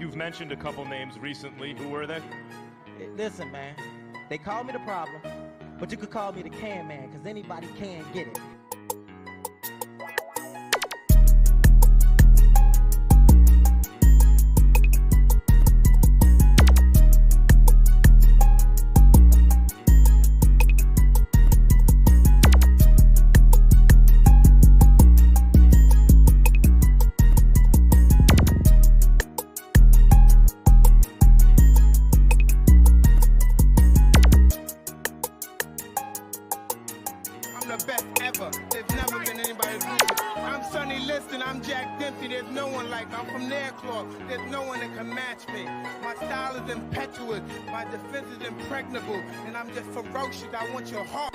You've mentioned a couple names recently. Who were they? Listen, man. They call me the problem, but you could call me the can man, because anybody can get it. There's no one that can match me. My style is impetuous. My defense is impregnable. And I'm just ferocious. I want your heart.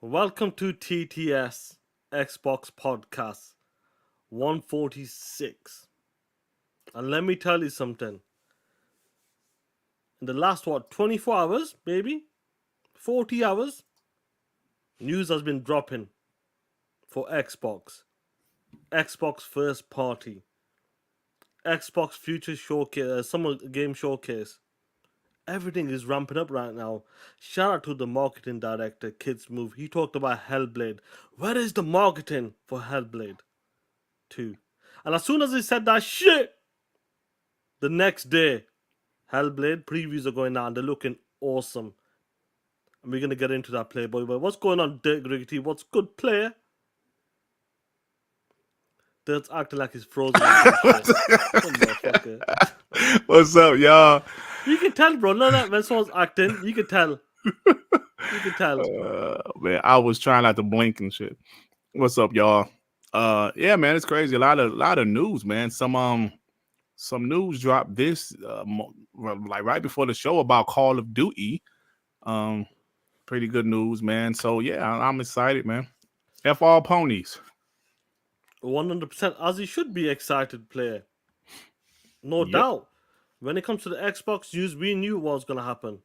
Welcome to TTS Xbox Podcast 146. And let me tell you something. In the last, 24 hours, maybe? 40 hours? News has been dropping for Xbox first party, Xbox Future Showcase, Summer Game Showcase. Everything is ramping up right now. Shout out to the marketing director, Kids Move. He talked about Hellblade. Where is the marketing for Hellblade 2? And as soon as he said that shit, the next day, Hellblade previews are going out and they're looking awesome. And we're going to get into that, Playboy. But what's going on, Griggity? What's good, player? Dirt's acting like he's frozen. What's up, y'all? You can tell, bro. No, when someone's acting, you can tell. You can tell. Man, I was trying not to blink and shit. What's up, y'all? Yeah, man, it's crazy. A lot of news, man. Some news dropped this like right before the show about Call of Duty. Pretty good news, man. So yeah, I'm excited, man. F all ponies. 100%, as he should be excited, player. No doubt. When it comes to the Xbox news, we knew what was going to happen.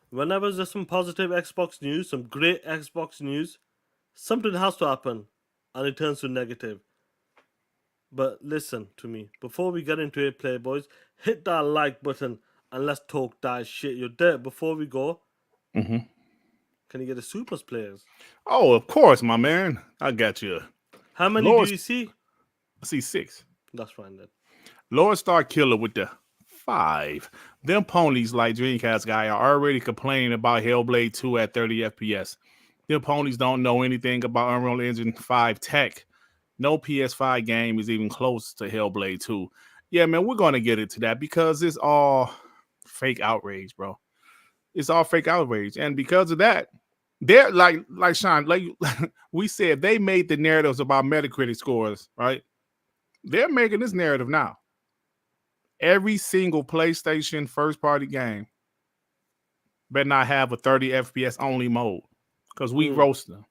Whenever there's some positive Xbox news, some great Xbox news, something has to happen, and it turns to negative. But listen to me. Before we get into it, Playboys, hit that like button, and let's talk that shit. You're there. Before we go, can you get the Supers players? Oh, of course, my man. I got you. How many do you see? I see 6. That's fine then. Lord Star Killer with the 5. Them ponies like Dreamcast guy are already complaining about Hellblade 2 at 30 FPS. Them ponies don't know anything about Unreal Engine 5 tech. No PS5 game is even close to Hellblade 2. Yeah, man, we're going to get into that because it's all fake outrage, bro. It's all fake outrage. And because of that, they're like Sean, like we said, they made the narratives about Metacritic scores, right? They're making this narrative now. Every single PlayStation first-party game better not have a 30 FPS only mode because we roast them.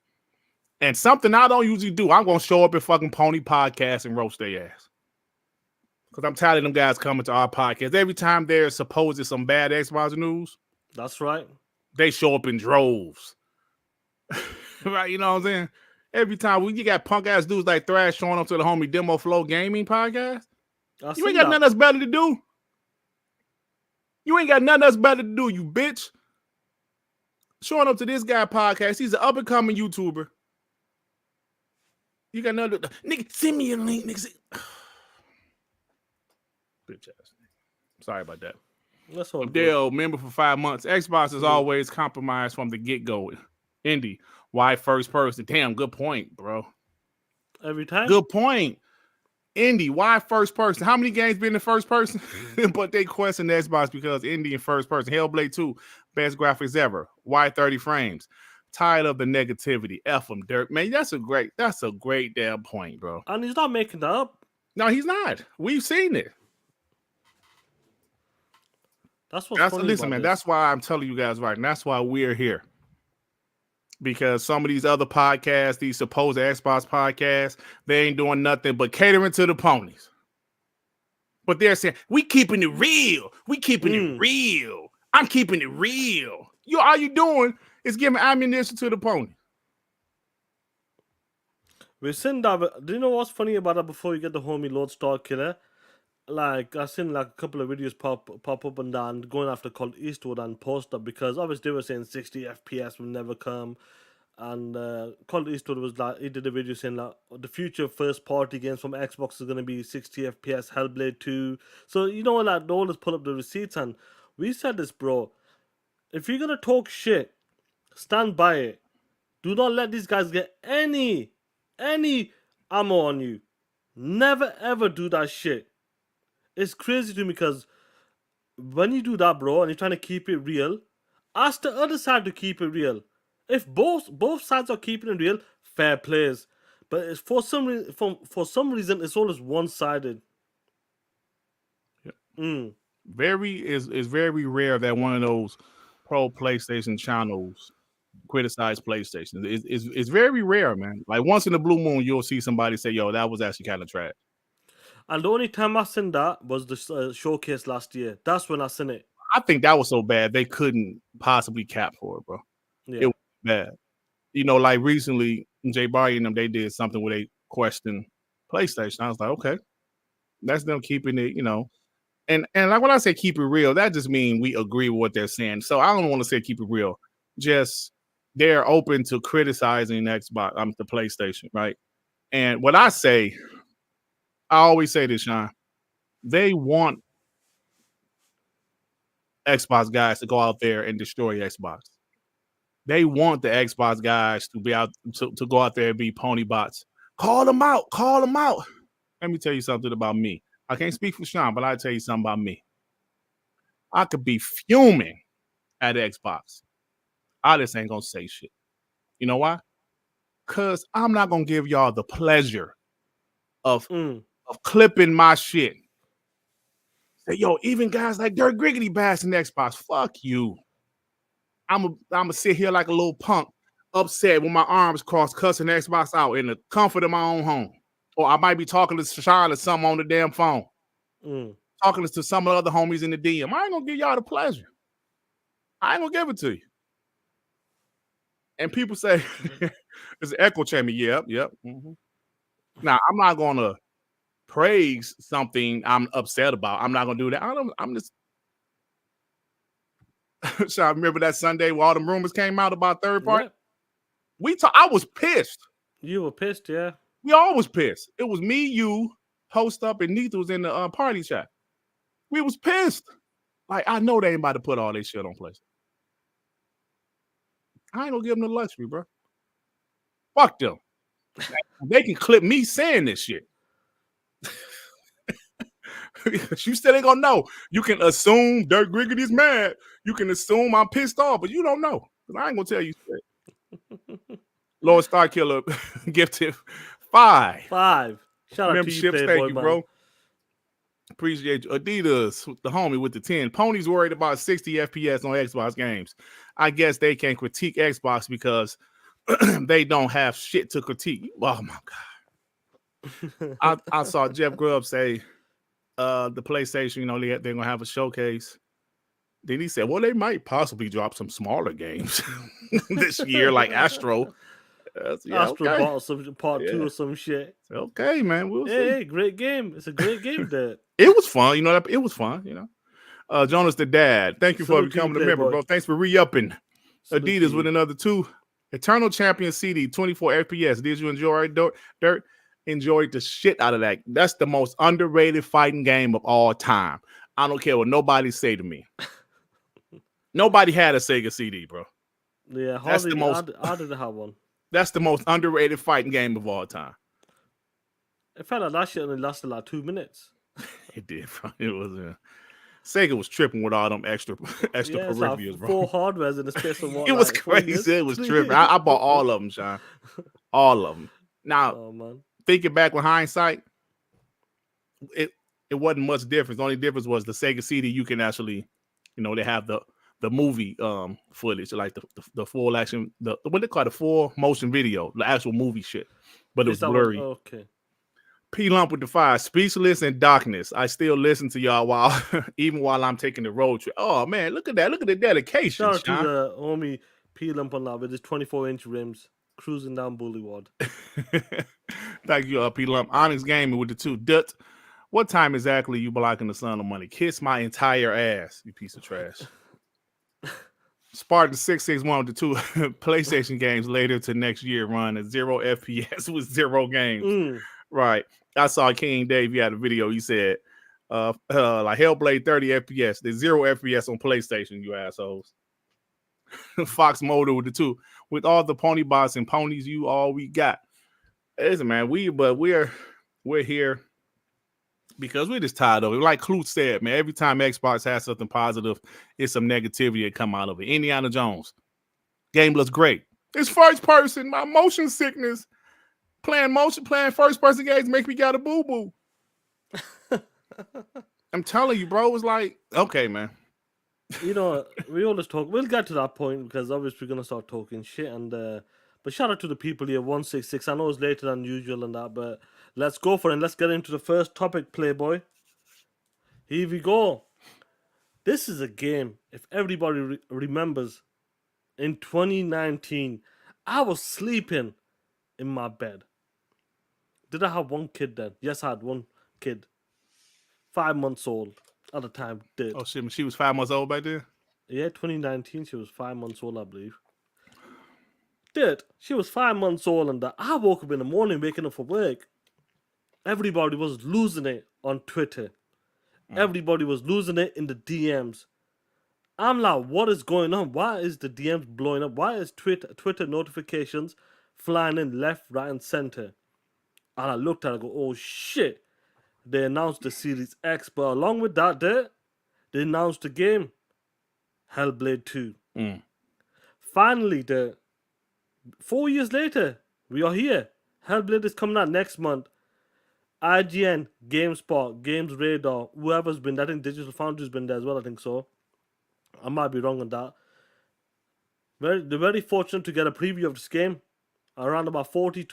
And something I don't usually do, I'm going to show up at fucking Pony Podcast and roast their ass. Because I'm tired of them guys coming to our podcast. Every time there's supposed some bad Xbox news. That's right. They show up in droves. Right, you know what I'm saying? Every time you got punk ass dudes like Thrash showing up to the homie Demo Flow Gaming podcast. You ain't got nothing else better to do. You ain't got nothing else better to do, you bitch. Showing up to this guy podcast. He's an up and coming YouTuber. You got nothing to do. Nigga, send me a link, nigga. Bitch ass. Sorry about that. That's all. Dale, member for 5 months. Xbox is always compromised from the get-go. Indy, why first person? Damn, good point, bro. Every time? Good point. Indy, why first person? How many games been in first person? But they question the Xbox because Indy in first person. Hellblade 2, best graphics ever. Why 30 frames? Tired of the negativity. F them, Dirk. Man, that's a great damn point, bro. And he's not making that up. No, he's not. We've seen it. That's what's funny listen, about man. this. That's why I'm telling you guys right, and that's why we're here. Because some of these other podcasts, these supposed Xbox podcasts, they ain't doing nothing but catering to the ponies. But they're saying, we keeping it real. We keeping it real. I'm keeping it real. All you doing is giving ammunition to the pony. We've seen that. Do you know what's funny about that? Before you get the homie Lord Star Killer, like I've seen like a couple of videos pop up and down going after Colt Eastwood and post up because obviously they were saying 60 FPS will never come, and Colt Eastwood was like he did a video saying like the future first party games from Xbox is gonna be 60 FPS, Hellblade 2. So you know like they always pull up the receipts, and we said this, bro. If you're gonna talk shit, stand by it. Do not let these guys get any ammo on you. Never ever do that shit. It's crazy to me because when you do that, bro, and you're trying to keep it real, ask the other side to keep it real. If both sides are keeping it real, fair plays. But it's for some reason, it's always one sided. It's very rare that one of those pro PlayStation channels criticize PlayStation. It's very rare, man. Like once in the blue moon, you'll see somebody say, "Yo, that was actually kind of trash." And the only time I seen that was the showcase last year. That's when I seen it. I think that was so bad they couldn't possibly cap for it, bro. Yeah. It was bad. You know, like recently, Jay Barry and them, they did something where they questioned PlayStation. I was like, okay, that's them keeping it, you know. And like when I say keep it real, that just means we agree with what they're saying. So I don't want to say keep it real. Just they're open to criticizing Xbox, the PlayStation, right? And what I say, I always say this, Sean. They want Xbox guys to go out there and destroy Xbox. They want the Xbox guys to be out to go out there and be pony bots. Call them out. Call them out. Let me tell you something about me. I can't speak for Sean, but I'll tell you something about me. I could be fuming at Xbox. I just ain't gonna say shit. You know why? Because I'm not gonna give y'all the pleasure of clipping my shit. Say, yo, even guys like Dirt Griggity bashing Xbox. Fuck you. I'm gonna sit here like a little punk, upset with my arms crossed, cussing Xbox out in the comfort of my own home. Or I might be talking to Sean or something on the damn phone. Talking to some of the other homies in the DM. I ain't gonna give y'all the pleasure. I ain't gonna give it to you. And people say, it's an echo chamber. Yep. Mm-hmm. Now, I'm not gonna praise something I'm upset about. I'm not gonna do that. I'm just so I remember that Sunday where all them rumors came out about third party. Yeah. I was pissed. You were pissed, yeah. We all was pissed. It was me, you, Post Up, and Neith was in the party chat. We was pissed. Like, I know they ain't about to put all this shit on PlayStation. I ain't gonna give them the luxury, bro. Fuck them. They can clip me saying this shit. You still ain't gonna know. You can assume Dirt Griggity's mad. You can assume I'm pissed off, but you don't know. I ain't gonna tell you shit. Lord Star Killer gifted 5. Shout out memberships. to you, Thank you, bro. Appreciate you. Adidas, the homie with the 10. Pony's worried about 60 FPS on Xbox games. I guess they can critique Xbox because they don't have shit to critique. Oh my God. I saw Jeff Grubb say the PlayStation, you know, they're gonna have a showcase. Then he said, well, they might possibly drop some smaller games this year, like Astro. Astro bought some part 2 or some shit. Okay, man. We'll see. Great game. It's a great game, Dad. It was fun, you know. It was fun, you know. Jonas the Dad, thank you for becoming a member, bro. Thanks for re-upping. Adidas with another 2. Eternal Champion CD, 24 FPS. Did you enjoy it, Dirt? Enjoyed the shit out of that. That's the most underrated fighting game of all time. I don't care what nobody say to me. Nobody had a Sega CD, bro. Yeah, that's the most. I didn't have one. That's the most underrated fighting game of all time. It felt like that shit only lasted like 2 minutes. It did, bro. It was. Sega was tripping with all them extra peripherals, like 4 hardwares in the space of what? It was crazy. It was tripping. I bought all of them, Sean. All of them. Now, thinking back with hindsight, it wasn't much difference. The only difference was the Sega CD. You can actually, you know, they have the movie footage, like the full action, what they call the full motion video, the actual movie shit. But it was blurry. Okay. P Lump with the 5, speechless and darkness. I still listen to y'all even while I'm taking the road trip. Oh man, look at that! Look at the dedication. Shout out to the homie P Lump on that with his 24-inch rims cruising down Boulevard. Thank you, P Lump. Onyx Gaming with the 2. Dut. What time exactly you blocking the son of money? Kiss my entire ass, you piece of trash. Spartan 661 with the 2 PlayStation games later to next year run at 0 FPS with 0 games. Right. I saw King Dave. You had a video. You said like Hellblade 30 FPS. There's 0 FPS on PlayStation, you assholes. Fox Motor with the 2. With all the pony bots and ponies, you all we got. Listen, man, we're here because we're just tired of it. Like Clute said, man, every time Xbox has something positive, it's some negativity that come out of it. Indiana Jones. Game looks great. It's first person. My motion sickness. Playing first person games make me got a boo-boo. I'm telling you, bro. It's like, okay, man. You know, we always talk. We'll get to that point because obviously we're gonna start talking shit. And but shout out to the people here, 166. I know it's later than usual and that, but let's go for it. And let's get into the first topic, Playboy. Here we go. This is a game. If everybody remembers, in 2019, I was sleeping in my bed. Did I have one kid then? Yes, I had one kid. 5 months old at the time. Did. Oh shit, she was 5 months old back then? Yeah, 2019, she was 5 months old, I believe. Did. She was 5 months old and I woke up in the morning waking up for work. Everybody was losing it on Twitter. Everybody was losing it in the DMs. I'm like, what is going on? Why is the DMs blowing up? Why is Twitter notifications flying in left, right, and center? And I looked at it and go, oh shit. They announced the Series X, but along with that, they announced the game, Hellblade 2. Finally, 4 years later, we are here. Hellblade is coming out next month. IGN, GameSpot, Games Radar, whoever's been there. I think Digital Foundry's been there as well, I think so. I might be wrong on that. They're very fortunate to get a preview of this game. Around about 40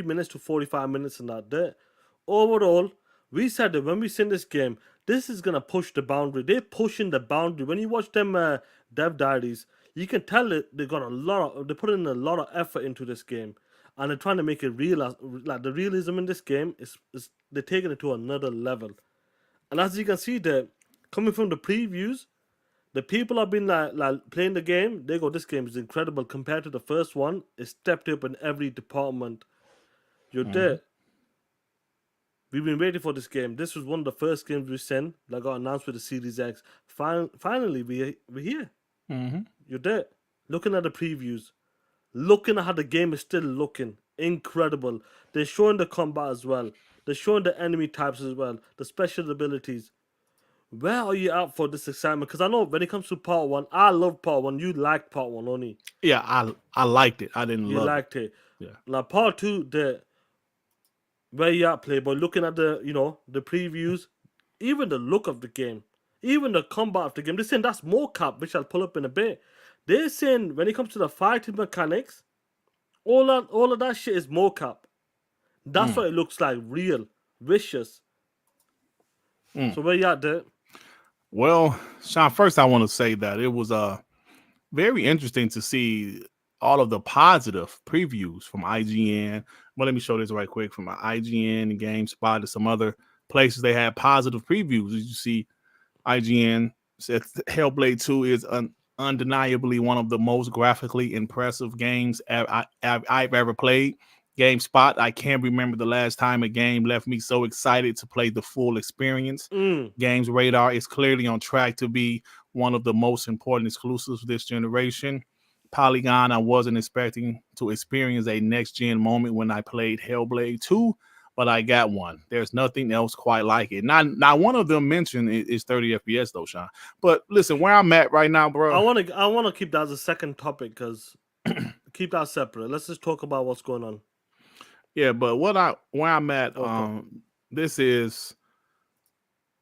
minutes to 45 minutes in that day. Overall, we said that when we seen this game, this is gonna push the boundary. They're pushing the boundary. When you watch them dev diaries, you can tell that they put in a lot of effort into this game, and they're trying to make it real. Like the realism in this game is they're taking it to another level. And as you can see, there coming from the previews, the people have been like playing the game. They go, this game is incredible compared to the first one. It stepped up in every department. You're there. We've been waiting for this game. This was one of the first games we sent that got announced with the Series X. Finally, we're here. You're there. Looking at the previews. Looking at how the game is still looking. Incredible. They're showing the combat as well. They're showing the enemy types as well. The special abilities. Where are you at for this excitement? Because I know when it comes to part 1, I love part 1. You liked part 1, only. Yeah, I liked it. I didn't love it. You liked it. Yeah. Now part 2, where you at, Playboy? Looking at the previews, even the look of the game, even the combat of the game. They're saying that's mocap, which I'll pull up in a bit. They're saying when it comes to the fighting mechanics, all of that shit is mocap. That's what it looks like, real, vicious. So where you at there? Well, Sean, first I want to say that it was very interesting to see all of the positive previews from IGN. Well, let me show this right quick from IGN and GameSpot and some other places. They had positive previews. As you see, IGN said Hellblade 2 is undeniably one of the most graphically impressive games I've ever played. GameSpot, I can't remember the last time a game left me so excited to play the full experience. Games Radar is clearly on track to be one of the most important exclusives this generation. Polygon, I wasn't expecting to experience a next-gen moment when I played Hellblade 2, but I got one. There's nothing else quite like it. Not one of them mentioned is 30 FPS though, Sean. But listen, where I'm at right now, bro. I wanna keep that as a second topic because keep that separate. Let's just talk about what's going on. Yeah, but where I'm at, this is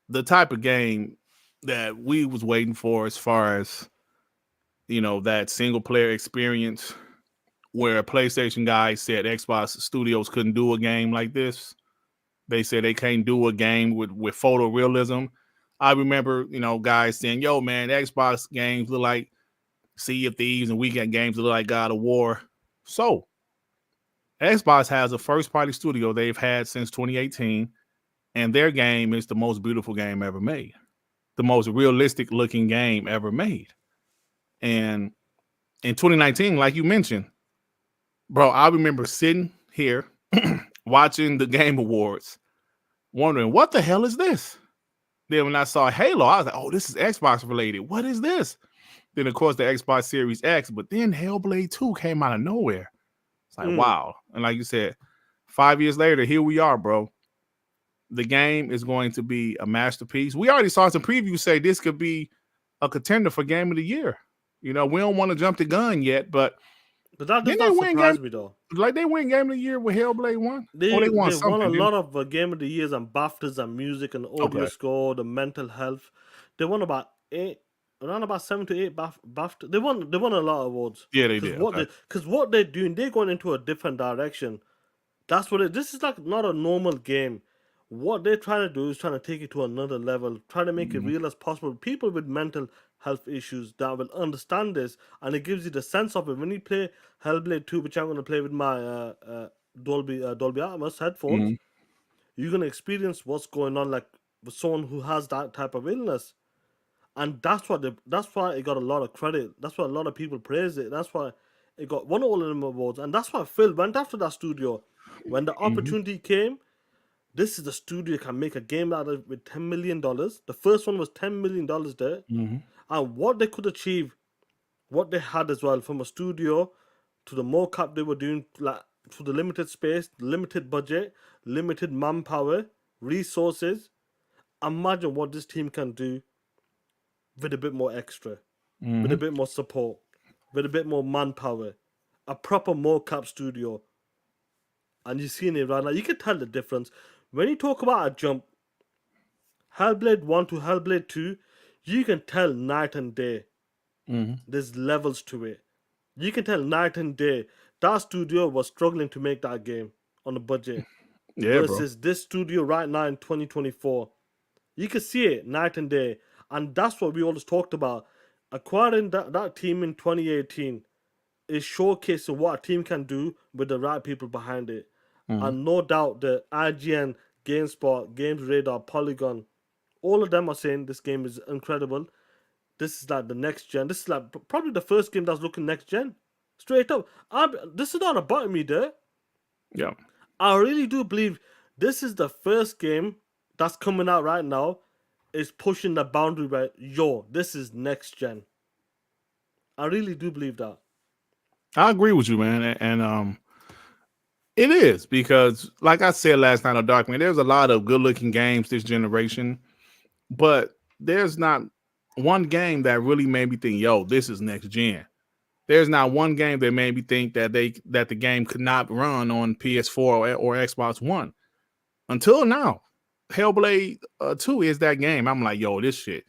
the type of game that we was waiting for as far as, that single player experience where PlayStation guys said Xbox Studios couldn't do a game like this. They said they can't do a game with photorealism. I remember, guys saying, yo, man, Xbox games look like Sea of Thieves and Weekend games look like God of War. So Xbox has a first-party studio they've had since 2018, and their game is the most beautiful game ever made, the most realistic-looking game ever made. And in 2019, like you mentioned, bro, I remember sitting here watching the Game Awards, wondering what the hell is this. Then when I saw Halo, I was like, oh, this is Xbox related. What is this? Then, of course, the Xbox Series X, but then Hellblade 2 came out of nowhere. It's like, wow. And like you said, 5 years later, here we are, bro. The game is going to be a masterpiece. We already saw some previews say this could be a contender for Game of the Year. You know, we don't want to jump the gun yet, but that does not surprise me, though. Like, they win Game of the Year with Hellblade 1? They won a lot of Game of the Years and BAFTAs and music and audio score, the mental health. They won about 7 to 8 BAFTA. They won a lot of awards. Yeah, they did. Because what they're doing, they're going into a different direction. That's what this is like, not a normal game. What they're trying to do is trying to take it to another level, trying to make it real as possible. People with mental health issues that will understand this, and it gives you the sense of it. When you play Hellblade 2, which I'm going to play with my Dolby Atmos headphones, you're going to experience what's going on, like with someone who has that type of illness. And that's why it got a lot of credit. That's why a lot of people praise it. That's why it won all of them awards. And that's why Phil went after that studio. When the opportunity came, this is the studio that can make a game out of it with $10 million. The first one was $10 million there. And what they could achieve, what they had as well, from a studio to the mocap they were doing, like, to the limited space, limited budget, limited manpower, resources. Imagine what this team can do with a bit more extra, with a bit more support, with a bit more manpower, a proper mocap studio. And you're seeing it right now. You can tell the difference. When you talk about a jump, Hellblade 1 to Hellblade 2, you can tell night and day. There's levels to it. You can tell night and day. That studio was struggling to make that game on a budget. Versus this studio right now in 2024. You can see it night and day. And that's what we always talked about. Acquiring that team in 2018 is showcasing what a team can do with the right people behind it. And no doubt the IGN, GameSpot, Games Radar, Polygon, all of them are saying this game is incredible. This is like the next gen. This is like probably the first game that's looking next gen. Straight up. This is not about me there. Yeah. I really do believe this is the first game that's coming out right now is pushing the boundary right. Yo, this is next gen. I really do believe that. I agree with you, man. And it is, because like I said last night on Darkman, there's a lot of good-looking games this generation, but there's not one game that really made me think, yo, this is next gen. There's not one game that made me think that the game could not run on PS4 or Xbox One. Until now. Hellblade 2 is that game. I'm like, yo, this shit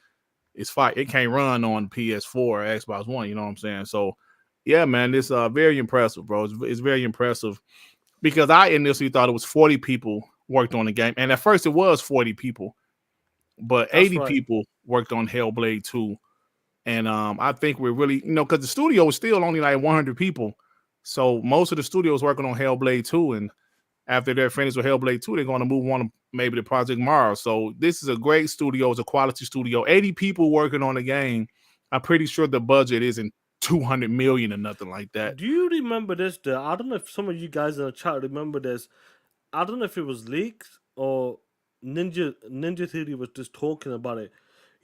is fire. It can't run on PS4 or Xbox One. You know what I'm saying? So, yeah, man, it's very impressive, bro. It's very impressive, because I initially thought it was 40 people worked on the game. And at first it was 40 people, but 80 people worked on Hellblade 2. And I think we're really, because the studio is still only like 100 people. So most of the studio is working on Hellblade 2. And after they're finished with Hellblade 2, they're going to move on to maybe the Project Mars. So this is a great studio. It's a quality studio. 80 people working on the game. I'm pretty sure the budget isn't $200 million or nothing like that. Do you remember this? I don't know if some of you guys in the chat remember this. I don't know if it was leaks or Ninja Theory was just talking about it.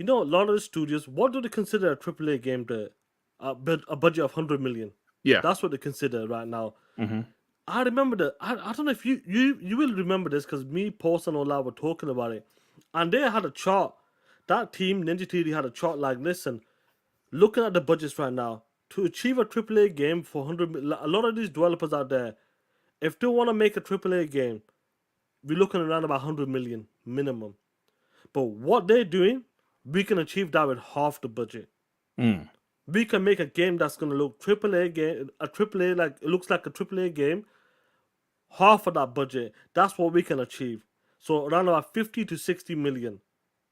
A lot of the studios, what do they consider a AAA game to? A budget of $100 million. Yeah. That's what they consider right now. I remember that. I don't know if you will remember this, because me, Post, and Ola were talking about it. And they had a chart. That team, Ninja Theory, had a chart like, listen, looking at the budgets right now, to achieve a AAA game for $100 million, a lot of these developers out there, if they want to make a AAA game, we're looking around about $100 million minimum. But what they're doing, we can achieve that with half the budget. We can make a game that's going to look AAA game, like it looks like a AAA game, half of that budget. That's what we can achieve. So around about 50 to 60 million,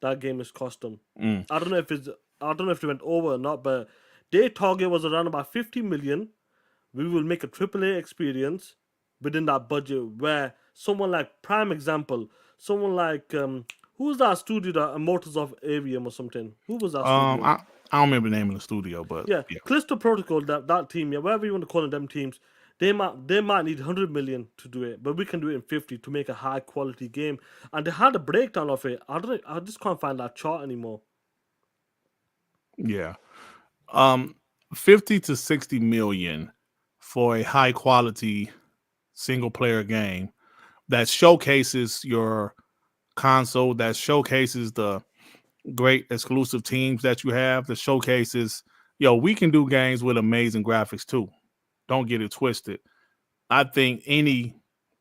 that game is cost them. I don't know if it went over or not, but their target was around about 50 million. We will make a AAA experience within that budget. Where someone like prime example, someone like who's that studio that Immortals of Avium or something? Who was that studio? I don't remember the name of the studio, but Yeah, Callisto Protocol, that team, yeah, whatever you want to call them teams, they might need 100 million to do it, but we can do it in 50 to make a high quality game. And they had a breakdown of it. I just can't find that chart anymore. Yeah. 50 to 60 million for a high quality single player game that showcases your console, that showcases the great exclusive teams that you have, that showcases, we can do games with amazing graphics too. Don't get it twisted. I think any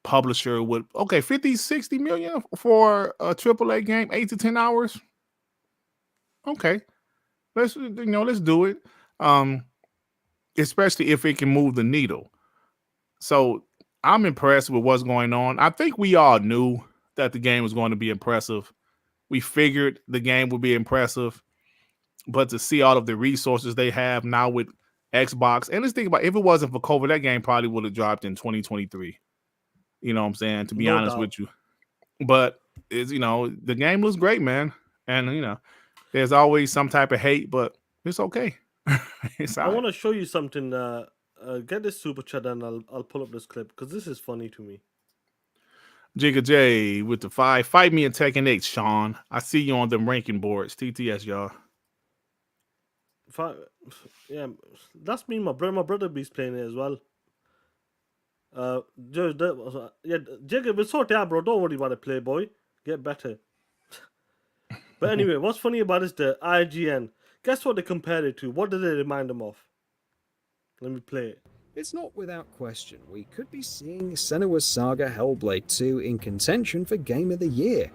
publisher would, 50, 60 million for a AAA game, 8 to 10 hours. Okay. Let's do it. Especially if it can move the needle. So I'm impressed with what's going on. I think we all knew that the game was going to be impressive. We figured the game would be impressive, but to see all of the resources they have now with Xbox, and let's think about, if it wasn't for COVID, that game probably would have dropped in 2023. You know what I'm saying? To be honest with you. But it's, the game looks great, man. And there's always some type of hate, but it's okay. I want to show you something. Get this super chat and I'll pull up this clip because this is funny to me. Jigga J with the 5. Fight me in Tekken 8, Sean. I see you on them ranking boards. TTS, y'all. Yeah, that's me. My brother B's playing it as well. Jigga, we'll sort it out, bro. Don't worry about it, Playboy. Get better. But anyway, what's funny about is the IGN. Guess what they compared it to? What did they remind them of? Let me play it. It's not without question we could be seeing Senua's Saga Hellblade 2 in contention for Game of the Year.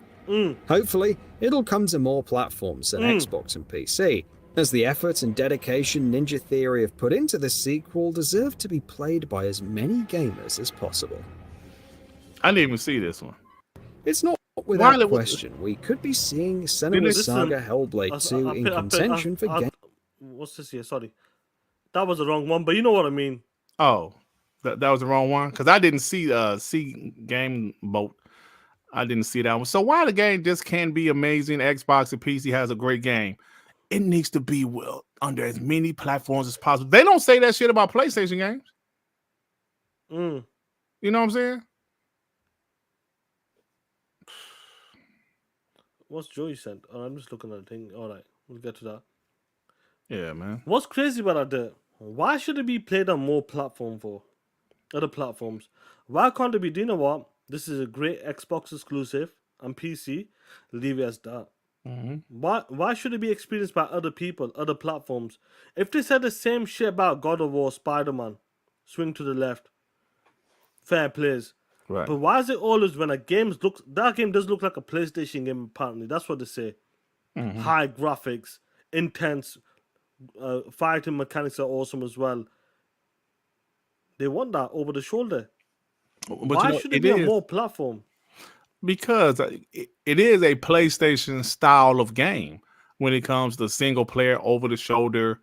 Hopefully, it'll come to more platforms than Xbox and PC, as the effort and dedication Ninja Theory have put into the sequel deserve to be played by as many gamers as possible. I didn't even see this one. It's not without question we could be seeing Senua's Saga Hellblade 2 in contention for Game... What's this here? Sorry. That was the wrong one, but you know what I mean. Oh, that was the wrong one? Because I didn't see Game Boat. I didn't see that one. So why the game just can't be amazing? Xbox and PC has a great game. It needs to be under as many platforms as possible. They don't say that shit about PlayStation games. You know what I'm saying? What's Joey sent? Oh, I'm just looking at the thing. All right, we'll get to that. Yeah, man. What's crazy about that? Why should it be played on more other platforms? Why can't it be? Do you know what? This is a great Xbox exclusive on PC. Leave it as that. Why should it be experienced by other people, other platforms? If they said the same shit about God of War, Spider-Man, swing to the left, fair plays. Right. But why is it always when that game does look like a PlayStation game? Apparently, that's what they say. High graphics, intense. Fighting mechanics are awesome as well. They want that over the shoulder. But why should it be on more platform? Because it is a PlayStation style of game when it comes to single player, over the shoulder,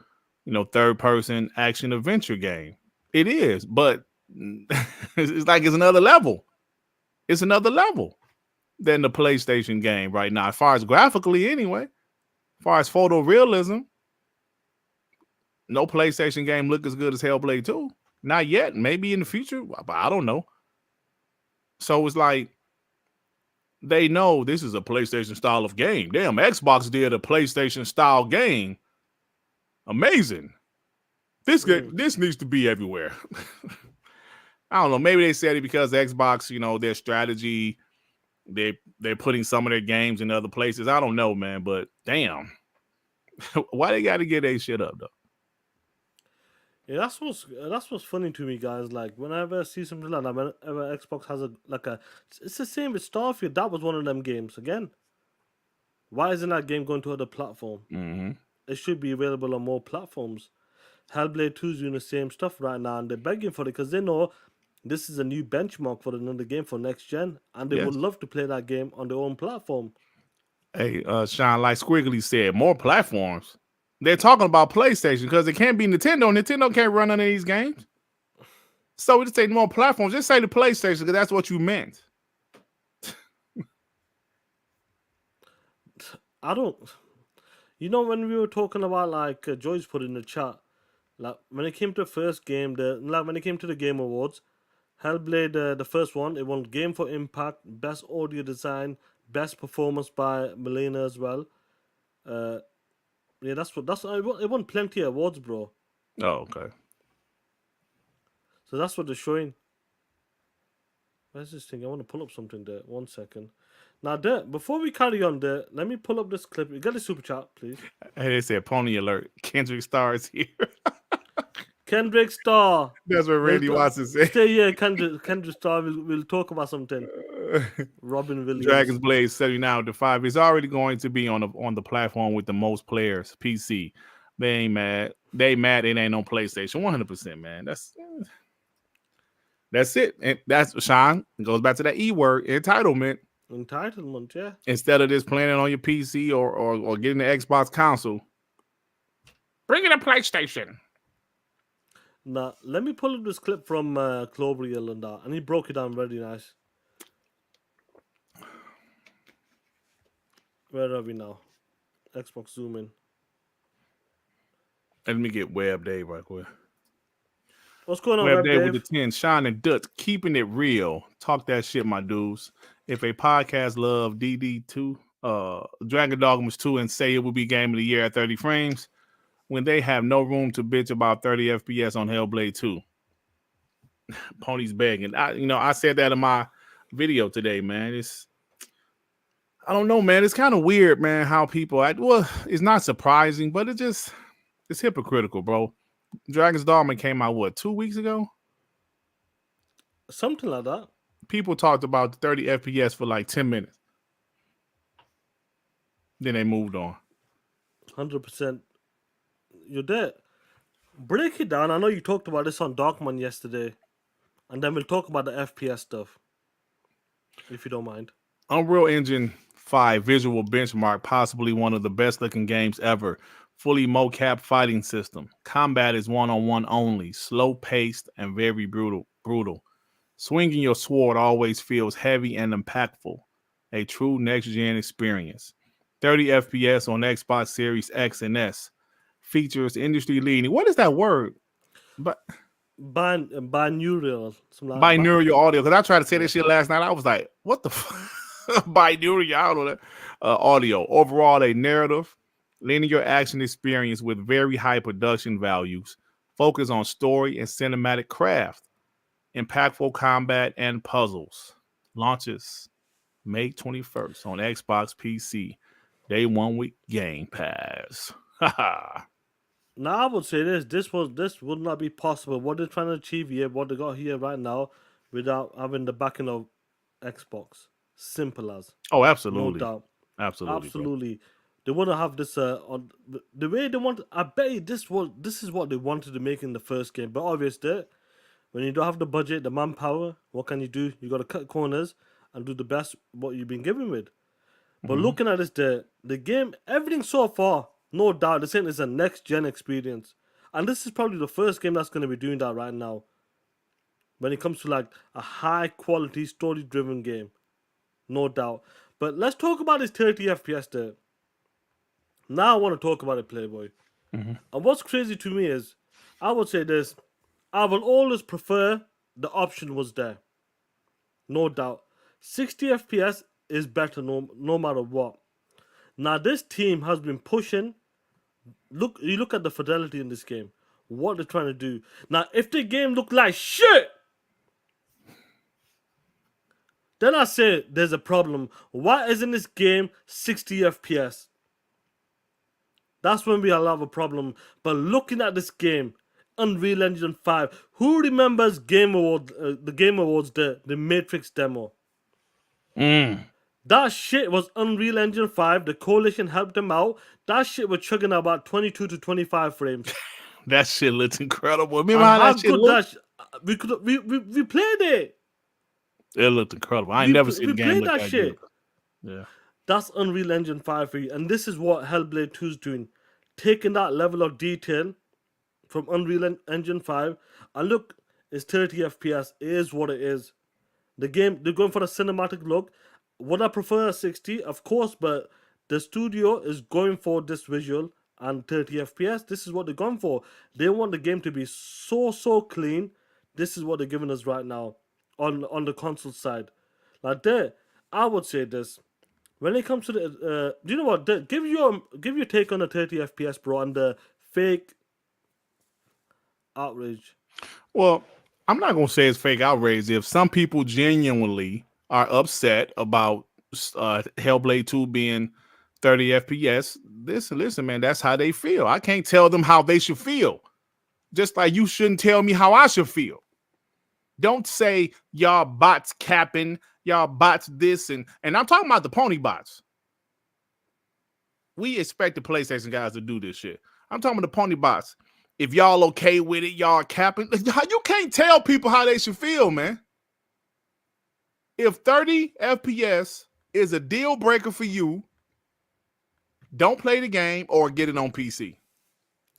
third person action adventure game. It is, but it's like it's another level. It's another level than the PlayStation game right now, as far as graphically anyway. As far as photorealism, no PlayStation game look as good as Hellblade 2. Not yet. Maybe in the future, but I don't know. So it's like they know this is a PlayStation style of game. Damn, Xbox did a PlayStation style game. Amazing. This needs to be everywhere. I don't know. Maybe they said it because Xbox, their strategy, they're putting some of their games in other places. I don't know, man. But damn, why they got to get their shit up though? Yeah, that's what's funny to me, guys. Like whenever I see something like that, whenever Xbox has it's the same with Starfield. That was one of them games again. Why isn't that game going to other platform? It should be available on more platforms. Hellblade 2 is doing the same stuff right now, and they're begging for it because they know this is a new benchmark for another game for next gen, and they would love to play that game on their own platform. Hey, Sean, like Squiggly said, more platforms. They're talking about PlayStation because it can't be Nintendo. Nintendo can't run any of these games. So we just say more platforms. Just say the PlayStation because that's what you meant. I don't. You know, when we were talking about like Joyce put in the chat, like when it came to the first game, when it came to the Game Awards, Hellblade, the first one, it won Game for Impact, Best Audio Design, Best Performance by Milena as well. Yeah, it won plenty of awards, bro. Oh, okay. So that's what they're showing. Where's this thing? I want to pull up something there. 1 second. Now, before we carry on there, let me pull up this clip. You got the super chat, please. Hey, they said pony alert. Kendrick Starr is here. Kendrick Starr. That's what Randy Watson said. Stay here, Kendrick Starr. We'll talk about something. Robin Williams. Dragon's Blade 79 to 5 is already going to be on the platform with the most players. PC. They ain't mad. They mad it ain't on PlayStation. 100%, man. That's it. And that's Sean. It goes back to that E word, entitlement. Entitlement, yeah. Instead of just playing it on your PC or getting the Xbox console, bring in a PlayStation. Now, let me pull up this clip from Clobriel and that, and he broke it down very nice. Where are we now? Xbox zoom in. Let me get Web Dave right quick. What's going on, Web Web Dave Dave? with the 10. Sean and Dutch, keeping it real. Talk that shit, my dudes. If a podcast love DD2, Dragon Dogmas 2, and say it will be game of the year at 30 frames, when they have no room to bitch about 30 FPS on Hellblade 2. Pony's begging. I said that in my video today, man. I don't know, man. It's kind of weird, man, how people act. Well, it's not surprising, but it's hypocritical, bro. Dragon's Dogma came out, 2 weeks ago? Something like that. People talked about the 30 FPS for like 10 minutes. Then they moved on. 100%. You're there. Break it down. I know you talked about this on Darkman yesterday. And then we'll talk about the FPS stuff. If you don't mind. Unreal Engine 5 visual benchmark, possibly one of the best looking games ever. Fully mocap fighting system. Combat is one-on-one only. Slow paced and very brutal. Swinging your sword always feels heavy and impactful. A true next-gen experience. 30 FPS on Xbox Series X and S. Features industry-leading. What is that word? Binaural. Binaural audio. Because I tried to say this shit last night. I was like, what the fuck? Binaural audio. Overall, a narrative, linear action experience with very high production values. Focus on story and cinematic craft. Impactful combat and puzzles. Launches May 21st on Xbox PC. Day 1 week Game Pass. Now I would say this would not be possible. What they're trying to achieve here, what they got here right now, without having the backing of Xbox. Simple as. Oh, absolutely. No doubt. Absolutely. Bro. They want to have this on the way they want. I bet you this is what they wanted to make in the first game. But obviously, when you don't have the budget, the manpower, what can you do? You got to cut corners and do the best what you've been given with. But looking at this, the game, everything so far, no doubt, they're saying it's a next-gen experience. And this is probably the first game that's going to be doing that right now. When it comes to like a high-quality, story-driven game. No doubt. But let's talk about this 30 FPS there. Now I want to talk about it, Playboy. And what's crazy to me is, I would say this, I will always prefer the option was there. No doubt. 60 FPS is better no matter what. Now this team has been pushing. You look at the fidelity in this game. What they're trying to do. Now if the game look like shit, then I say there's a problem. Why isn't this game 60 FPS? That's when we have a problem. But looking at this game, Unreal Engine 5, who remembers the Game Awards, the Matrix demo? That shit was Unreal Engine 5. The coalition helped them out. That shit was chugging about 22 to 25 frames. That shit looked incredible. Remember how that shit looked? We played it. It looked incredible. I ain't never seen a game like that shit. Yeah. That's Unreal Engine 5 for you. And this is what Hellblade 2 is doing. Taking that level of detail from Unreal Engine 5. And look, It's 30 FPS. It is what it is. The game, they're going for a cinematic look. Would I prefer a 60? Of course, but the studio is going for this visual and 30 FPS. This is what they're going for. They want the game to be so clean. This is what they're giving us right now on the console side. Like there, I would say this. When it comes to the, do you know what? Give your take on the 30 FPS, bro, and the fake outrage. Well, I'm not gonna say it's fake outrage. If some people genuinely are upset about Hellblade 2 being 30 FPS, listen, man, that's how they feel. I can't tell them how they should feel. Just like you shouldn't tell me how I should feel. Don't say y'all bots capping, y'all bots this, and I'm talking about the pony bots. We expect the PlayStation guys to do this shit. I'm talking about the pony bots. If y'all okay with it, y'all capping. You can't tell people how they should feel, man. If 30 FPS is a deal breaker for you, don't play the game or get it on PC.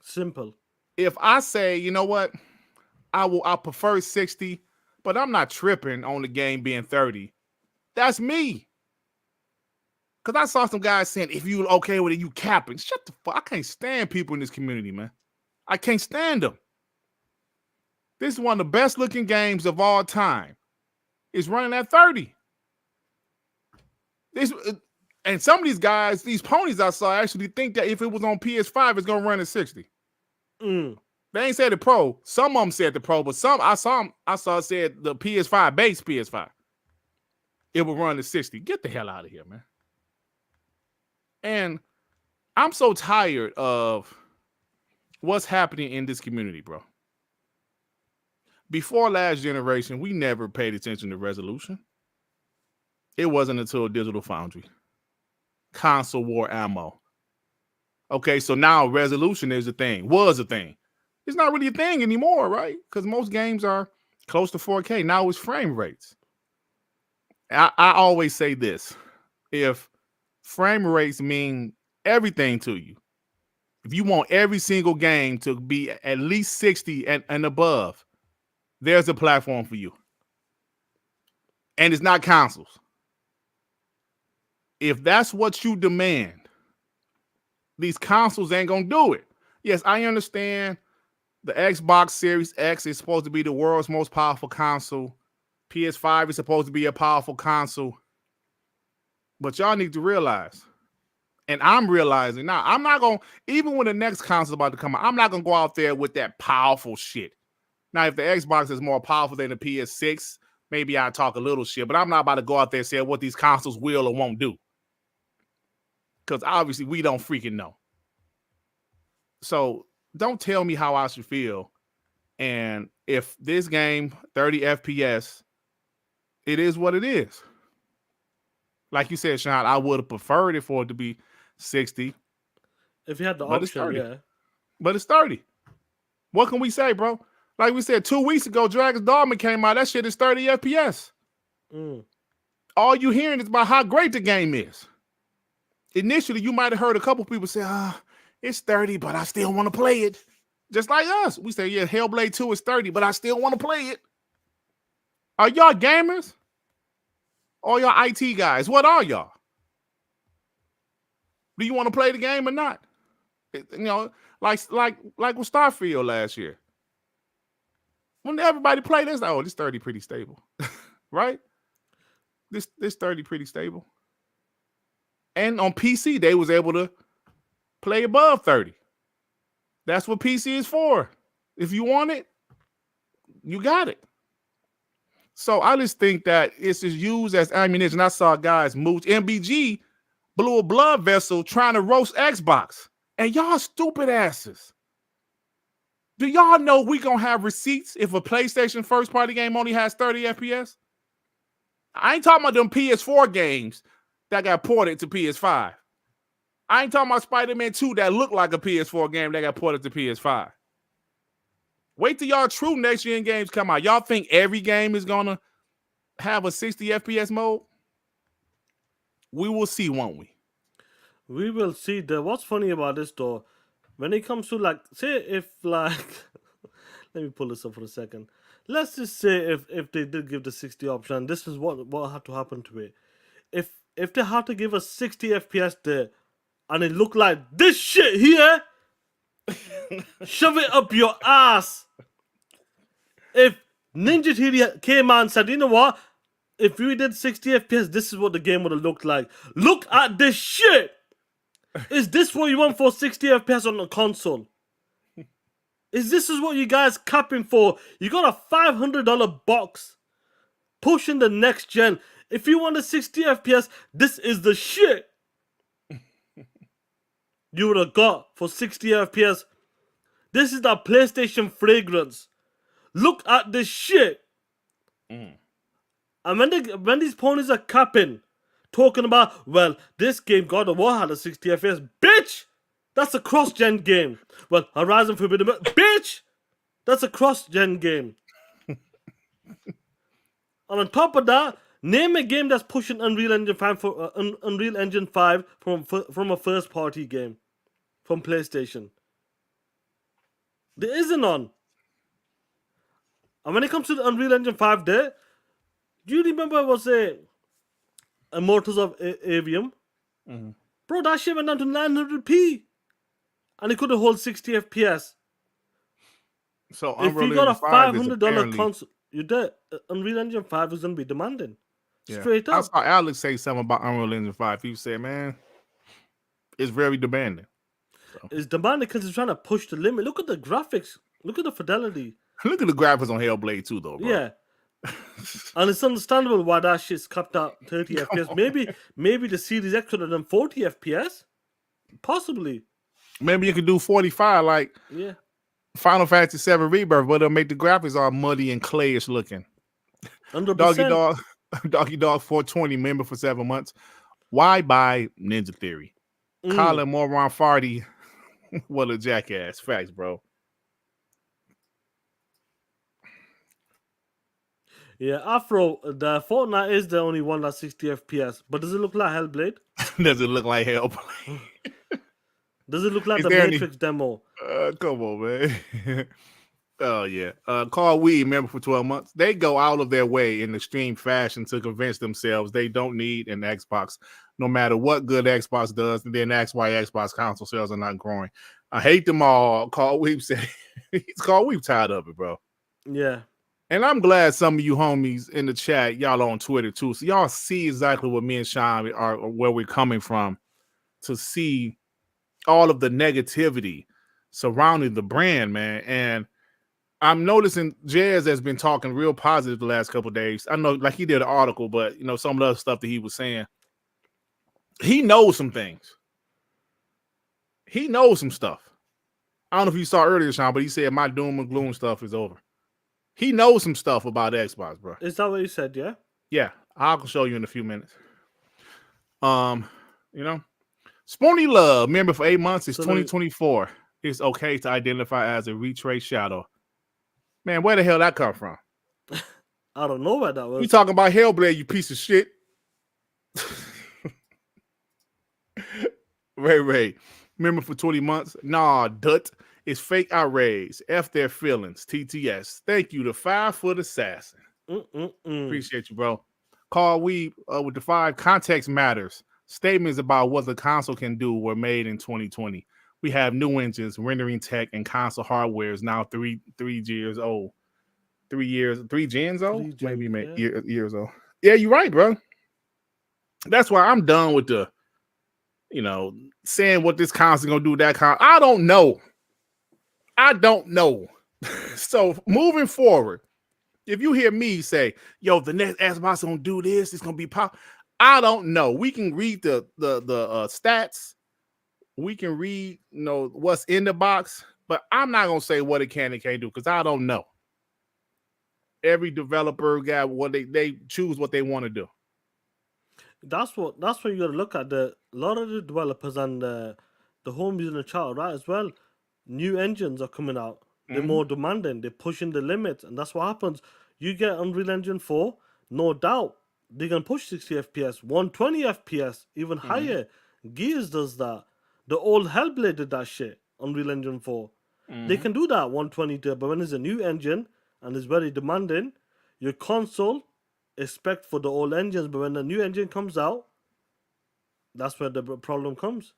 Simple. If I say, you know what, I prefer 60, but I'm not tripping on the game being 30. That's me. Because I saw some guys saying, if you okay with it, you capping. Shut the fuck. I can't stand people in this community, man. I can't stand them. This is one of the best looking games of all time. It's running at 30. And some of these guys, these ponies I saw, actually think that if it was on PS5, it's going to run at 60. They ain't said the Pro. Some of them said the Pro, but some I saw said the PS5 base PS5. It will run at 60. Get the hell out of here, man. And I'm so tired of what's happening in this community, bro. Before last generation, we never paid attention to resolution. It wasn't until Digital Foundry. Console war ammo. Okay, so now resolution is a thing. Was a thing. It's not really a thing anymore, right? Because most games are close to 4K. Now it's frame rates. I always say this. If frame rates mean everything to you, if you want every single game to be at least 60 and above, there's a platform for you. And it's not consoles. If that's what you demand, these consoles ain't going to do it. Yes, I understand the Xbox Series X is supposed to be the world's most powerful console. PS5 is supposed to be a powerful console. But y'all need to realize, and I'm realizing now, I'm not going to, even when the next console is about to come out, I'm not going to go out there with that powerful shit. Now, if the Xbox is more powerful than the PS6, maybe I'll talk a little shit, but I'm not about to go out there and say what these consoles will or won't do. Because obviously we don't freaking know. So don't tell me how I should feel. And if this game, 30 FPS, it is what it is. Like you said, Sean, I would have preferred it for it to be 60. If you had the option, yeah. But it's 30. What can we say, bro? Like we said 2 weeks ago, Dragon's Dogma came out. That shit is 30 FPS. All you hearing is about how great the game is. Initially, you might have heard a couple people say, it's 30, but I still want to play it. Just like us. We say, yeah, Hellblade 2 is 30, but I still want to play it. Are y'all gamers? Or y'all IT guys? What are y'all? Do you want to play the game or not? You know, like with Starfield last year. When everybody played, it's like, oh, this 30 pretty stable. Right? This 30 pretty stable. And on PC, they was able to play above 30. That's what PC is for. If you want it, you got it. So I just think that it's just used as ammunition. I saw guys mooch. MBG blew a blood vessel trying to roast Xbox. And y'all stupid asses. Do y'all know we gonna have receipts if a PlayStation first party game only has 30 FPS? I ain't talking about them PS4 games that got ported to PS5. I ain't talking about Spider-Man 2 that looked like a PS4 game that got ported to PS5. Wait till y'all true next-gen games come out. Y'all think every game is going to have a 60 FPS mode? We will see, won't we? We will see. What's funny about this, though, when it comes to, like, say if, like, let me pull this up for a second. let's just say if they did give the 60 option, this is what had to happen to it. If they had to give us 60 FPS there, and it looked like this shit here, shove it up your ass. If Ninja Theory came out and said, you know what? If we did 60 FPS, this is what the game would have looked like. Look at this shit. Is this what you want for 60 FPS on the console? Is what you guys capping for? You got a $500 box pushing the next gen. If you want a 60 FPS, this is the shit you would have got for 60 FPS. This is the PlayStation fragrance. Look at this shit. And when these ponies are capping, talking about, well, this game God of War had a 60 FPS. Bitch! That's a cross-gen game. Well, Horizon Forbidden West. Bitch! That's a cross-gen game. And on top of that, name a game that's pushing Unreal Engine 5 for Unreal Engine 5 from a first-party game from PlayStation. There isn't none. And when it comes to the Unreal Engine 5 there, do you remember it was Immortals of Avium? Bro, that shit went down to 900p. And it couldn't hold 60 FPS. So if you Unreal got a Engine 5 $500 console, you did. Unreal Engine 5 is going to be demanding. Yeah. Straight up. I saw Alex say something about Unreal Engine 5. He said, man, it's very demanding. So. It's demanding because it's trying to push the limit. Look at the graphics. Look at the fidelity. Look at the graphics on Hellblade too, though, bro. Yeah. And it's understandable why that shit's capped out 30 FPS. Maybe the Series X could have done 40 FPS. Possibly. Maybe you could do 45 like Final Fantasy 7 Rebirth, but it'll make the graphics all muddy and clayish looking. 100%. Doggy Dog 420, member for 7 months. Why buy Ninja Theory? Colin Moron Farty. What a jackass. Facts, bro. Yeah, Afro, the Fortnite is the only one that's 60 FPS. But does it look like Hellblade? Does it look like Hellblade? Does it look like the Matrix demo? Come on, man. Oh, yeah. Carl Weed, member for 12 months. They go out of their way in extreme fashion to convince themselves they don't need an Xbox, no matter what good Xbox does, and then ask why Xbox console sales are not growing. I hate them all. Carl Weed said, Carl Weed tired of it, bro. Yeah. And I'm glad some of you homies in the chat, y'all on Twitter too, so y'all see exactly what me and Sean are, where we're coming from, to see all of the negativity surrounding the brand, man. And I'm noticing Jazz has been talking real positive the last couple of days. I know, like, he did an article, but you know, some of the other stuff that he was saying, he knows some things. He knows some stuff. I don't know if you saw earlier, Sean, but he said my doom and gloom stuff is over. He knows some stuff about Xbox, bro. Is that what you said, yeah? Yeah, I'll show you in a few minutes. You know, Spony Love, member for 8 months, is 2024. It's okay to identify as a retrace shadow. Man, where the hell that come from? I don't know where that was. You talking about Hellblade, you piece of shit. Ray, member for 20 months. Nah, Dut. It's fake outrage. F their feelings. TTS. Thank you, the 5-foot assassin. Appreciate you, bro. Carl Weeb with the 5. Context matters. Statements about what the console can do were made in 2020. We have new engines, rendering tech, and console hardware is now three years old. 3 gens old? Years old. Yeah, you're right, bro. That's why I'm done with the, saying what this console gonna do, that console. I don't know. So moving forward, if you hear me say, yo, the next Xbox gonna do this, it's gonna be pop. I don't know. We can read the stats. We can read, what's in the box, but I'm not gonna say what it can and can't do because I don't know. Every developer got what they choose what they want to do. That's what you gotta look at. A lot of the developers and the homies in the chat, right, as well. New engines are coming out. They're more demanding. They're pushing the limits, and that's what happens. You get Unreal Engine 4, no doubt they're gonna push 60 FPS, 120 FPS, even higher. Gears does that. The old Hellblade did that shit. Unreal Engine 4. They can do that 120, but when it's a new engine and is very demanding, your console is spec for the old engines, but when the new engine comes out, that's where the problem comes.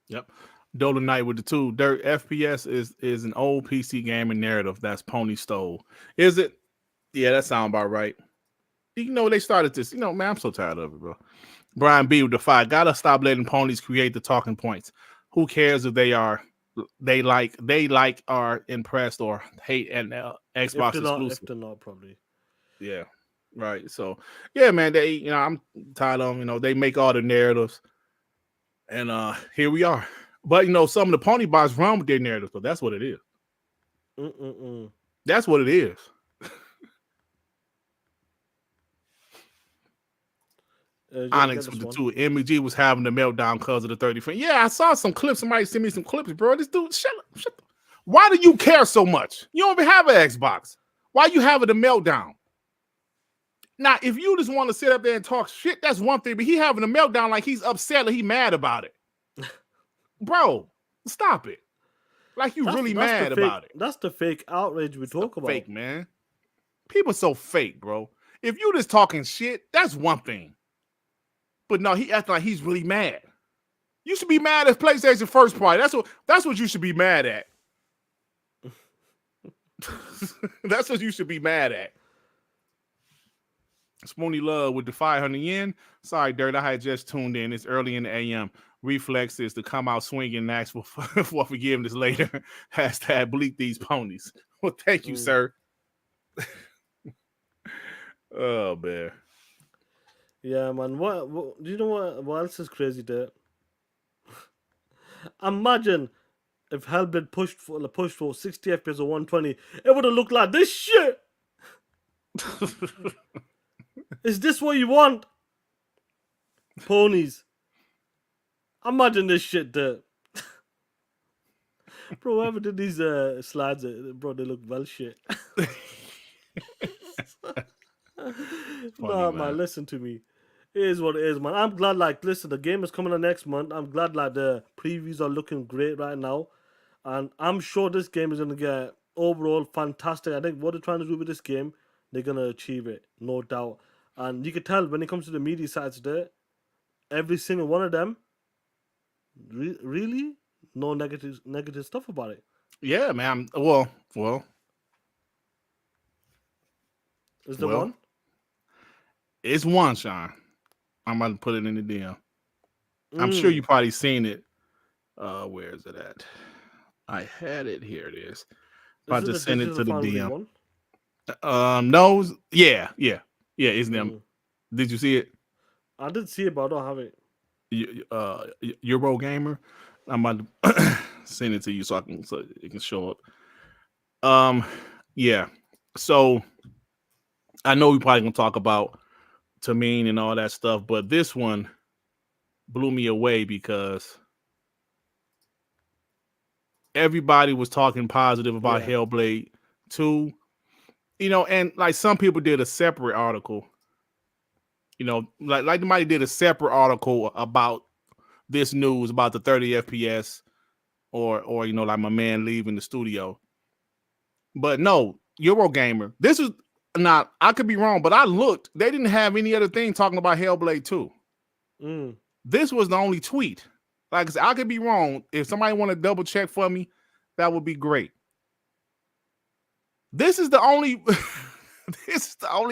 Yep. Dolan Knight with the 2. Dirt FPS is an old PC gaming narrative that's Pony stole. Is it? Yeah, that sounds about right. You know, they started this. You know, man, I'm so tired of it, bro. Brian B with the 5. Gotta stop letting ponies create the talking points. Who cares if they like are impressed or hate an Xbox exclusive? If they're not, probably. Yeah, right. So yeah, man, I'm tired of them. They make all the narratives, and here we are. But some of the pony bots run with their narratives, but that's what it is. That's what it is. Onyx with the 2. MEG was having the meltdown because of the 30 frame. Yeah, I saw some clips. Somebody sent me some clips, bro. This dude, shut up. Why do you care so much? You don't even have an Xbox. Why you having the meltdown? Now, if you just want to sit up there and talk shit, that's one thing. But he having a meltdown like he's upset or he mad about it. Bro, stop it. Like you really mad about it. That's the fake outrage we talk about. Fake, man. People so fake, bro. If you just talking shit, that's one thing. But no, he acting like he's really mad. You should be mad at PlayStation first party. That's what you should be mad at. That's what you should be mad at. Spoony Love with the 500 yen. Sorry, Dirt, I had just tuned in. It's early in the AM. Reflex is to come out swinging and ask for forgiveness later. Hashtag bleep these ponies. Well, thank you, sir. Oh, man. Yeah, man. What do you know what else is crazy there? Imagine if Hellblade pushed for 60 FPS or 120, it would have looked like this shit. Is this what you want? Ponies. Imagine this shit there. Bro, whoever did these slides, bro, they look well shit. Nah, man, listen to me. It is what it is, man. I'm glad, listen, the game is coming out next month. I'm glad, the previews are looking great right now. And I'm sure this game is going to get overall fantastic. I think what they're trying to do with this game, they're going to achieve it, no doubt. And you can tell when it comes to the media sites there, every single one of them, really, no negative stuff about it. Yeah, man. Well. Is there one? It's one, Sean. I'm about to put it in the DM. I'm sure you probably seen it. Where is it at? I had it. Here it is. About to send it to the DM. No. Yeah. It's them. Did you see it? I did see it, but I don't have it. Euro Gamer. I'm about to send it to you so it can show up. Yeah. So I know we probably gonna talk about Tameen and all that stuff, but this one blew me away because everybody was talking positive about Hellblade 2. And like some people did a separate article. Like somebody did a separate article about this news about the 30 FPS or like my man leaving the studio. But no, Eurogamer. This is not, I could be wrong, but I looked. They didn't have any other thing talking about Hellblade 2. This was the only tweet. Like I said, I could be wrong. If somebody want to double check for me, that would be great. This is the only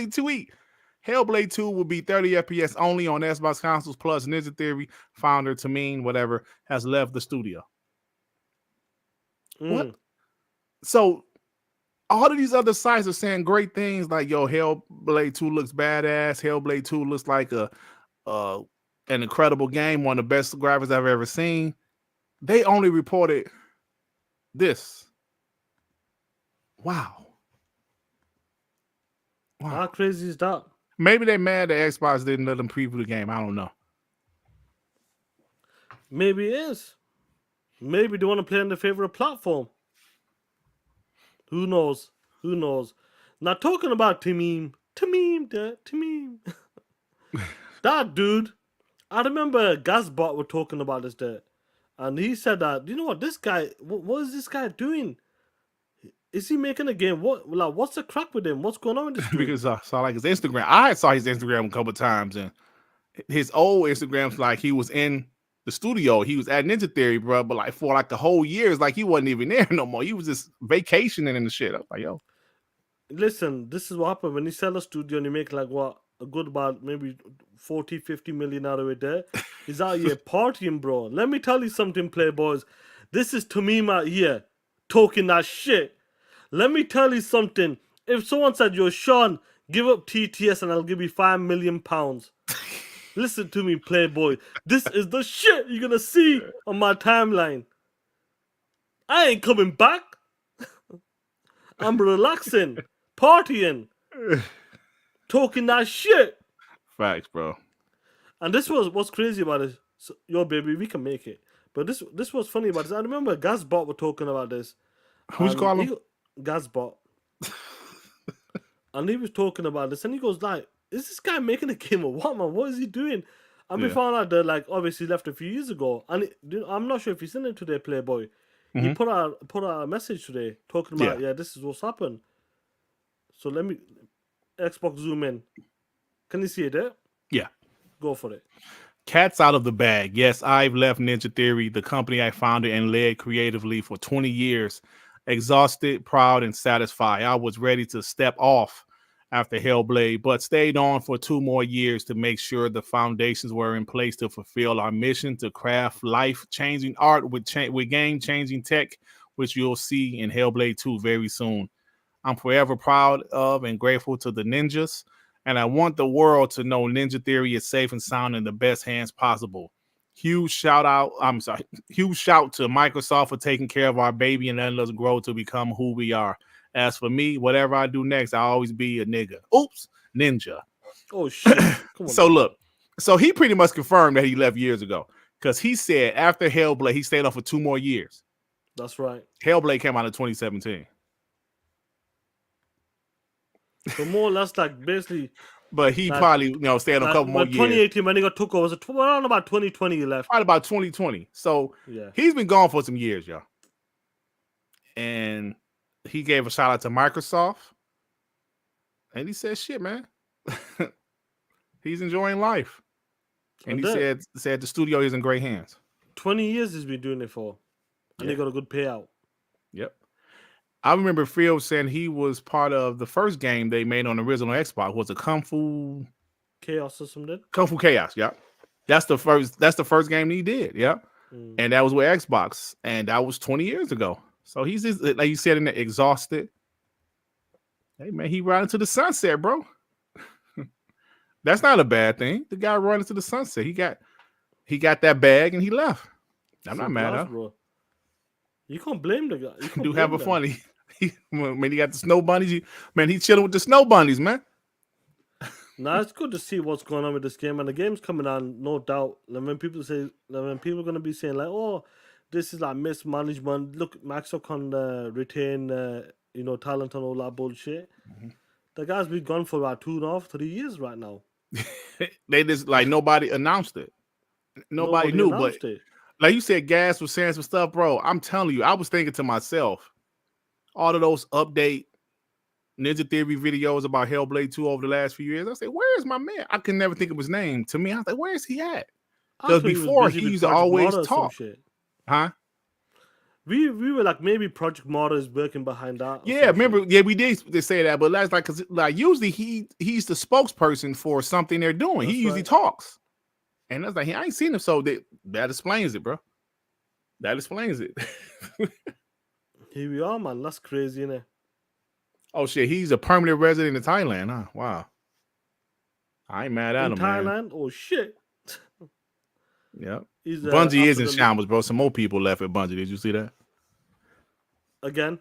tweet. Hellblade 2 will be 30 FPS only on Xbox consoles plus Ninja Theory founder Tameen, whatever, has left the studio. What? So all of these other sites are saying great things like, yo, Hellblade 2 looks badass. Hellblade 2 looks like an incredible game, one of the best graphics I've ever seen. They only reported this. Wow. How crazy is that? Maybe they're mad that Xbox didn't let them preview the game. I don't know. Maybe it is. Maybe they want to play on their favorite platform. Who knows? Now talking about Tameen. That dude, I remember Gazbot were talking about this there. And he said that, you know what, this guy, what is this guy doing? is he making a game? What's the crack with him? What's going on with this dude? Because I saw like his Instagram. I saw his Instagram a couple times, and his old Instagram's like he was in the studio. He was at Ninja Theory, bro, but like for like the whole year, it's like he wasn't even there no more. He was just vacationing and the shit. I was like, yo. Listen, this is what happens when you sell a studio and you make like what a good about maybe 40, 50 million out of it there. He's out here partying, bro. Let me tell you something, playboys. This is Tamima here talking that shit. Let me tell you something. If someone said, yo, Sean, give up TTS and I'll give you £5 million. Listen to me, playboy. This is the shit you're gonna see on my timeline. I ain't coming back. I'm relaxing, partying, talking that shit. Facts, bro. And this was what's crazy about it. So, yo, baby, we can make it. But this was funny about this. I remember Gazbot were talking about this. Who's calling? Gazbot. And he was talking about this, and he goes like, "Is this guy making a game or what, man? What is he doing?" And we found out that like obviously left a few years ago, and I'm not sure if he's in it today, Playboy. He put out a message today talking about this is what's happened. So let me Xbox zoom in. Can you see it there? Yeah. Go for it. Cat's out of the bag. Yes, I've left Ninja Theory, the company I founded and led creatively for 20 years. Exhausted, proud, and satisfied. I was ready to step off after Hellblade, but stayed on for 2 more years to make sure the foundations were in place to fulfill our mission to craft life-changing art with game-changing tech, which you'll see in Hellblade 2 very soon. I'm forever proud of and grateful to the ninjas, and I want the world to know Ninja Theory is safe and sound in the best hands possible. Huge shout to Microsoft for taking care of our baby and letting us grow to become who we are. As for me, whatever I do next, I'll always be a nigga. Oops, ninja. Oh shit. Come on, so look, so he pretty much confirmed that he left years ago because he said after Hellblade, he stayed on for 2 more years. That's right. Hellblade came out in 2017. So more or less like basically. But he probably, stayed on a couple more years. 2018 when he got took over, was around about 2020 he left. Right about 2020. So he's been gone for some years, y'all. And he gave a shout out to Microsoft. And he said, shit, man. He's enjoying life. And he said the studio is in great hands. 20 years he's been doing it for. And he got a good payout. Yep. I remember Phil saying he was part of the first game they made on the original Xbox. Was it Kung Fu Chaos or something? Kung Fu Chaos, yeah. That's the first game he did, yeah. And that was with Xbox. And that was 20 years ago. So he's just, like you said, in the exhausted. Hey man, he riding to the sunset, bro. That's not a bad thing. The guy running to the sunset. He got that bag and he left. I'm not mad at him. Bro. You can't blame the guy. You do have a funny. Man, he got the snow bunnies. Man, he's chilling with the snow bunnies, man. Nah, it's good to see what's going on with this game, and the game's coming on, no doubt. And when people are going to be saying like, "Oh, this is like mismanagement," look, Microsoft can retain, talent and all that bullshit. The guy's been gone for about 2.5, 3 years right now. They just like nobody announced it. Nobody knew, but like you said, Gas was saying some stuff, bro. I'm telling you, I was thinking to myself, all of those update Ninja Theory videos about Hellblade 2 over the last few years. I said, where is my man? I can never think of his name. To me, I was like, where is he at? Because before he used to always talk. Huh? We were like, maybe Project Martyr is working behind that. Yeah, remember? Yeah, we did say that, but that's like, because like usually he's the spokesperson for something they're doing. He usually talks. And I was like, I ain't seen him, so that explains it, bro. That explains it. Here we are, man. That's crazy, innit? Oh shit, he's a permanent resident in Thailand, huh? Wow. I ain't mad at him, Thailand? Man. Oh shit. Yep. Bungie is in shambles, bro. Some more people left at Bungie. Did you see that? Again?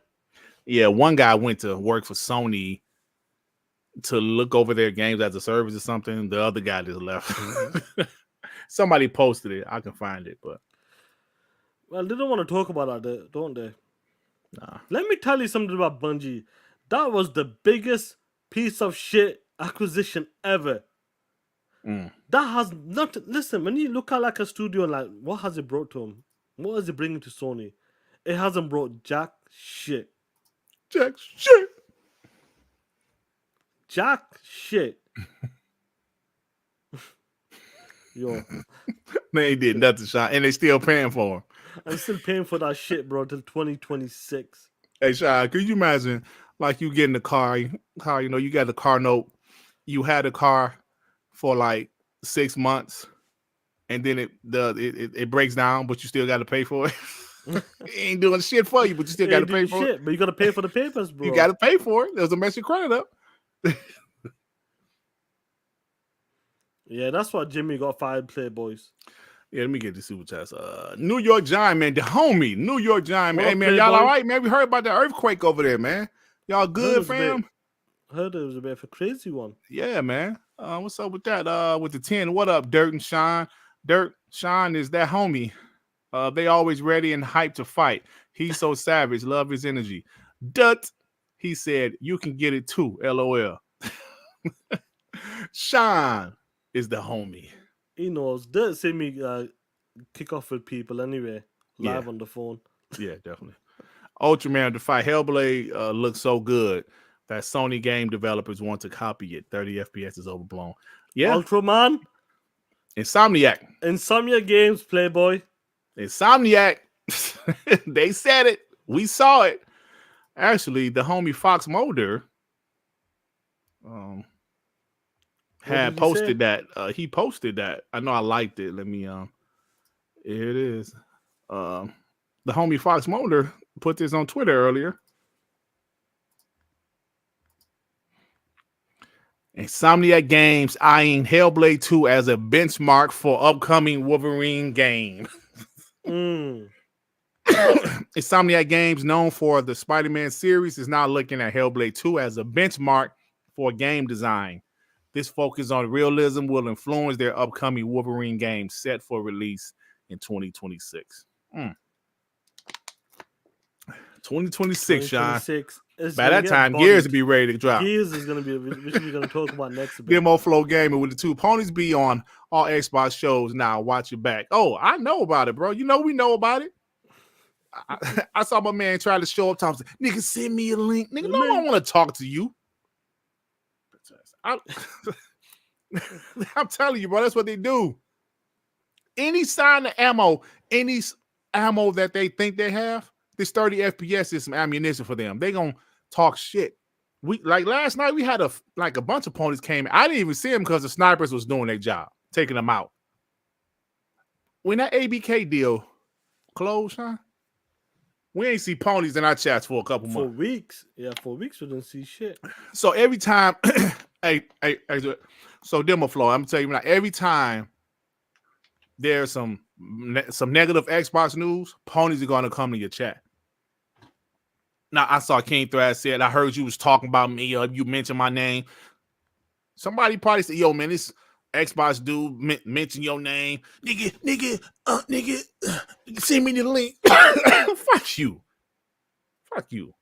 Yeah, one guy went to work for Sony to look over their games as a service or something. The other guy just left. Somebody posted it. I can find it, but well, they don't want to talk about that, don't they? Nah. Let me tell you something about Bungie. That was the biggest piece of shit acquisition ever. That has not. Listen, when you look at like a studio, like what has it brought to them? What is it bringing to Sony? It hasn't brought jack shit. Jack shit. Jack shit. Yo, They ain't did nothing, Sean, and they still paying for him. I'm still paying for that shit, bro, till 2026. Hey, Sean, could you imagine, like, you get in the car, you know, you got the car note, you had the car for like 6 months, and then it breaks down, but you still got to pay for it. It ain't doing shit for you, but you still got to pay for it. But you got to pay for the papers, bro. You got to pay for it. There's a mess your credit up. Yeah, that's why Jimmy got fired, Playboys. Yeah, let me get the super chats. New York Giant, man, the homie, New York Giant, man. What Hey, man, up, y'all Playboy? all right, man? We heard about that earthquake over there, man. Y'all good, fam? Heard it was a bit of a crazy one. Yeah, man. What's up with that? With the 10, what up, Dirt and Sean? Dirt, Sean is that homie. They always ready and hyped to fight. He's so savage. Love his energy. Dut, he said, you can get it too. LOL. Sean is the homie. He knows. Don't see me kick off with people anyway, live on the phone. Yeah, definitely. Ultraman to fight. Hellblade looks so good that Sony game developers want to copy it. 30 FPS is overblown. Yeah. Ultraman. Insomniac Games, Playboy. Insomniac. They said it. We saw it. Actually, the homie Fox Mulder had posted that. He posted that. I know I liked it. Let me here it is. The homie Fox Mulder put this on Twitter earlier. Insomniac Games eyeing Hellblade 2 as a benchmark for upcoming Wolverine game. Insomniac Games, known for the Spider-Man series, is now looking at Hellblade 2 as a benchmark for game design. This focus on realism will influence their upcoming Wolverine game set for release in 2026. 2026, Sean. By that time, Gears will be ready to drop. Gears is going to be, which we're going to talk about next. Demo Flow Gaming with the two ponies be on all Xbox shows now. Watch your back. Oh, I know about it, bro. You know we know about it. I saw my man try to show up. Thompson, nigga, send me a link. Nigga, no, I don't want to talk to you. I'm telling you, bro, that's what they do. Any sign of ammo, any ammo that they think they have, this 30 FPS is some ammunition for them. They gonna talk shit. We like last night we had a bunch of ponies came. I didn't even see them because the snipers was doing their job, taking them out. When that ABK deal closed, huh? We ain't see ponies in our chats for a couple months. For weeks. Yeah, for weeks we didn't see shit. So every time, so Demo Flow, I'm telling you now, every time there's some negative Xbox news, ponies are gonna come to your chat. Now I saw King Thrash said, I heard you was talking about me, or you mentioned my name. Somebody probably said, yo, man, this Xbox dude mention your name. Nigga, send me the link. Fuck you.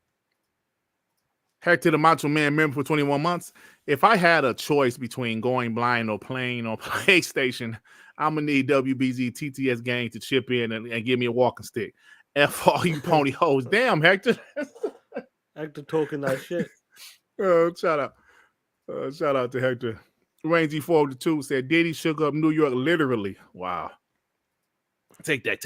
Hector the Macho Man member for 21 months. If I had a choice between going blind or playing on PlayStation, I'm going to need WBZ TTS gang to chip in and give me a walking stick. F all you pony hoes. Damn, Hector. Hector talking that shit. Shout out to Hector. Rangy 402 said Diddy shook up New York literally. Wow. Take that.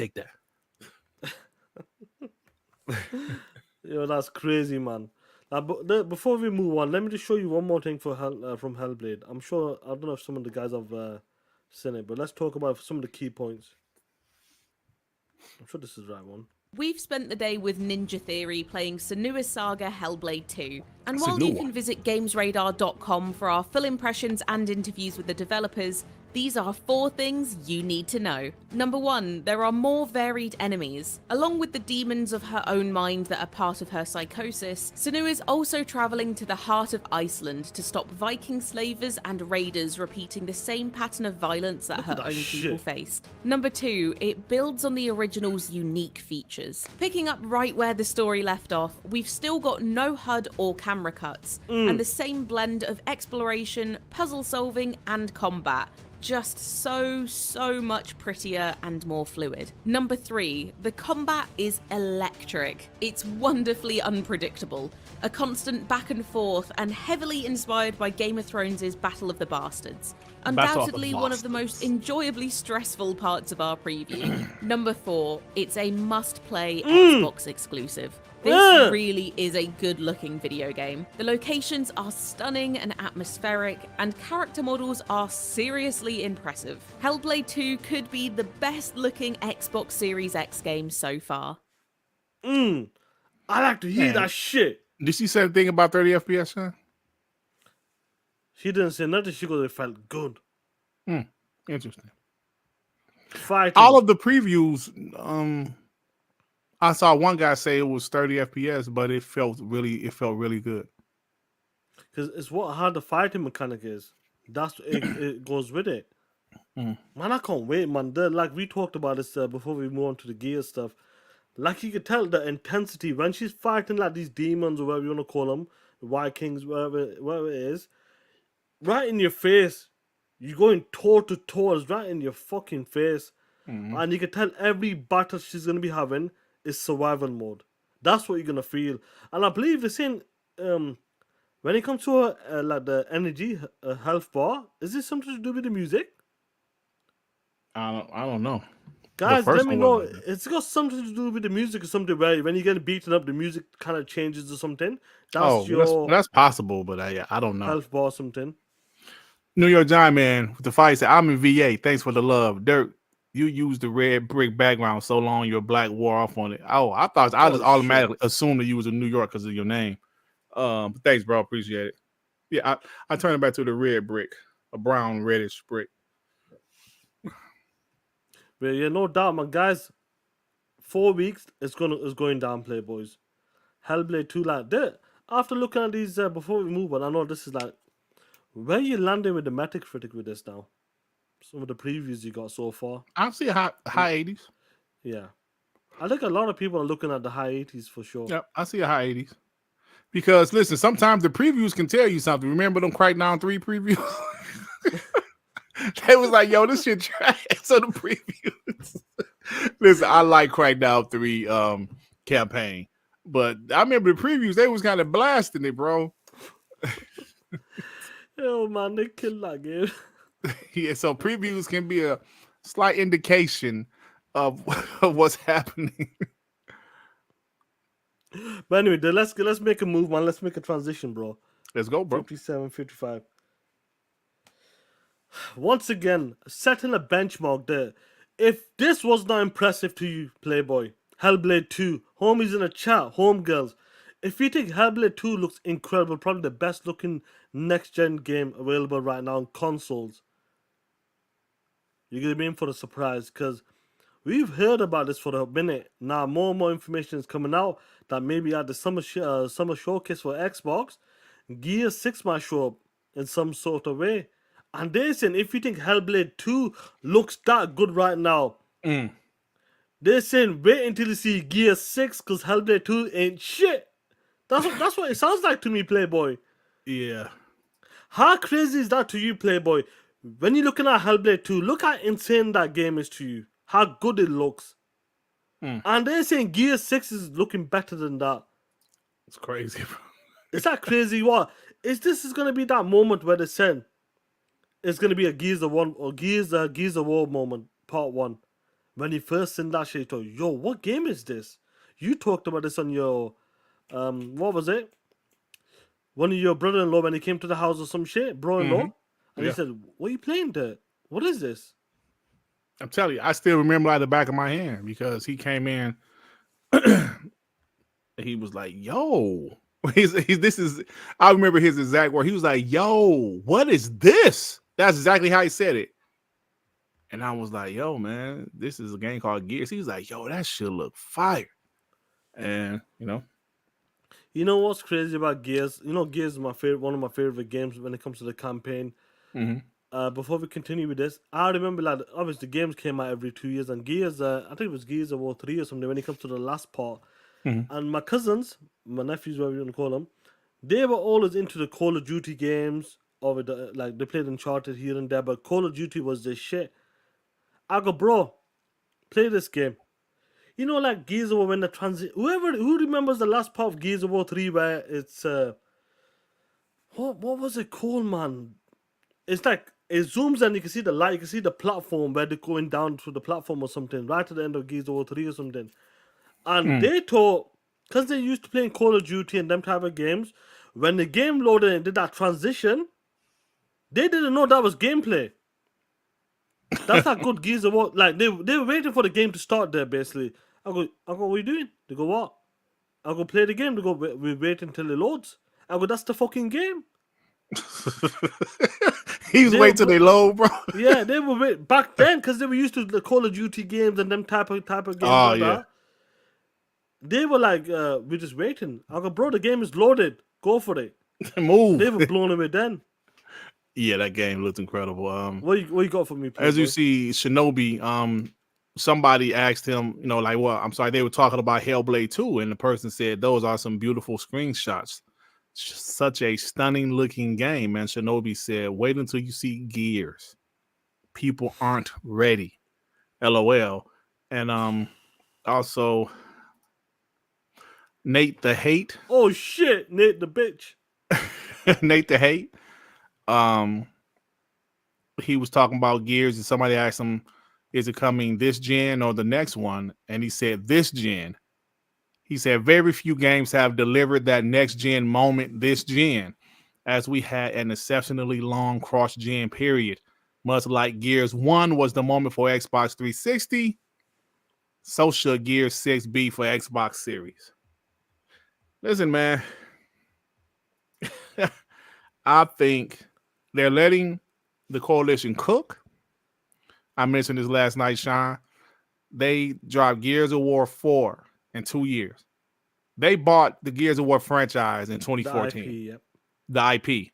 Yo, that's crazy, man. Before we move on, let me just show you one more thing from Hellblade. I'm sure, I don't know if some of the guys have seen it, but let's talk about some of the key points. I'm sure this is the right one. We've spent the day with Ninja Theory playing Senua's Saga Hellblade 2. And while you can visit GamesRadar.com for our full impressions and interviews with the developers, these are 4 things you need to know. Number 1, there are more varied enemies. Along with the demons of her own mind that are part of her psychosis, Senua is also travelling to the heart of Iceland to stop Viking slavers and raiders repeating the same pattern of violence that her own people faced. Number 2, it builds on the original's unique features. Picking up right where the story left off, we've still got no HUD or camera cuts, and the same blend of exploration, puzzle solving, and combat. just so much prettier and more fluid. Number 3, the combat is electric. It's wonderfully unpredictable, a constant back and forth, and heavily inspired by Game of Thrones' Battle of the Bastards. Undoubtedly one of the most enjoyably stressful parts of our preview. Number 4, it's a must-play Xbox exclusive. This really is a good-looking video game. The locations are stunning and atmospheric, and character models are seriously impressive. Hellblade 2 could be the best-looking Xbox Series X game so far. I like to hear that shit. Did she say a thing about 30 FPS, huh? She didn't say nothing. She goes, it felt good. Interesting. Fighting. All of the previews, I saw one guy say it was 30 FPS, but it felt really good. Because it's how the fighting mechanic is. That's it goes with it. Man, I can't wait, man. Like we talked about this before we move on to the gear stuff. Like you could tell the intensity when she's fighting like these demons or whatever you want to call them, Vikings, whatever it is, right in your face. You're going toe to toe, it's right in your fucking face, and you can tell every battle she's gonna be having is survival mode. That's what you're gonna feel, and I believe the same. When it comes to like the energy health bar, is this something to do with the music? I don't know. Guys, let me know. It's got something to do with the music or something where when you get beaten up, the music kind of changes or something. That's possible, but I don't know. Health bar or something. New York Giant Man with the fight said, I'm in VA. Thanks for the love. Dirk, you used the red brick background so long your black wore off on it. Oh, I just automatically assumed that you was in New York because of your name. Thanks, bro. Appreciate it. Yeah, I turned it back to the red brick, a brown reddish brick. But yeah, no doubt, man, guys. 4 weeks, it's going down, Playboys. Hellblade 2, like that. After looking at these, before we move on, I know this is like, where you landing with the Metacritic with this now? Some of the previews you got so far. I see high 80s. Yeah. I think a lot of people are looking at the high 80s for sure. Yep, I see a high 80s. Because, listen, sometimes the previews can tell you something. Remember them Crackdown 3 previews? They was like, yo, this shit trash. So the previews. Listen, I like Crackdown 3 campaign. But I remember the previews, they was kind of blasting it, bro. Yo, man, they killed that game. Yeah, so previews can be a slight indication of what's happening. But anyway, let's make a move, man. Let's make a transition, bro. Let's go, bro. 57, 55. Once again, setting a benchmark there. If this was not impressive to you, Playboy, Hellblade 2, homies in the chat, homegirls, if you think Hellblade 2 looks incredible, probably the best looking next-gen game available right now on consoles, you're going to be in for a surprise because we've heard about this for a minute. Now more and more information is coming out that maybe at the summer showcase for Xbox, Gear 6 might show up in some sort of way. And they're saying if you think Hellblade 2 looks that good right now, they're saying wait until you see Gear 6 because Hellblade 2 ain't shit. That's what it sounds like to me, Playboy. Yeah. How crazy is that to you, Playboy? When you're looking at Hellblade 2, look how insane that game is to you. How good it looks. And they're saying Gear 6 is looking better than that. It's crazy, bro. Is that crazy? What? This is going to be that moment where they said it's going to be a Gears of War moment, part 1. When he first seen that shit, he thought, yo, what game is this? You talked about this on your, what was it? One of your brother-in-law when he came to the house or some shit, bro-in-law. And he said, what are you playing there? What is this? I'm telling you, I still remember like the back of my hand because he came in he was like, yo, I remember his exact word. He was like, yo, what is this? That's exactly how he said it. And I was like, yo, man, this is a game called Gears. He was like, yo, that shit look fire. And, You know what's crazy about Gears? Gears is one of my favorite games when it comes to the campaign. Before we continue with this, I remember like obviously games came out every 2 years, and Gears, I think it was Gears of War 3 or something when it comes to the last part. And my cousins, my nephews, whatever you want to call them, they were always into the Call of Duty games of it. Like they played Uncharted here and there, but Call of Duty was the shit. I go, bro, play this game. You know, like Gears of War when the transit. Who remembers the last part of Gears of War 3 where it's what was it called, man? It's like it zooms and you can see the light, you can see the platform where they're going down through the platform or something, right at the end of Gears of War 3 or something. And they thought, because they used to playing Call of Duty and them type of games, when the game loaded and did that transition, they didn't know that was gameplay. That's how good Gears of War. Like they were waiting for the game to start there. Basically, I go, what are you doing? They go, what? I go, play the game. They go, we wait until it loads. I go, that's the fucking game. He was waiting till they load, bro. Yeah, they were wait back then because they were used to the Call of Duty games and them type of games like that. They were like, we're just waiting. I go, bro, the game is loaded. Go for it. Move. They were blown away then. Yeah, that game looked incredible. What you got for me, please, as you see, Shinobi, somebody asked him, you know, like, well, I'm sorry, they were talking about Hellblade 2, and the person said those are some beautiful screenshots. Such a stunning looking game, man. Shinobi said, wait until you see Gears. People aren't ready. LOL. And also Nate the Hate. Oh shit, Nate the bitch. Nate the Hate. He was talking about Gears and somebody asked him, is it coming this gen or the next one? And he said this gen. He said very few games have delivered that next gen moment this gen, as we had an exceptionally long cross gen period. Much like Gears 1 was the moment for Xbox 360, so should Gears 6 be for Xbox Series. Listen, man. I think they're letting the coalition cook. I mentioned this last night, Sean. They dropped Gears of War 4 in 2 years. They bought the Gears of War franchise in 2014. The IP, yep. The IP.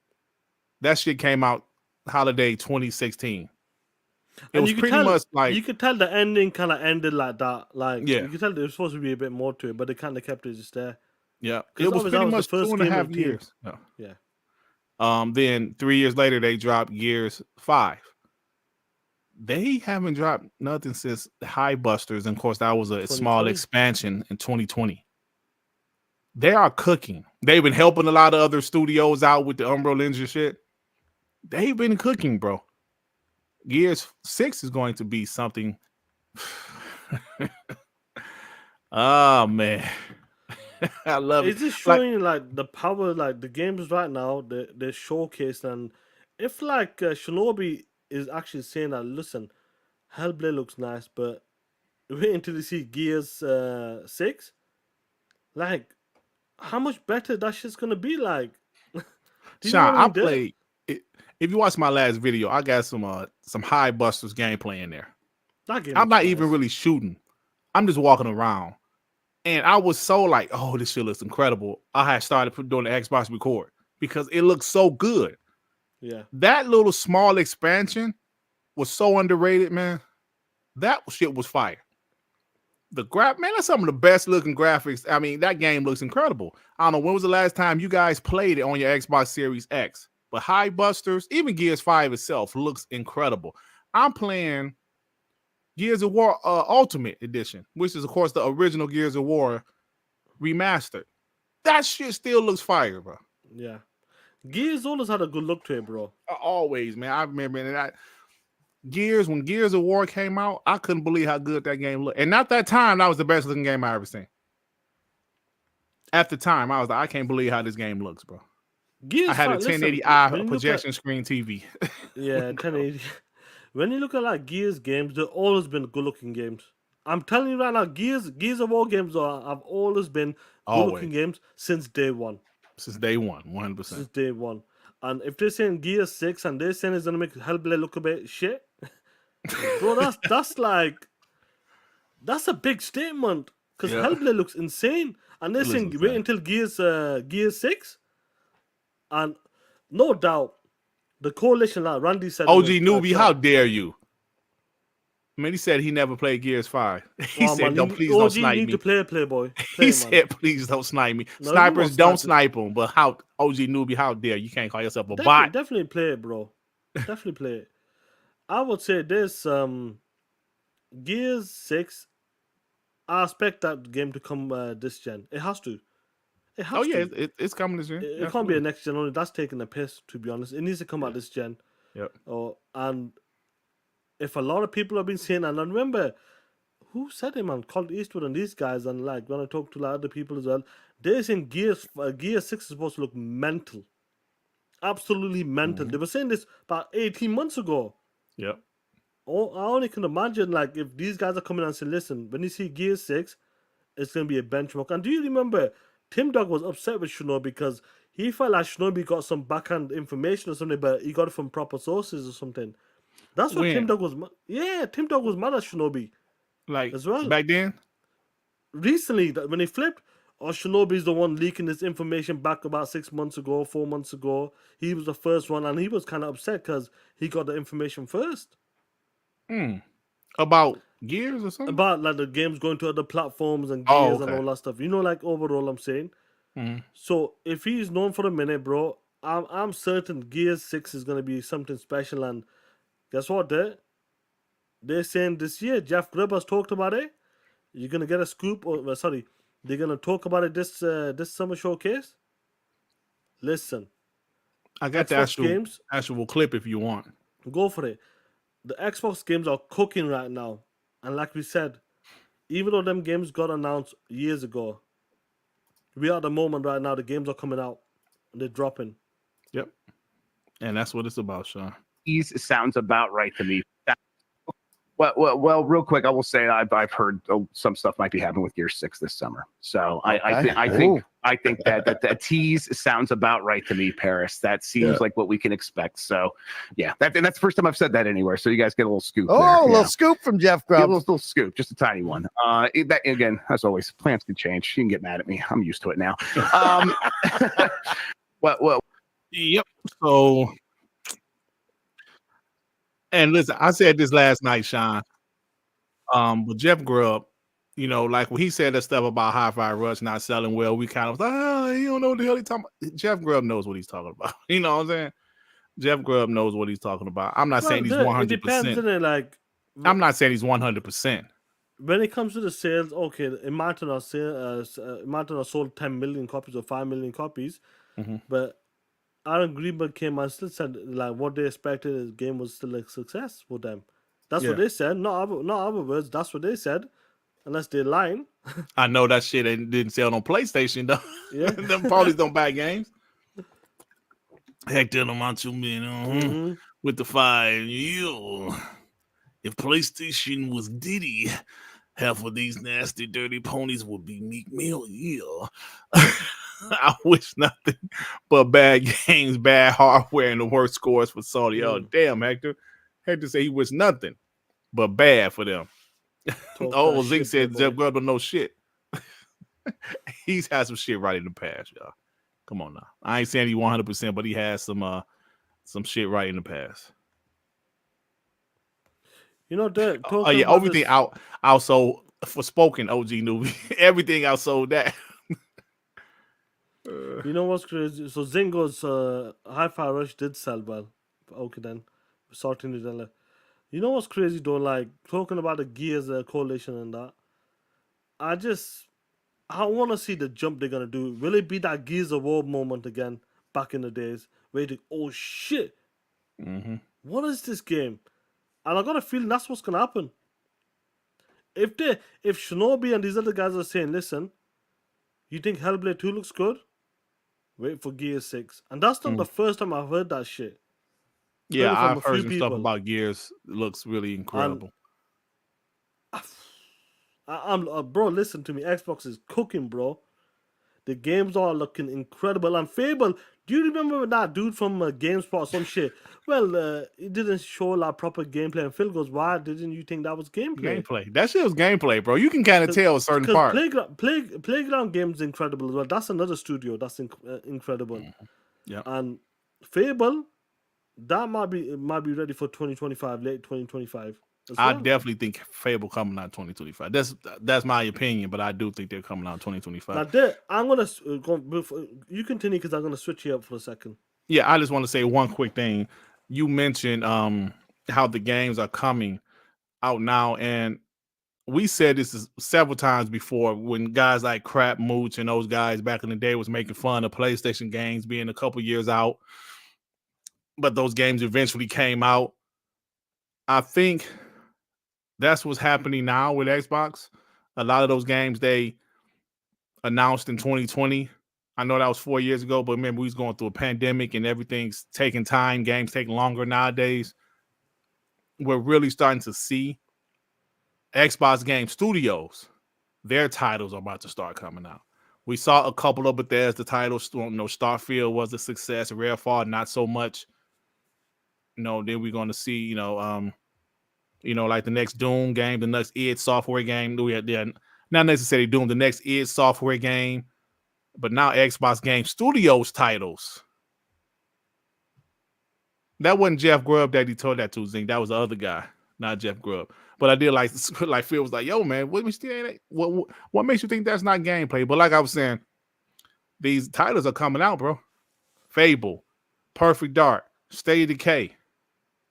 That shit came out holiday 2016. It was pretty much like... You could tell the ending kind of ended like that. Like, yeah. You could tell there was supposed to be a bit more to it, but they kind of kept it just there. Yeah. It was pretty much 2.5 years. No. Yeah. Then 3 years later, they dropped Gears 5. They haven't dropped nothing since High Busters. And of course, that was a small expansion in 2020. They are cooking. They've been helping a lot of other studios out with the Unreal Engine shit. They've been cooking, bro. Gears 6 is going to be something. Oh, man. I love it. It's just showing like the power, like the games right now, they're showcased. And if like Shinobi is actually saying that, listen, Hellblade looks nice, but wait until you see Gears 6, like how much better that shit's gonna be. Like, Sean, I played it. If you watch my last video, I got some High Busters gameplay in there. I'm not even really shooting. I'm just walking around. And I was so like, oh, this shit looks incredible. I had started doing the Xbox record because it looks so good. Yeah. That little small expansion was so underrated, man. That shit was fire. Man, that's some of the best looking graphics. I mean, that game looks incredible. I don't know, when was the last time you guys played it on your Xbox Series X? But High Busters, even Gears 5 itself looks incredible. I'm playing Gears of War Ultimate Edition, which is, of course, the original Gears of War remastered. That shit still looks fire, bro. Yeah. Gears always had a good look to it, bro. Always, man. I remember that. When Gears of War came out, I couldn't believe how good that game looked. And at that time, that was the best looking game I ever seen. At the time, I was like, I can't believe how this game looks, bro. I had a 1080i projection screen TV. Yeah, 1080. When you look at like Gears games, they've always been good looking games. I'm telling you right now, Gears of War games have always been good looking games since day one. Since day one, 100%. Since day one. And if they're saying Gears 6 and they're saying it's gonna make Hellblade look a bit shit, bro, that's a big statement. Because Hellblade looks insane. And they're saying wait until Gears 6. And no doubt, the coalition, like Randy said, OG Newbie, how dare you? I mean, he said he never played Gears 5. He Oh, said, man, please don't OG, you snipe need me. to play, Playboy. He Play, man. said, please don't snipe me. No, Snipers you don't won't snipe them, but how OG newbie, how dare you can't call yourself a bot? Definitely play it, bro. Definitely play it. I would say this Gears 6. I expect that game to come this gen. It has to. It has Oh yeah, to. it's coming this year. It can't be a next gen only. That's taking the piss, to be honest. It needs to come out this gen. Yep. And if a lot of people have been saying, and I remember who said it, man, Colt Eastwood and these guys, and like when I talk to like, other people as well, they're saying Gears 6 is supposed to look mental. Absolutely mental. They were saying this about 18 months ago. Yep. Oh, I only can imagine, like, if these guys are coming and saying, listen, when you see Gears 6, it's going to be a benchmark. And do you remember Tim Dog was upset with Shinobi because he felt like Shinobi got some backhand information or something, but he got it from proper sources or something. That's what Tim Dog was. Yeah, Tim Dog was mad at Shinobi. Like, as well. Back then? Recently, when he flipped, Shinobi's the one leaking this information back about 6 months ago, 4 months ago. He was the first one, and he was kind of upset because he got the information first. About Gears or something? About like the games going to other platforms and Gears and all that stuff. You know, like overall, I'm saying. So if he's known for a minute, bro, I'm certain Gears 6 is gonna be something special. And guess what? They're saying this year, Jeff Grubb has talked about it. You're gonna get a scoop. They're gonna talk about it this summer showcase. Listen, I got Xbox the actual clip if you want. Go for it. The Xbox games are cooking right now. And like we said, even though them games got announced years ago, we are at the moment right now, the games are coming out. And they're dropping. Yep. And that's what it's about, Sean. Sounds about right to me. Well, real quick, I will say I've heard some stuff might be happening with Gear 6 this summer. So I think that tease sounds about right to me, Paris. That seems like what we can expect. So yeah, that's the first time I've said that anywhere. So you guys get a little scoop. A little scoop from Jeff Grubb. A little scoop, just a tiny one. That, again, as always, plans can change. You can get mad at me. I'm used to it now. Yep. So. And listen, I said this last night, Sean. But Jeff Grubb, you know, like when he said that stuff about Hi-Fi Rush not selling well, we kind of was like, you don't know what the hell he's talking about. Jeff Grubb knows what he's talking about. You know what I'm saying? Jeff Grubb knows what he's talking about. I'm not saying he's 100%. It depends, like, I'm not saying he's 100%. When it comes to the sales, okay, it might not have sold 10 million copies or 5 million copies, but Aaron Greenberg came and still said like what they expected the game was still a success for them. That's what they said. Not our words. That's what they said. Unless they're lying. I know that shit didn't sell on PlayStation though. Yeah. Them parties don't buy games. Heck, tell them out to me, with the 5. If PlayStation was Diddy, half of these nasty, dirty ponies would be Micheal. Yeah. I wish nothing but bad games, bad hardware, and the worst scores for Sony. Oh, damn, Hector. Hector said he wished nothing but bad for them. Zeke said Jeff Grubb don't know shit. He's had some shit right in the past, y'all. Come on now. I ain't saying he 100%, but he has some shit right in the past. You know, everything outsold for spoken OG newbie. Everything outsold that. You know what's crazy? So Zingo's Hi-Fi Rush did sell well. Okay, then sorting it out. You know what's crazy though? Like talking about the Gears coalition and that. I want to see the jump they're gonna do. Will it be that Gears of War moment again, back in the days, where you think, oh shit, what is this game? And I got a feeling that's what's gonna happen. If Shinobi and these other guys are saying, listen, you think Hellblade 2 looks good? Wait for Gears 6. And that's not the first time I've heard that shit. Yeah, I've heard some stuff about Gears. It looks really incredible. Bro, listen to me. Xbox is cooking, bro. The games are looking incredible. And Fable, do you remember that dude from GameSpot or some shit? Well, it didn't show like proper gameplay. And Phil goes, why didn't you think that was gameplay? That shit was gameplay, bro. You can kind of tell a certain part. Playground Games is incredible as well. That's another studio that's incredible. Yeah. And Fable, that might be ready for 2025, late 2025. I definitely think Fable coming out 2025. That's my opinion, but I do think they're coming out 2025. Now, I'm gonna go. You continue because I'm gonna switch you up for a second. Yeah, I just want to say one quick thing. You mentioned how the games are coming out now, and we said this several times before when guys like Crap Mooch and those guys back in the day was making fun of PlayStation games being a couple years out, but those games eventually came out. I think that's what's happening now with Xbox. A lot of those games they announced in 2020. I know that was 4 years ago, but remember we was going through a pandemic and everything's taking time. Games take longer nowadays. We're really starting to see Xbox Game Studios, their titles are about to start coming out. We saw a couple of Bethesda titles. Starfield was a success. Redfall, not so much. Then we're going to see, like the next Doom game, the next id Software game. Not necessarily Doom, the next id Software game, but now Xbox Game Studios titles. That wasn't Jeff Grubb that he told that to, Zing. That was the other guy, not Jeff Grubb. But I did like Phil was like, yo, man, what makes you think that's not gameplay? But like I was saying, these titles are coming out, bro. Fable, Perfect Dark, State of Decay,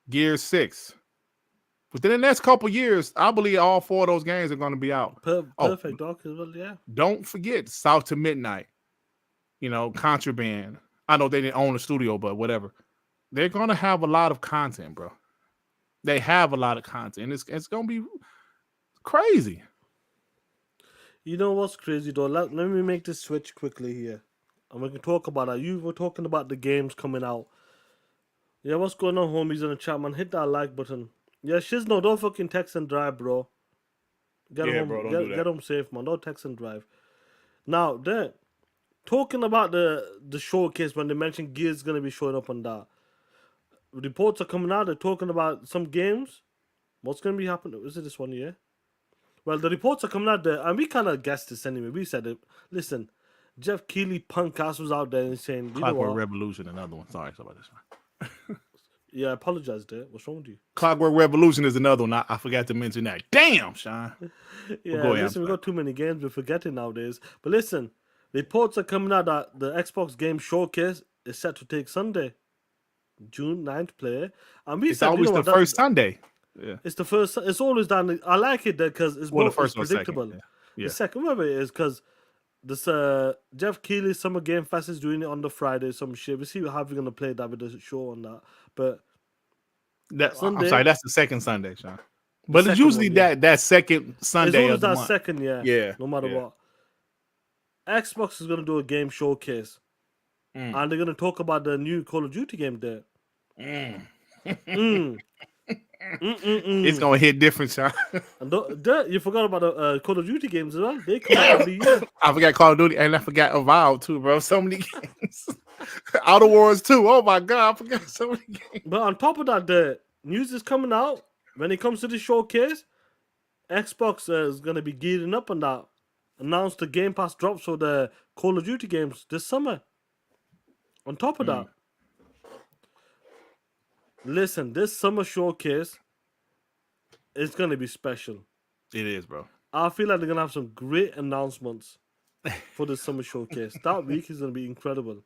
Gear 6. Within the next couple years, I believe all 4 of those games are going to be out. Perfect Dark as well, yeah. Don't forget South to Midnight, Contraband. I know they didn't own the studio, but whatever. They're going to have a lot of content, bro. They have a lot of content. It's going to be crazy. You know what's crazy, though? Let me make this switch quickly here. And we can talk about that. You were talking about the games coming out. Yeah, what's going on, homies in the chat, man? Hit that like button. Yeah, Shizno, don't fucking text and drive, bro. Get home, bro, don't do that. Get home safe, man. Don't text and drive. Now, talking about the showcase when they mentioned Gears going to be showing up on that. Reports are coming out. They're talking about some games. What's going to be happening? Is it this one year? Well, the reports are coming out there, and we kind of guessed this anyway. We said it. Listen, Jeff Keighley punk ass was out there and saying, Clockwork Revolution, another one. Sorry about this one. Yeah, I apologize, there. What's wrong with you? Clockwork Revolution is another one. I forgot to mention that. Damn, Sean. Yeah, listen, we got too many games we're forgetting nowadays. But listen, reports are coming out that the Xbox Game Showcase is set to take Sunday, June 9th play. And it's always the first Sunday. Yeah. It's the first. It's always done. I like it there because it's more predictable. Second, yeah. The second, whatever it is, because this Jeff Keighley Summer Game Fest is doing it on the Friday, some shit. We see how we're gonna play that with the show on that. But Sunday, I'm sorry, that's the second Sunday, Sean. But it's usually that second Sunday it's of the that month. Second, yeah. No matter what. Xbox is gonna do a game showcase, and they're gonna talk about the new Call of Duty game there. It's gonna hit different, Sean. And you forgot about the Call of Duty games as well. They come out every year. I forgot Call of Duty, and I forgot Avowed too, bro. So many games. Outer Wars 2. Oh my god, I forgot so many games. But on top of that, the news is coming out when it comes to the showcase. Xbox is gonna be gearing up on that. Announced the Game Pass drops for the Call of Duty games this summer. On top of that, listen, this summer showcase is gonna be special. It is, bro. I feel like they're gonna have some great announcements for the summer showcase. That week is gonna be incredible.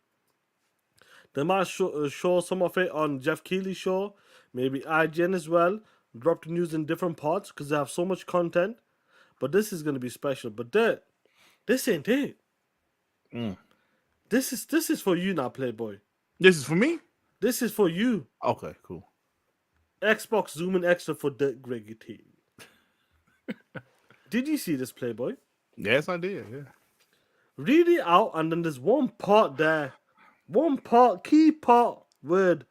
They might show some of it on Jeff Keighley's show, maybe IGN as well. Drop the news in different parts because they have so much content. But this is gonna be special. But this ain't it. This is for you now, Playboy. This is for me? This is for you. Okay, cool. Xbox zooming extra for the Griggity. Did you see this, Playboy? Yes, I did. Yeah. Read it out, and then there's one part there. One key part word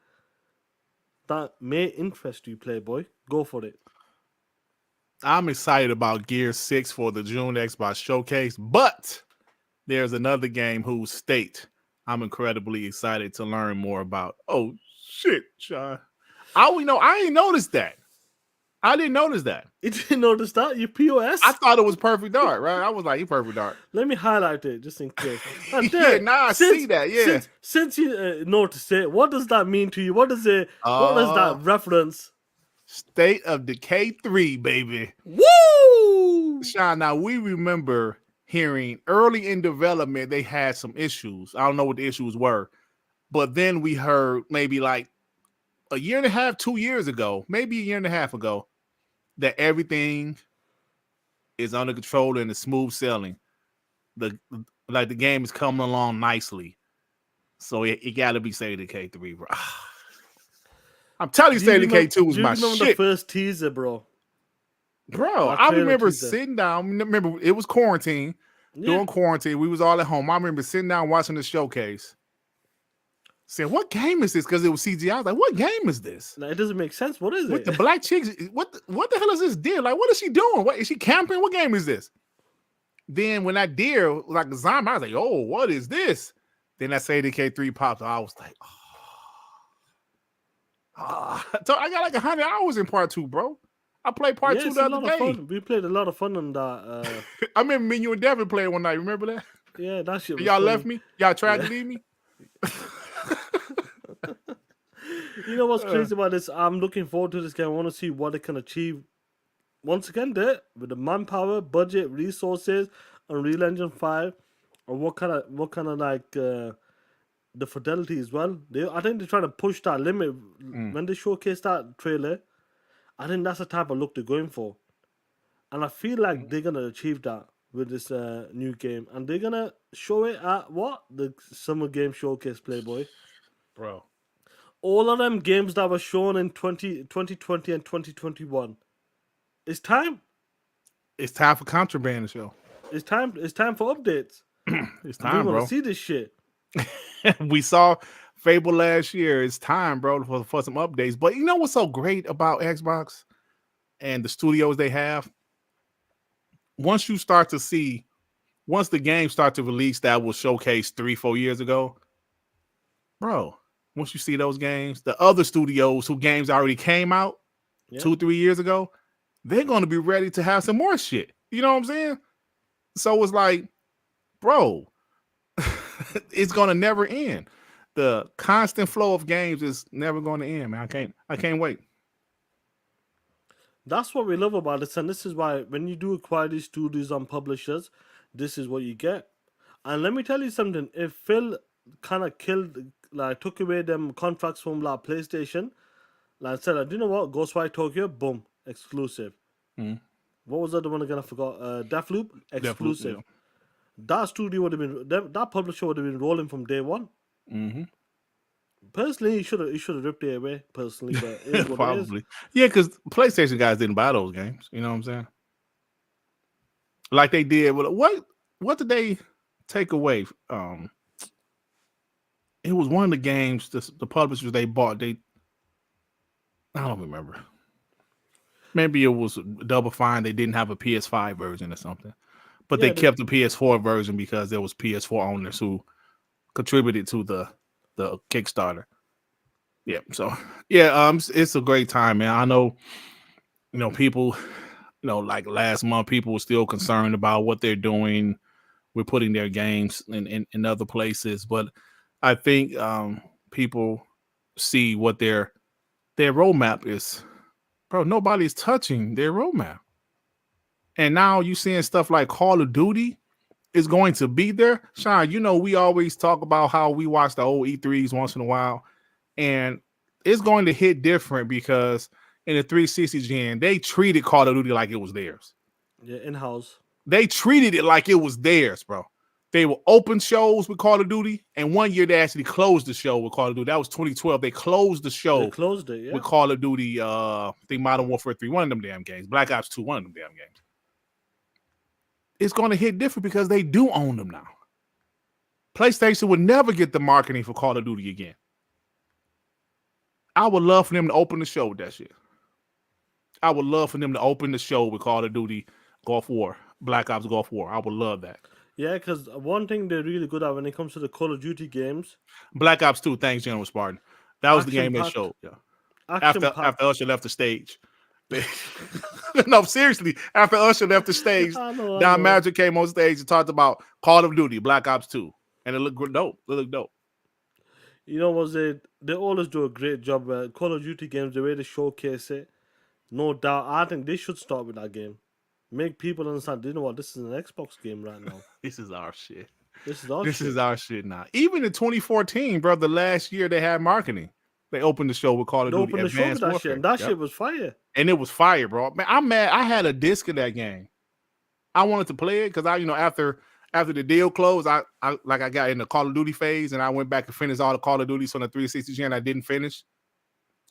that may interest you, Playboy. Go for it. I'm excited about Gear 6 for the June Xbox Showcase, but there's another game whose state I'm incredibly excited to learn more about. Oh, shit, Sean. I ain't noticed that. I didn't notice that. You didn't notice that? You POS? I thought it was Perfect Dark, right? I was like, you Perfect Dark. Let me highlight it just in case. I see that, yeah. Since you noticed it, what does that mean to you? What does that reference? State of Decay 3, baby. Woo! Sean, now we remember hearing early in development they had some issues. I don't know what the issues were, but then we heard maybe like a year and a half, 2 years ago, maybe a year and a half ago, that everything is under control and it's smooth sailing. The game is coming along nicely. So it got to be State of Decay 3, bro. I'm telling you, State of Decay 2 was my shit. Do you remember the first teaser, bro? Bro, I remember sitting down. Remember, it was quarantine. Yeah. During quarantine, we was all at home. I remember sitting down watching the showcase. Saying, what game is this? Because it was CGI. I was like, what game is this? No, it doesn't make sense. What is it? With the black chicks, what the hell is this deer? Like, what is she doing? What is she camping? What game is this? Then when that deer was like a zombie, I was like, oh, what is this? Then that State of Decay 3 popped. I was like, so I got like 100 hours in part 2, bro. I played part 2 the other day. We played a lot of fun on that. I remember me and you and Devin playing one night. Remember that? Yeah, that shit was Y'all funny. left me? Y'all tried to leave me? You know what's crazy about this? I'm looking forward to this game. I want to see what it can achieve. Once again, with the manpower, budget, resources, Unreal Engine 5, or what kind of like the fidelity as well. I think they're trying to push that limit when they showcase that trailer. I think that's the type of look they're going for, and I feel like they're gonna achieve that with this new game, and they're gonna show it at the Summer Game Showcase, Playboy, bro. All of them games that were shown in 2020 and 2021. It's time. It's time for contraband to show. It's time for updates. It's time, we bro. Want to see this shit. We saw Fable last year. It's time, bro, for some updates. But you know what's so great about Xbox and the studios they have? Once the games start to release that was showcased 3-4 years ago, bro, once you see those games, the other studios whose games already came out 2-3 years ago, they're going to be ready to have some more shit. You know what I'm saying? So it's like, bro, it's going to never end. The constant flow of games is never going to end, man. I can't wait. That's what we love about this, and this is why when you do acquire these studios and publishers, this is what you get. And let me tell you something: if Phil kind of took away them contracts from like PlayStation, like said, do you know what? Ghostwire Tokyo, boom, exclusive. What was the other one again? I forgot. Deathloop, exclusive. Deathloop, yeah. That studio would have been that publisher would have been rolling from day one. Personally, he should have ripped it away. Personally, but it is what probably, it is. Yeah, because PlayStation guys didn't buy those games. You know what I'm saying? Like they did. What did they take away? It was one of the games the publishers they bought. I don't remember. Maybe it was Double Fine. They didn't have a PS5 version or something, but they kept the PS4 version because there was PS4 owners who contributed to the Kickstarter. Yeah. So it's a great time, man. I know, people, like last month, people were still concerned about what they're doing. We're putting their games in other places, but I think people see what their roadmap is. Bro, nobody's touching their roadmap. And now you seeing stuff like Call of Duty is going to be there. Sean, we always talk about how we watch the old E3s once in a while, and it's going to hit different because in the 360 gen, they treated Call of Duty like it was theirs. Yeah, in-house. They treated it like it was theirs, bro. They will open shows with Call of Duty, and one year they actually closed the show with Call of Duty. That was 2012. They closed the show. They closed it, with Call of Duty. I think Modern Warfare 3, one of them damn games. Black Ops 2, one of them damn games. It's going to hit different because they do own them now. PlayStation would never get the marketing for Call of Duty again. I would love for them to open the show with that shit. I would love for them to open the show with Call of Duty Gulf War, Black Ops Gulf War. I would love that. Yeah, because one thing they're really good at when it comes to the Call of Duty games. Black Ops 2, thanks, General Spartan. That was the game they showed. Yeah. After Usher left the stage. No, seriously. After Usher left the stage, Don Magic came on stage and talked about Call of Duty, Black Ops 2. And it looked dope. They always do a great job. Call of Duty games, the way they showcase it, No doubt. I think they should start with that game. Make people understand. Do you know what? This is an Xbox game right now. This is our shit. This is our This shit. is our shit now. Even in 2014, bro, the last year they had marketing. They opened the show with Call of They Duty opened the show with Advanced that Warfare. shit, and that Yep. shit was fire. And it was fire, bro. Man, I'm mad. I had a disc of that game. I wanted to play it because after the deal closed, I got in the Call of Duty phase, and I went back and finished all the Call of Duties on the 360 gen. I didn't finish,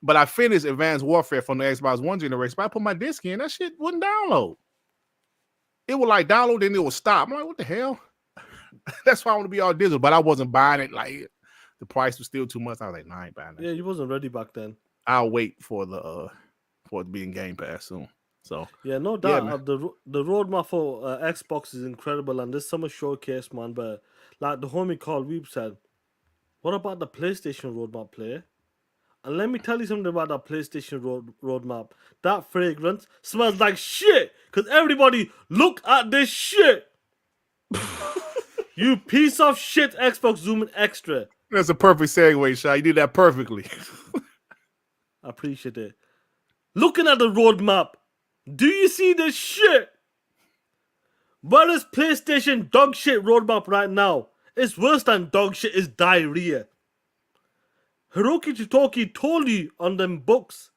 but I finished Advanced Warfare from the Xbox One generation. But I put my disc in, that shit wouldn't download. It would like download, then it would stop. I'm like, what the hell? That's why I want to be all digital, but I wasn't buying it. Like the price was still too much. I was like, nah, I ain't buying that. Yeah, you wasn't ready back then. I'll wait for it to be in Game Pass soon. So yeah, no doubt. The roadmap for Xbox is incredible, and this summer showcase, man. But like the homie Carl Weeb said, what about the PlayStation roadmap, player? And let me tell you something about that PlayStation roadmap. That fragrance smells like shit. Cause everybody look at this shit. You piece of shit, Xbox Zoom in Extra. That's a perfect segue, Shy. You did that perfectly. I appreciate it. Looking at the roadmap, do you see this shit? What is PlayStation dog shit roadmap right now? It's worse than dog shit, it's diarrhea. Hiroki Totoki told you on them books,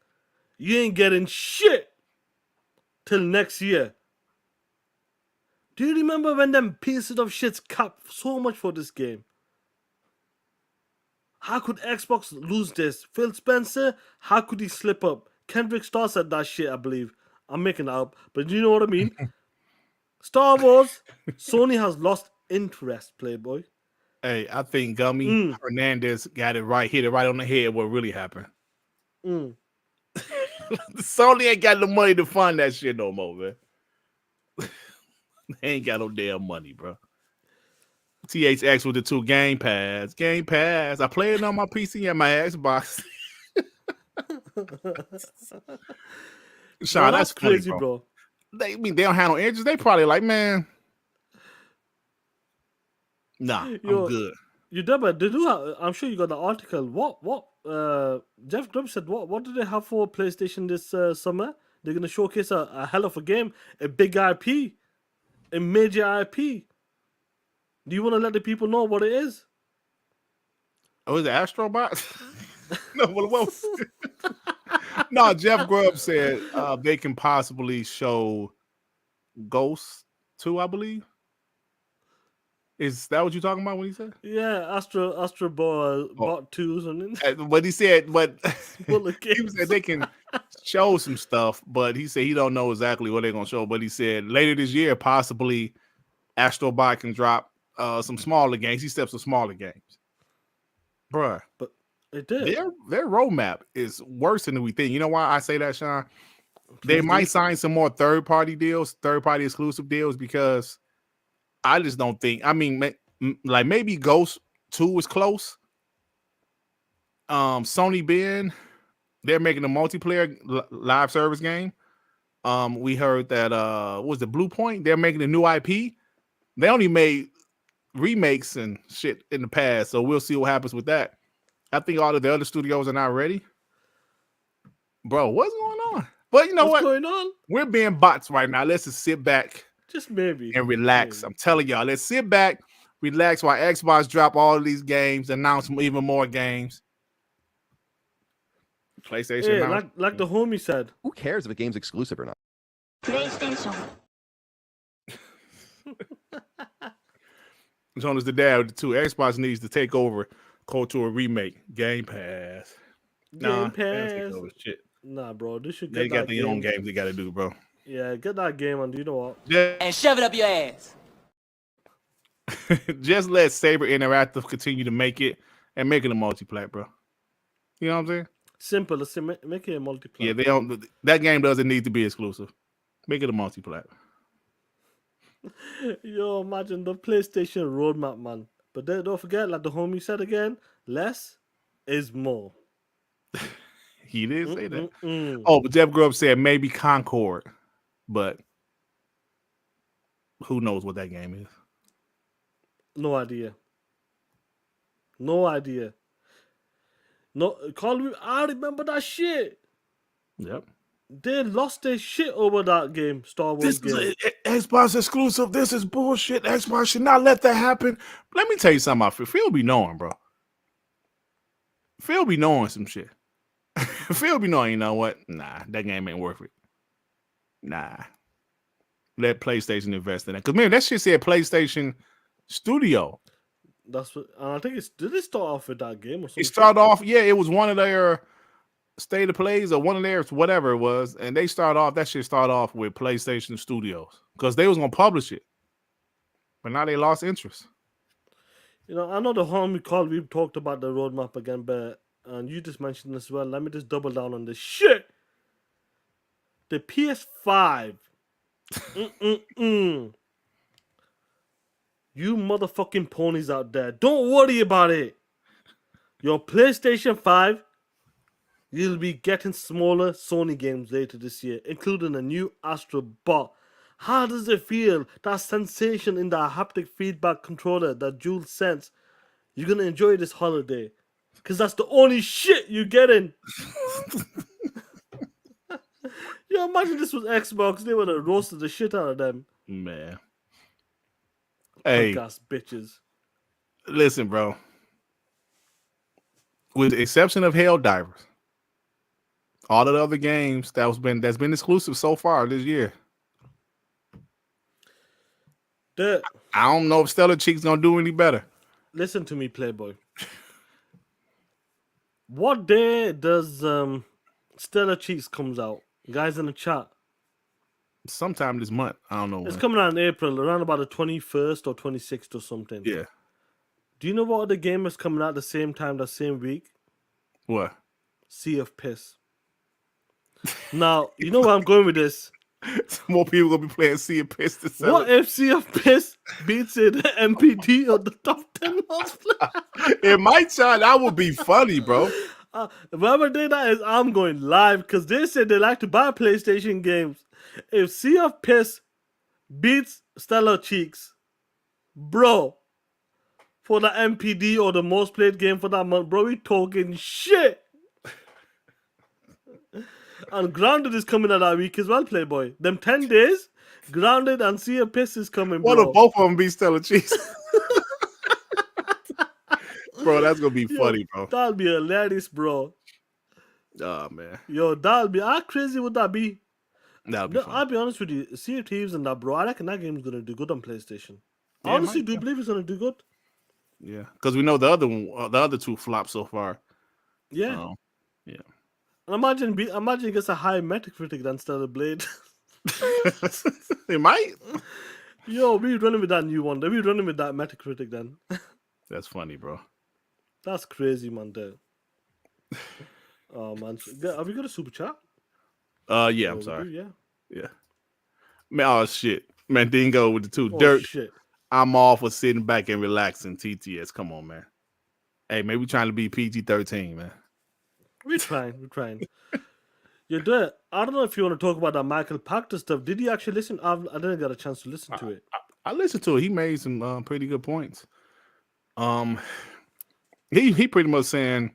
you ain't getting shit till next year. Do you remember when them pieces of shits capped so much for this game? How could Xbox lose this? Phil Spencer, how could he slip up? Kendrick Starr said that shit, I believe. I'm making it up, but you know what I mean? Star Wars, Sony has lost interest, Playboy. Hey, I think Gummy Hernandez got it right, hit it right on the head what really happened. Sony ain't got the money to fund that shit no more, man. They ain't got no damn money, bro. THX with the 2 Game Pass. Game Pass. I play it on my PC and my Xbox. Sean, that's crazy, funny, bro. They don't have no interest. They probably like, man, nah, I'm good. You did, but they do have, I'm sure you got the article. What Jeff Grubb said, what do they have for PlayStation this summer? They're going to showcase a hell of a game, a big IP, a major IP. Do you want to let the people know what it is? Oh, is it Astrobot? No, what was it? No, Jeff Grubb said they can possibly show Ghost 2, I believe. Is that what you're talking about when he said? Yeah, Astro Bot 2 or something. But he said, he said they can show some stuff, but he said he don't know exactly what they're going to show. But he said later this year, possibly Astrobot can drop some smaller games. He steps some smaller games. Bruh. But it did. Their roadmap is worse than we think. You know why I say that, Sean? They might sign some more third-party exclusive deals because I just don't think. I mean, like maybe Ghost 2 is close. Sony Ben, they're making a multiplayer live service game. We heard that what was the Blue Point? They're making a new IP. They only made remakes and shit in the past, so we'll see what happens with that. I think all of the other studios are not ready. Bro, what's going on? But you know what's going on? We're being bots right now. Let's just sit back. Just maybe. And relax. Maybe. I'm telling y'all, let's sit back, relax while Xbox drop all of these games, announce even more games. PlayStation. Yeah, like the homie said. Who cares if a game's exclusive or not? PlayStation. Jonas the dad too. Xbox needs to take over cultural remake. Game Pass. Game Pass. Shit. Nah, bro. They should get They got their own games they got to do, bro. Yeah, get that game and do you know what? And shove it up your ass. Just let Saber Interactive continue to make it and make it a multiplayer, bro. You know what I'm saying? Simple. Let's say make it a multiplayer. Yeah, they don't. That game doesn't need to be exclusive. Make it a multiplayer. Yo, imagine the PlayStation roadmap, man. But don't forget, like the homie said again, less is more. He did say that. Oh, but Jeff Grubb said maybe Concord, but who knows what that game is? No idea. No, Call me. I remember that shit. Yep. They lost their shit over that game, Star Wars This game. is an Xbox exclusive. This is bullshit. Xbox should not let that happen. Let me tell you something about Phil. Phil be knowing, bro. Phil be knowing some shit. Phil be knowing, you know what? Nah, that game ain't worth it. Nah. Let PlayStation invest in that. Because, man, that shit said PlayStation Studio. That's what I think did it start off with that game or something? It started off, yeah, it was one of their state of plays or one of theirs, whatever it was. And they started off, that shit started off with PlayStation Studios. Because they was going to publish it. But now they lost interest. You know, I know the homie call, we've talked about the roadmap again, but and you just mentioned as well. Let me just double down on this shit. The PS5. You motherfucking ponies out there, don't worry about it. Your PlayStation 5, you'll be getting smaller Sony games later this year, including a new Astro Bot. How does it feel? That sensation in the haptic feedback controller, that DualSense. You're gonna enjoy this holiday. Because that's the only shit you're getting. Yo, imagine this was Xbox. They would have roasted the shit out of them. Man. Hey. Podcast bitches. Listen, bro. With the exception of Helldivers, all of the other games that's been exclusive so far this year. I don't know if Stellar Cheek's gonna do any better. Listen to me, Playboy. What day does Stellar Cheeks comes out? Guys in the chat. Sometime this month. I don't know when. It's coming out in April, around about the 21st or 26th or something. Yeah. Do you know what other game is coming out the same time, the same week? What? Sea of Piss. Now, you know where I'm going with this. More people gonna be playing Sea of Piss to sell. What if Sea of Piss beats it MPD or the top 10 most played? It might shine. That would be funny, bro. Whoever did that is I'm going live because they said they like to buy PlayStation games. If Sea of Piss beats Stellar Cheeks, bro, for the MPD or the most played game for that month, bro, we talking shit. And Grounded is coming out that week as well, Playboy. Them 10 days, Grounded and Sea of Piss is coming, bro. What if both of them be Stellar Cheeks? Bro, that's gonna be funny, bro. That'll be hilarious, bro. Oh man. Yo, that'll be how crazy would that be? That'll be fun. I'll be honest with you, Sea of Thieves and that, bro. I reckon that game's gonna do good on PlayStation. Yeah, I honestly do believe it's gonna do good. Yeah, because we know the other one, the other two flopped so far. Yeah. Yeah. And imagine it gets a higher Metacritic than Stellar Blade. It might. Yo, we running with that new one. We running with that Metacritic then. That's funny, bro. That's crazy, man. There. Oh man, have we got a super chat? Yeah, I'm sorry. Yeah. Man, oh shit, Mandingo with the two Oh, shit. I'm all for sitting back and relaxing. TTS, come on, man. Hey, maybe we trying to be PG-13, man. We're trying. You do it. I don't know if you want to talk about that Micheal Pactar stuff. Did you actually listen? I didn't get a chance to listen to it. I listened to it. He made some pretty good points. He pretty much saying,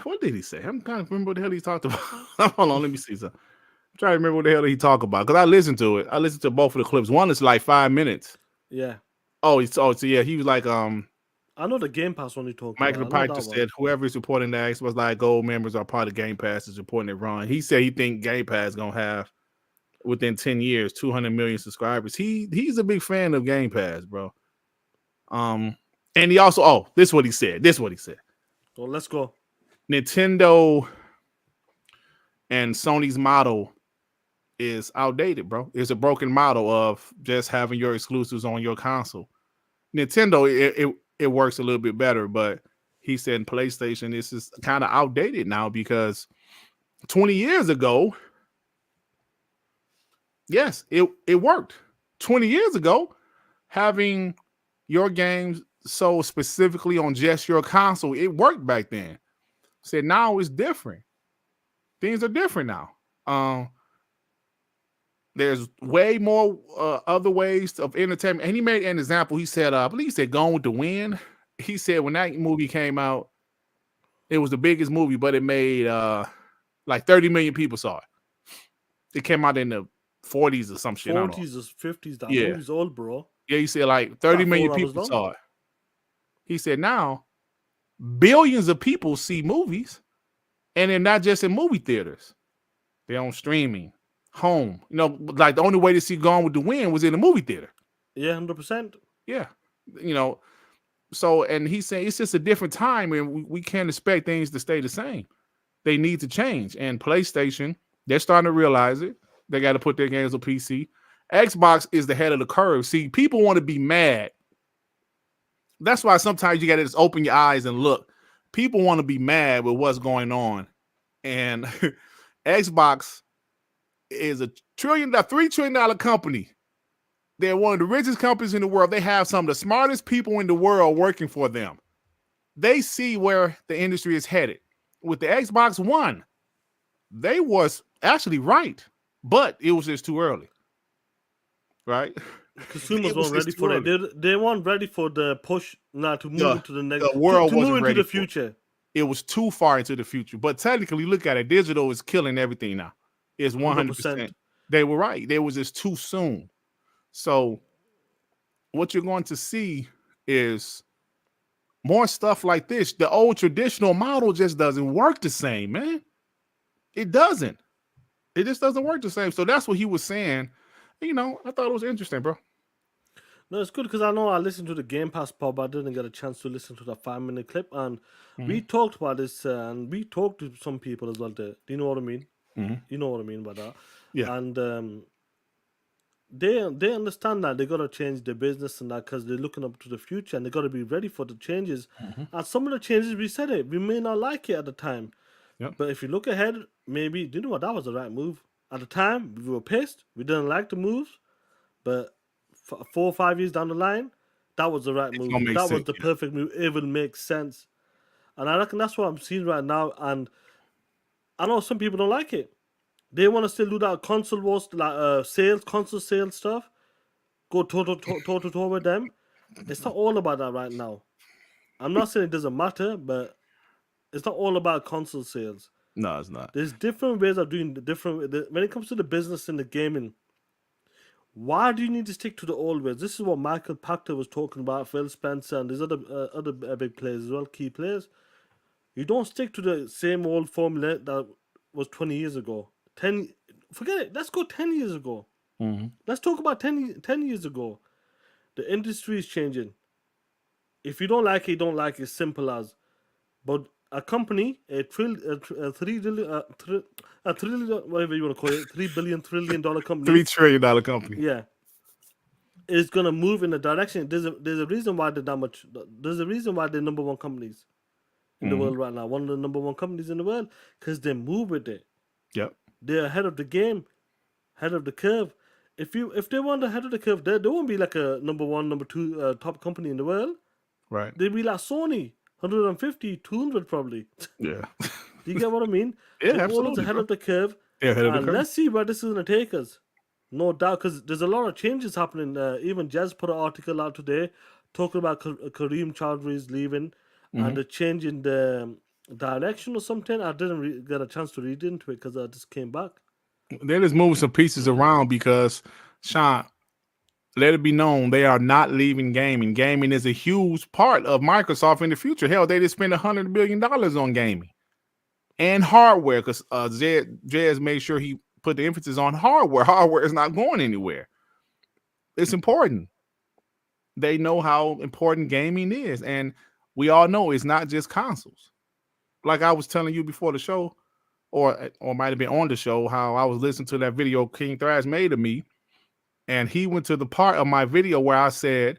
what did he say? I'm trying to remember what the hell he talked about. Hold on, let me see something. I'm trying to remember what the hell he talked about because I listened to it. I listened to both of the clips. One is like 5 minutes. Yeah. So yeah, he was like, I know the Game Pass one you talked Michael about. Pactar said whoever is reporting that Xbox Live Gold members are part of Game Pass is reporting it wrong. He said he think Game Pass is gonna have within 10 years 200 million subscribers. He's a big fan of Game Pass, bro. And he also this is what he said. Well, let's go. Nintendo and Sony's model is outdated, bro. It's a broken model of just having your exclusives on your console. Nintendo, it works a little bit better, but he said PlayStation, this is kind of outdated now because 20 years ago, yes, it worked. 20 years ago, having your games sold specifically on just your console, it worked back then. Said now it's different. Things are different now. There's way more other ways of entertainment. And he made an example. He said, I believe he said Gone with the Wind. He said when that movie came out, it was the biggest movie, but it made Like 30 million people saw it. It came out in the 40s or some shit. 40s or 50s. That movie's old, bro. Yeah, he said like 30 million people saw it. He said now billions of people see movies, and they're not just in movie theaters. They're on streaming, home. You know, like the only way to see Gone with the Wind was in the movie theater. Yeah, 100%. Yeah. You know, so, and he's saying it's just a different time, and we can't expect things to stay the same. They need to change. And PlayStation, they're starting to realize it. They got to put their games on PC. Xbox is the head of the curve. See, people want to be mad. That's why sometimes you got to just open your eyes and look. People want to be mad with what's going on. And Xbox is a $3 trillion company. They're one of the richest companies in the world. They have some of the smartest people in the world working for them. They see where the industry is headed. With the Xbox One, they was actually right, but it was just too early. Right? Consumers weren't ready for it. They weren't ready for the push now to move into the next world. To move into the future. It was too far into the future. But technically, look at it. Digital is killing everything now. It's 100%. They were right. They was just too soon. So what you're going to see is more stuff like this. The old traditional model just doesn't work the same, man. It doesn't. It just doesn't work the same. So that's what he was saying. You know, I thought it was interesting, bro. No, it's good because I know I listened to the Game Pass pub. I didn't get a chance to listen to the 5-minute clip, and we talked about this, and we talked to some people as well. Do you know what I mean? You know what I mean by that? Yeah. And they understand that they got to change their business and that because they're looking up to the future and they got to be ready for the changes. And some of the changes, we said it, we may not like it at the time, but if you look ahead, maybe, do you know what? That was the right move. At the time, we were pissed. We didn't like the moves, but 4 or 5 years down the line, that was the right move. That was the perfect move. It will make sense. And I reckon that's what I'm seeing right now. And I know some people don't like it. They want to still do that console wars, like console sales stuff. Go toe to toe with them. It's not all about that right now. I'm not saying it doesn't matter, but it's not all about console sales. No, it's not. There's different ways of doing when it comes to the business and the gaming. Why do you need to stick to the old ways? This is what Micheal Pactar was talking about, Phil Spencer, and there's other big players as well, key players. You don't stick to the same old formula that was 20 years ago. Forget it. Let's go 10 years ago. Let's talk about 10 years ago. The industry is changing. If you don't like it, you don't like it. Simple as. But a company, $3 trillion company. $3 trillion company. Yeah. Is gonna move in a direction. There's a reason why they're that much. There's a reason why they're number one companies in the world right now. One of the number one companies in the world because they move with it. Yep. They're ahead of the game, ahead of the curve. If they weren't ahead of the curve, they won't be like a number one, number two top company in the world. Right. They'd be like Sony, 150, 200 probably. Yeah. Do you get what I mean? Yeah, they're absolutely. always ahead of the curve. They're ahead of the curve. Let's see where this is going to take us. No doubt, because there's a lot of changes happening. Even Jez put an article out today talking about Kareem Chowdhury's leaving and the change in the direction or something. I didn't get a chance to read into it because I just came back. They're just moving some pieces around because, Sean, let it be known they are not leaving gaming. Gaming is a huge part of Microsoft in the future. Hell, they just spend $100 billion on gaming and hardware because Jez made sure he put the emphasis on hardware. Hardware is not going anywhere. It's important. They know how important gaming is, and we all know it's not just consoles. Like I was telling you before the show, or might have been on the show, how I was listening to that video King Thrash made of me, and he went to the part of my video where I said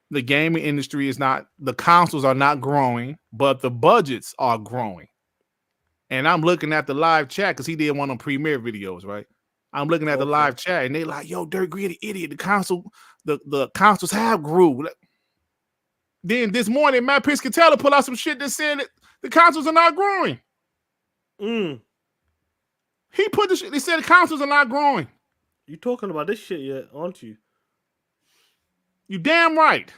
the gaming industry is not, the consoles are not growing, but the budgets are growing. And I'm looking at the live chat because he did one of them premiere videos, right? I'm looking at the live chat and they like, yo, Dirt Gritty idiot, the consoles have grew. Then this morning, Matt Piscatella put out some shit that said that the consoles are not growing. He put the shit, they said the consoles are not growing. You talking about this shit yet, aren't you? You damn right.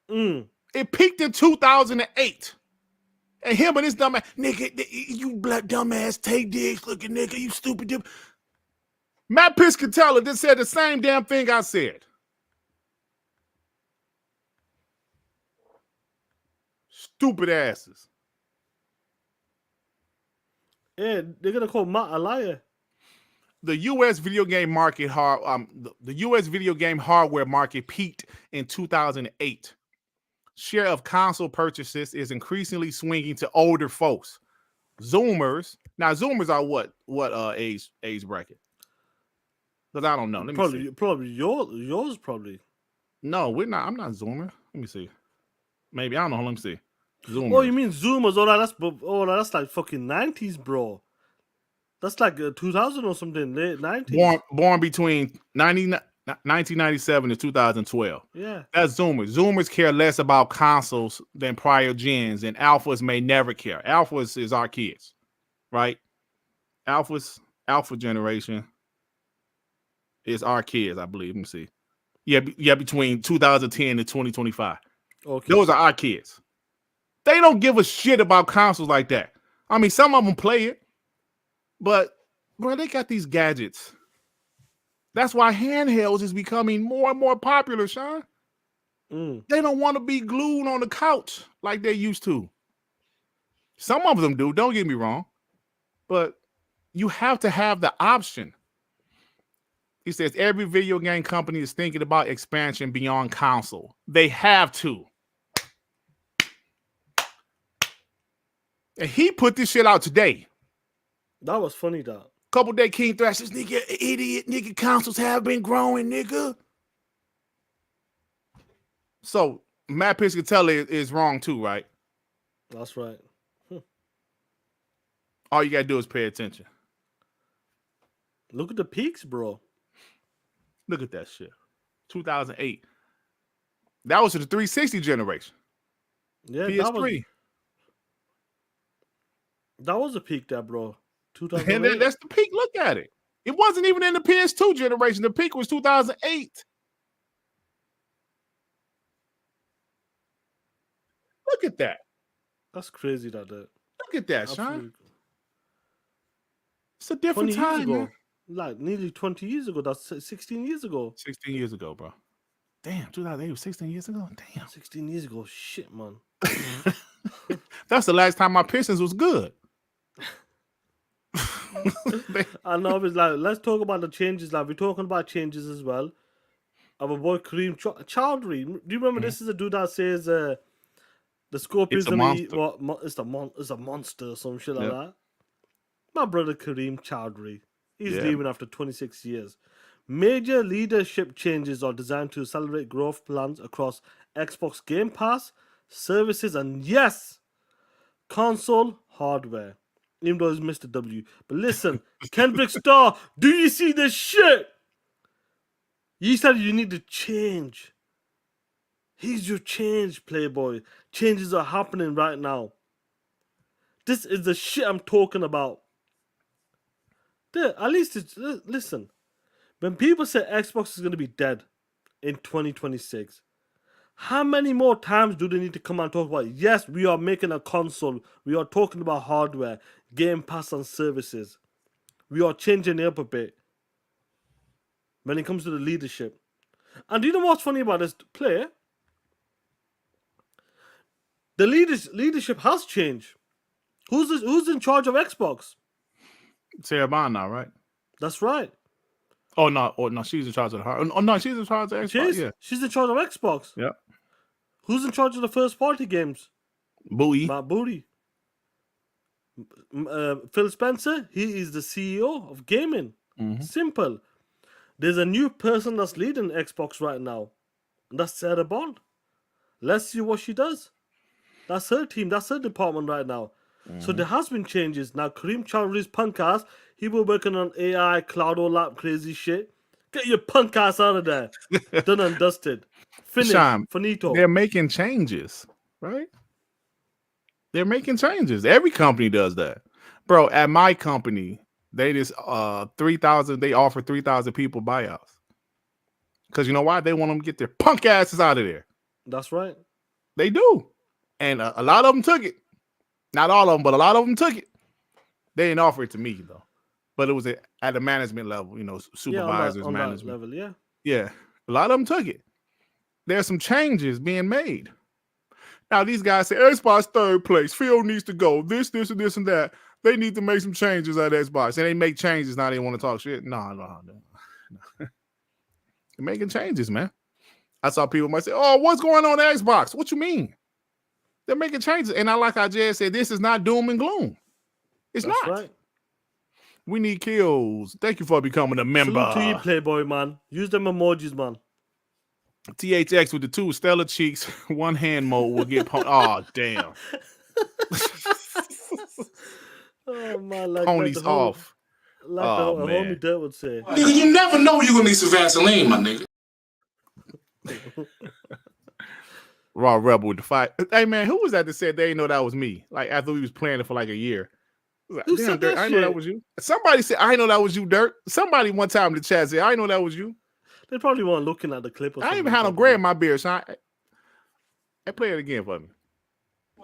It peaked in 2008. And him and this dumbass, nigga, you black dumbass, take dicks, looking nigga, you stupid dude. Matt Piscatella just said the same damn thing I said. Stupid asses. Yeah, they're gonna call Matt a liar. The U.S. video game market the U.S. video game hardware market peaked in 2008. Share of console purchases is increasingly swinging to older folks. Zoomers. Now, Zoomers are what age bracket? Because I don't know. Let me see. Probably yours probably. No, we're not. I'm not Zoomer. Let me see. Maybe I don't know. Let me see. Zoomers. Oh, you mean Zoomers? That's like fucking 90s, bro. That's like 2000 or something, late 90s. Born between 1997 to 2012. Yeah. That's Zoomers. Zoomers care less about consoles than prior gens, and Alphas may never care. Alphas is our kids, right? Alpha generation is our kids, I believe. Let me see. Yeah, between 2010 and 2025. Okay. Those are our kids. They don't give a shit about consoles like that. I mean, some of them play it, but bro, they got these gadgets. That's why handhelds is becoming more and more popular, Sean. They don't want to be glued on the couch like they used to. Some of them do, don't get me wrong, but you have to have the option. He says every video game company is thinking about expansion beyond console. They have to. And he put this shit out today. That was funny, dog. Couple day King Thrash says, nigga, idiot, nigga, consoles have been growing, nigga. So Matt Piscatella is wrong too, right? That's right. All you gotta do is pay attention. Look at the peaks, bro. Look at that shit. 2008. That was the 360 generation. Yeah, PS3. That was a peak there, bro. 2008. And that's the peak. Look at it. It wasn't even in the PS2 generation. The peak was 2008. Look at that. That's crazy, that. Look at that, Absolutely. Sean. It's a different 20 years time, ago. man. Like nearly 20 years ago. That's 16 years ago. 16 years ago, bro. Damn, 2008 was 16 years ago? Damn. 16 years ago. Shit, man. That's the last time my Pistons was good. I know, it's like, let's talk about the changes. Like, we're talking about changes as well. Our boy Kareem Chowdhury. Do you remember this is a dude that says the scope It's is a monster. it's a monster or some shit like that? My brother Kareem Chowdhury. He's leaving after 26 years. Major leadership changes are designed to accelerate growth plans across Xbox Game Pass, services, and yes, console hardware. Even though it's Mr. W. But listen, Kendrick Starr, do you see this shit? You said you need to change. Here's your change, Playboy. Changes are happening right now. This is the shit I'm talking about. At least, listen. When people say Xbox is going to be dead in 2026, how many more times do they need to come and talk about, yes, we are making a console. We are talking about hardware, Game Pass and services. We are changing it up a bit when it comes to the leadership. And do you know what's funny about this player? The leadership has changed. Who's in charge of Xbox? Sarah Bond now, right? That's right. Oh no, she's in charge of the hard. Oh no, she's in charge of Xbox. She's in charge of Xbox. Yeah. Who's in charge of the first party games? Bowie. Matt Booty. Phil Spencer, he is the CEO of gaming. Simple. There's a new person that's leading Xbox right now, and that's Sarah Bond. Let's see what she does. That's her team. That's her department right now. So there has been changes. Now, Kareem Chowdhury's punk ass, he was working on AI, cloud, all that crazy shit. Get your punk ass out of there. Done and dusted. Finished. Sean, Finito. They're making changes, right? They're making changes. Every company does that. Bro, at my company, they just 3,000, they offer 3,000 people buyouts. Because you know why? They want them to get their punk asses out of there. That's right. They do. And a lot of them took it. Not all of them, but a lot of them took it. They didn't offer it to me though, but it was at the management level, supervisors, on management that level, yeah. Yeah, a lot of them took it. There's some changes being made. Now these guys say Xbox third place. Phil needs to go. This, and this, and that. They need to make some changes at Xbox, and they make changes now. They want to talk shit. No. They're making changes, man. I saw people might say, "Oh, what's going on at Xbox?" What you mean? They're making changes, and like I just said, this is not doom and gloom. It's That's not. Right. We need kills. Thank you for becoming a member. Salute to you, Playboy, man. Use them emojis, man. THX with the 2 stellar cheeks, one hand mode will get oh damn. Oh man, like Ponies the whole, off. Like oh, a man. homie Dirt would say. Nigga, you never know you're gonna need some Vaseline, my nigga. Raw Rebel with the fight. Hey man, who was that said they didn't know that was me? Like after we was playing it for like a year. Like, Who damn, said Dirt, that I know shit? that was you. Somebody said I know that was you, Dirt. Somebody one time in the chat said I know that was you. They probably weren't looking at the clip. Or I ain't even something had no like gray that. in my beard, son. Hey, play it again for me.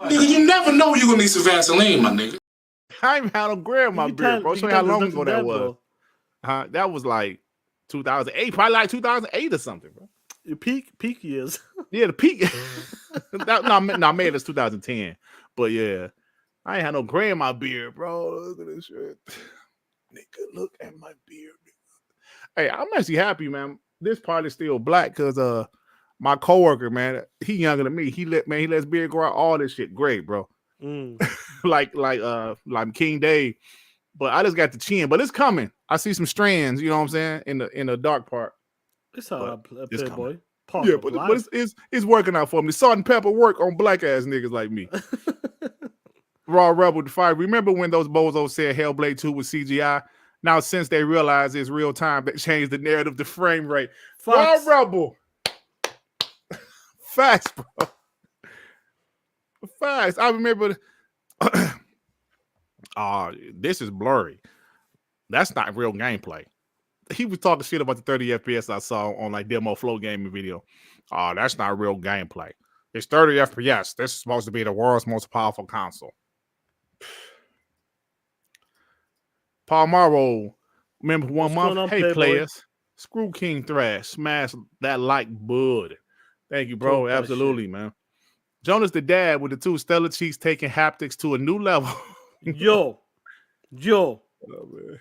Nigga, you never know you're gonna need some Vaseline, my nigga. I ain't even had no gray in my You beard, can't- bro. you Show you how can't long listen ago to that that, was. bro. That was like 2008, probably like 2008 or something, bro. Your peak years. Yeah, the peak. No, maybe it's 2010. But yeah, I ain't had no gray in my beard, bro. Look at this shit. Nigga, look at my beard. Nigga. Hey, I'm actually happy, man. This part is still black because my coworker, man, he younger than me. He lets beard grow out, all this shit. Great, bro. like King Dave. But I just got the chin, but it's coming. I see some strands, you know what I'm saying, in the dark part. It's a it's Playboy. Yeah, but it's working out for me. Salt and pepper work on black ass niggas like me. Raw Rebel to 5. Remember when those bozos said Hellblade 2 was CGI? Now, since they realize it's real time, they changed the narrative to frame rate. Facts. Raw Rebel. Facts, bro. Facts. I remember. This is blurry. That's not real gameplay. He was talking shit about the 30 FPS I saw on like demo flow gaming video. Oh, that's not real gameplay. It's 30 FPS. This is supposed to be the world's most powerful console. Paul Morrow, remember 1 What's going month? on, Hey, Playboy? players. Screw King Thrash. Smash that like bud. Thank you, bro. Talk that Absolutely, man. Jonas the Dad with the 2 stellar cheeks taking haptics to a new level. Yo. Oh, man.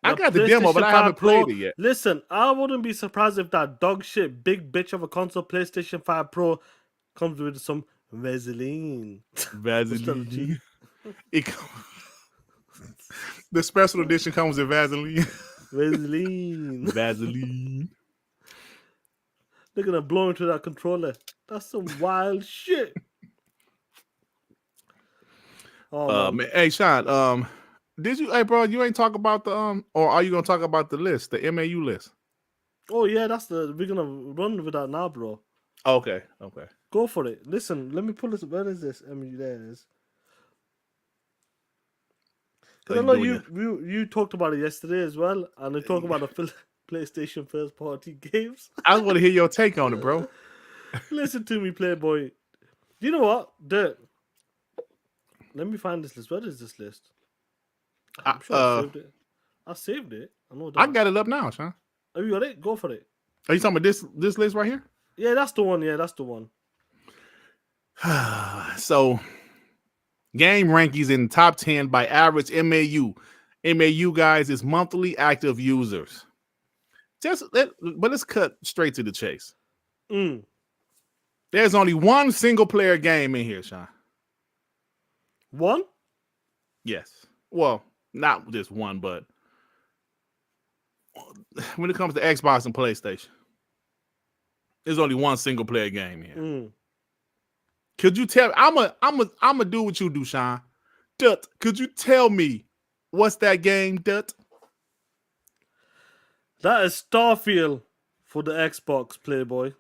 I got the demo, but I haven't played it yet. Listen, I wouldn't be surprised if that dog shit big bitch of a console PlayStation 5 Pro comes with some Vaseline. Vaseline. The special edition comes with Vaseline. Vaseline. Vaseline. They're gonna blow into that controller. That's some wild shit. Oh, man. Hey, Sean, hey bro, you ain't talk about the or are you gonna talk about the list, the MAU list? Oh yeah, we're gonna run with that now, bro. Okay. Go for it. Listen, let me pull this. Where is this? There it is. Because I know you talked about it yesterday as well, and we talked about the PlayStation first party games. I want to hear your take on it, bro. Listen to me, Playboy. You know what? Let me find this list. Where is this list? I'm sure I saved it. I saved it. I know that. I got it up now, Sean. Have you got it? Go for it. Are you talking about this list right here? Yeah, that's the one. Yeah, that's the one. So, game rankings in top 10 by average MAU. MAU, guys, is monthly active users. But let's cut straight to the chase. There's only one single player game in here, Sean. One? Yes. Well, not just one, but when it comes to Xbox and PlayStation, there's only one single player game here. Could you tell? I'm a do what you do, Sean. Dut, could you tell me what's that game, Dut? That is Starfield for the Xbox, Playboy.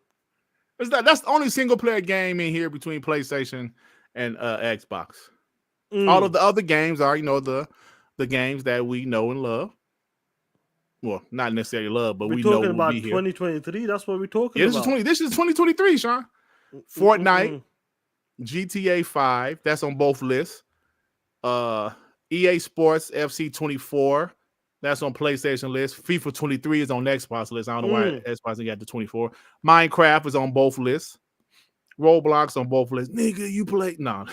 That's the only single player game in here between PlayStation and Xbox. All of the other games are, the games that we know and love. Well, not necessarily love, but we know talking about be here. 2023. That's what we're talking about. This is 2023, Sean. Fortnite, GTA 5. That's on both lists. EA Sports FC 24. That's on PlayStation list. FIFA 23 is on Xbox list. I don't know why Xbox ain't got the 24. Minecraft is on both lists. Roblox on both lists. Nigga, you play? No.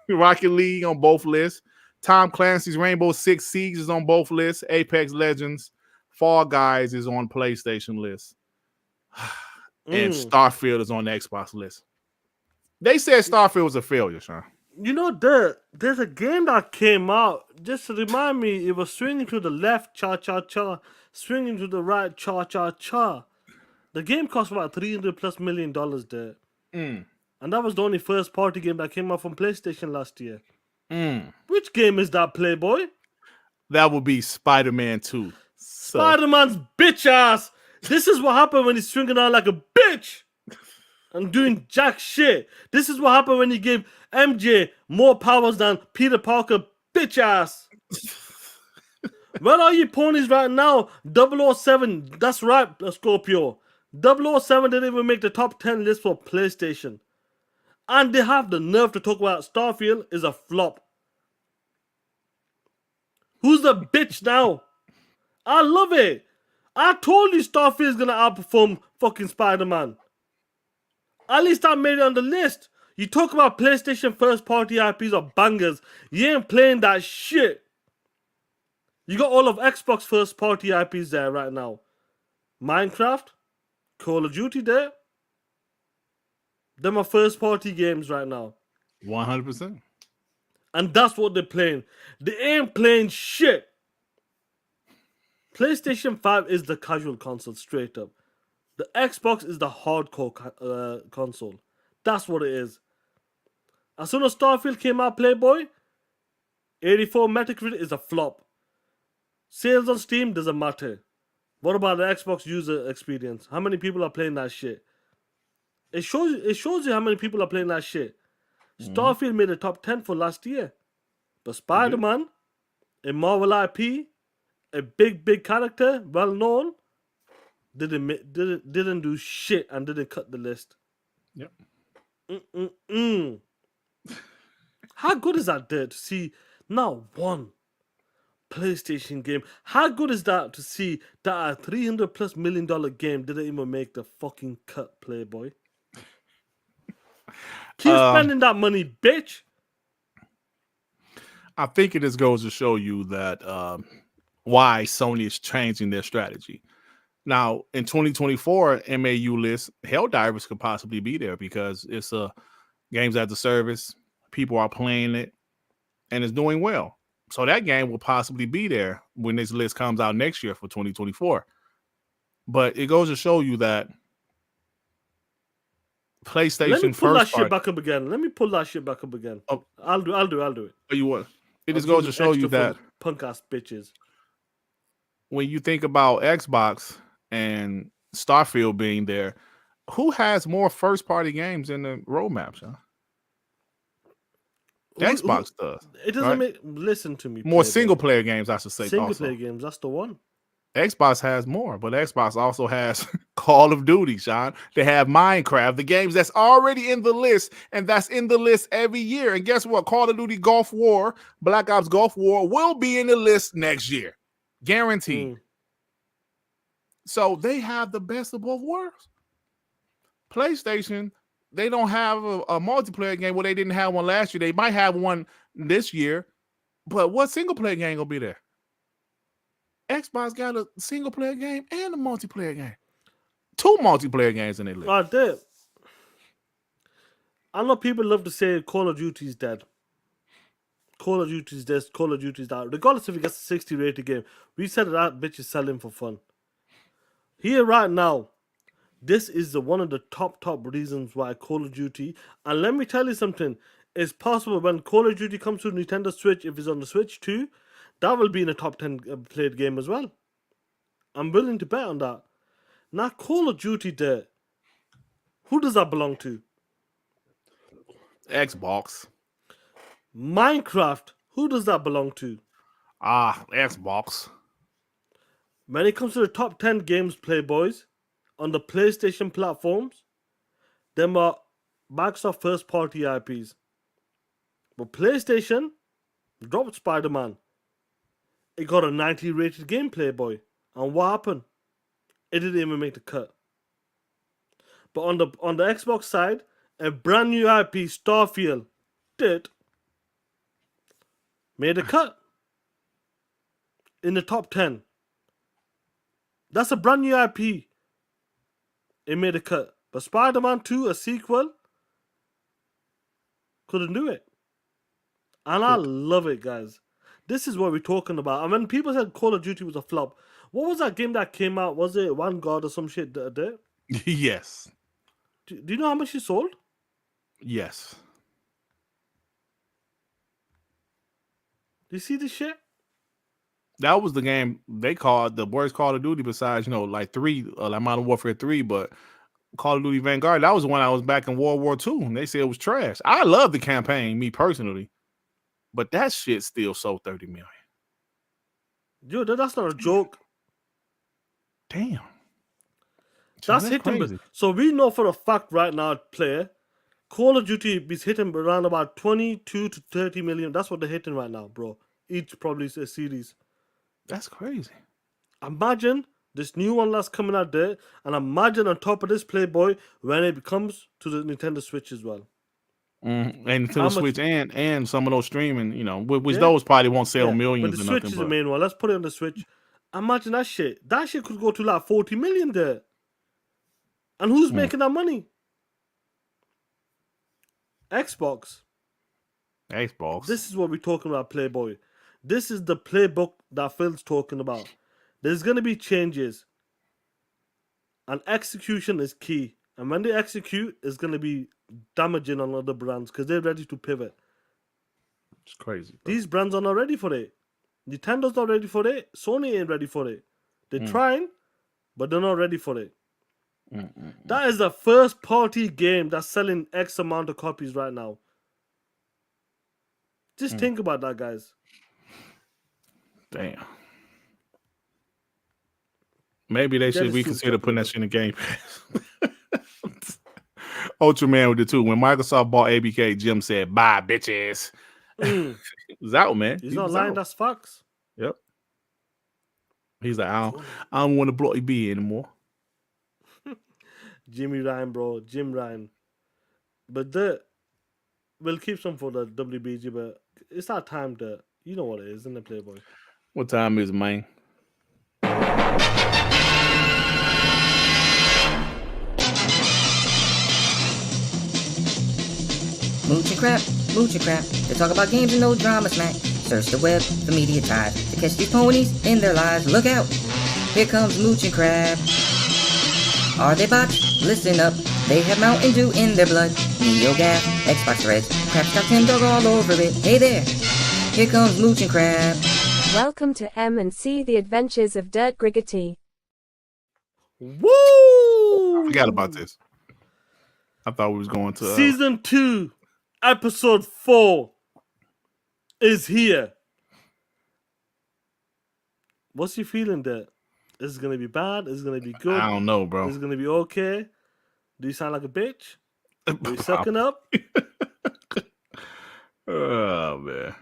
Rocket League on both lists. Tom Clancy's Rainbow Six Siege is on both lists. Apex Legends, Fall Guys is on PlayStation list. And Starfield is on the Xbox list. They said Starfield was a failure, Sean. You know, there's a game that came out, just to remind me, it was swinging to the left, cha-cha-cha, swinging to the right, cha-cha-cha. The game cost about $300+ million there. And that was the only first-party game that came out from PlayStation last year. Which game is that, Playboy? That would be Spider-Man 2. Spider-Man's bitch ass! This is what happened when he's swinging out like a bitch! And doing jack shit. This is what happened when you give MJ more powers than Peter Parker, bitch ass. Where are you ponies right now? 007, that's right, Scorpio. 007 didn't even make the top 10 list for PlayStation. And they have the nerve to talk about Starfield is a flop. Who's the bitch now? I love it. I told you Starfield is gonna outperform fucking Spider-Man. At least I made it on the list. You talk about PlayStation first-party IPs or bangers. You ain't playing that shit. You got all of Xbox first-party IPs there right now. Minecraft, Call of Duty there. They're my first-party games right now. 100%. And that's what they're playing. They ain't playing shit. PlayStation 5 is the casual console, straight up. The Xbox is the hardcore console. That's what it is. As soon as Starfield came out, Playboy, 84 Metacritic is a flop. Sales on Steam doesn't matter. What about the Xbox user experience? How many people are playing that shit? It shows you how many people are playing that shit. Starfield made the top 10 for last year. But Spider-Man, a Marvel IP, a big character, well known, didn't do shit and didn't cut the list. Yep. How good is that there to see now one PlayStation game? How good is that to see that a $300+ million game didn't even make the fucking cut, Playboy? Keep spending that money, bitch. I think it just goes to show you that why Sony is changing their strategy. Now, in 2024 MAU list, Helldivers could possibly be there because it's a games as a service. People are playing it, and it's doing well. So that game will possibly be there when this list comes out next year for 2024. But it goes to show you that PlayStation Let me pull first that shit party, back up again. Let me pull that shit back up again. Oh. I'll do it. Oh, you what? It just goes to show you that punk ass bitches. When you think about Xbox and Starfield being there, who has more first party games in the roadmap, Sean? Xbox does. It doesn't make. Listen to me. More single player games, I should say. Single player games. That's the one. Xbox has more, but Xbox also has Call of Duty, Sean. They have Minecraft, the games that's already in the list, and that's in the list every year. And guess what? Call of Duty Gulf War, Black Ops Gulf War will be in the list next year. Guaranteed. So they have the best of both worlds. PlayStation, they don't have a multiplayer game. Well, they didn't have one last year. They might have one this year, but what single player game gonna be there? Xbox got a single player game and a multiplayer game. 2 multiplayer games in their list. Right there. I know people love to say Call of Duty is dead. Call of Duty is this, Call of Duty is that. Regardless if it gets a 60 rated game, we said that bitch is selling for fun. Here right now, this is one of the top reasons why Call of Duty, and let me tell you something, it's possible when Call of Duty comes to Nintendo Switch, if it's on the Switch too, that will be in a top 10 played game as well. I'm willing to bet on that. Now, Call of Duty there, who does that belong to? Xbox. Minecraft, who does that belong to? Xbox. When it comes to the top 10 games, Playboys, on the PlayStation platforms, them are Microsoft first party IPs. But PlayStation, dropped Spider-Man. It got a 90 rated gameplay, boy. And what happened? It didn't even make the cut. But on the Xbox side, a brand new IP, Starfield, made a cut in the top 10. That's a brand new IP. It made a cut. But Spider-Man 2, a sequel, couldn't do it. And I love it, guys. This is what we're talking about. And when people said Call of Duty was a flop, what was that game that came out? Was it Vanguard or some shit? Yes. Do you know how much it sold? Yes. Do you see this shit? That was the game they called the worst Call of Duty besides, like Modern Warfare 3, but Call of Duty Vanguard, that was the one I was back in World War II, and they said it was trash. I love the campaign, me personally, but that shit still sold 30 million. Dude, that's not a joke. Damn. That's hitting. Crazy. So we know for a fact right now, player, Call of Duty is hitting around about 22 to 30 million. That's what they're hitting right now, bro. Each probably a series. That's crazy. Imagine this new one that's coming out there, and imagine on top of this, Playboy, when it comes to the Nintendo Switch as well. And to the Switch and some of those streaming, which those probably won't sell millions. But the Switch is the main one. Let's put it on the Switch. Imagine that shit. That shit could go to like 40 million there. And who's making that money? Xbox. This is what we're talking about, Playboy. This is the playbook that Phil's talking about. There's going to be changes. And execution is key. And when they execute, it's going to be damaging on other brands because they're ready to pivot. It's crazy, bro. These brands are not ready for it. Nintendo's not ready for it. Sony ain't ready for it. They're trying, but they're not ready for it. That is the first party game that's selling X amount of copies right now. Just think about that, guys. Damn. Maybe they should reconsider putting that shit in the Game Pass. Ultraman with the 2. When Microsoft bought ABK, Jim said, "Bye, bitches." It was out, man. He's not lying. That's facts. Yep. He's like, I don't want to bloody be anymore. Jimmy Ryan, bro. Jim Ryan. But we'll keep some for the WBG, but it's our time to, you know what it is, isn't it, Playboy? What time is it, man? Mooch and crap. They talk about games and no drama smack. Search the web for media ties to catch these ponies in their lies. Look out! Here comes Mooch and Crab. Are they bots? Listen up. They have Mountain Dew in their blood. Neo Gas, Xbox Reds, Crap's got Tim Dog all over it. Hey there! Here comes Mooch and Crab. Welcome to M&C The Adventures of Dirt Griggity. Woo! I forgot about this. I thought we was going to Season 2, Episode 4 is here. What's your feeling there? Is it going to be bad? Is it going to be good? I don't know, bro. Is it going to be okay? Do you sound like a bitch? Are you sucking up? Oh, man.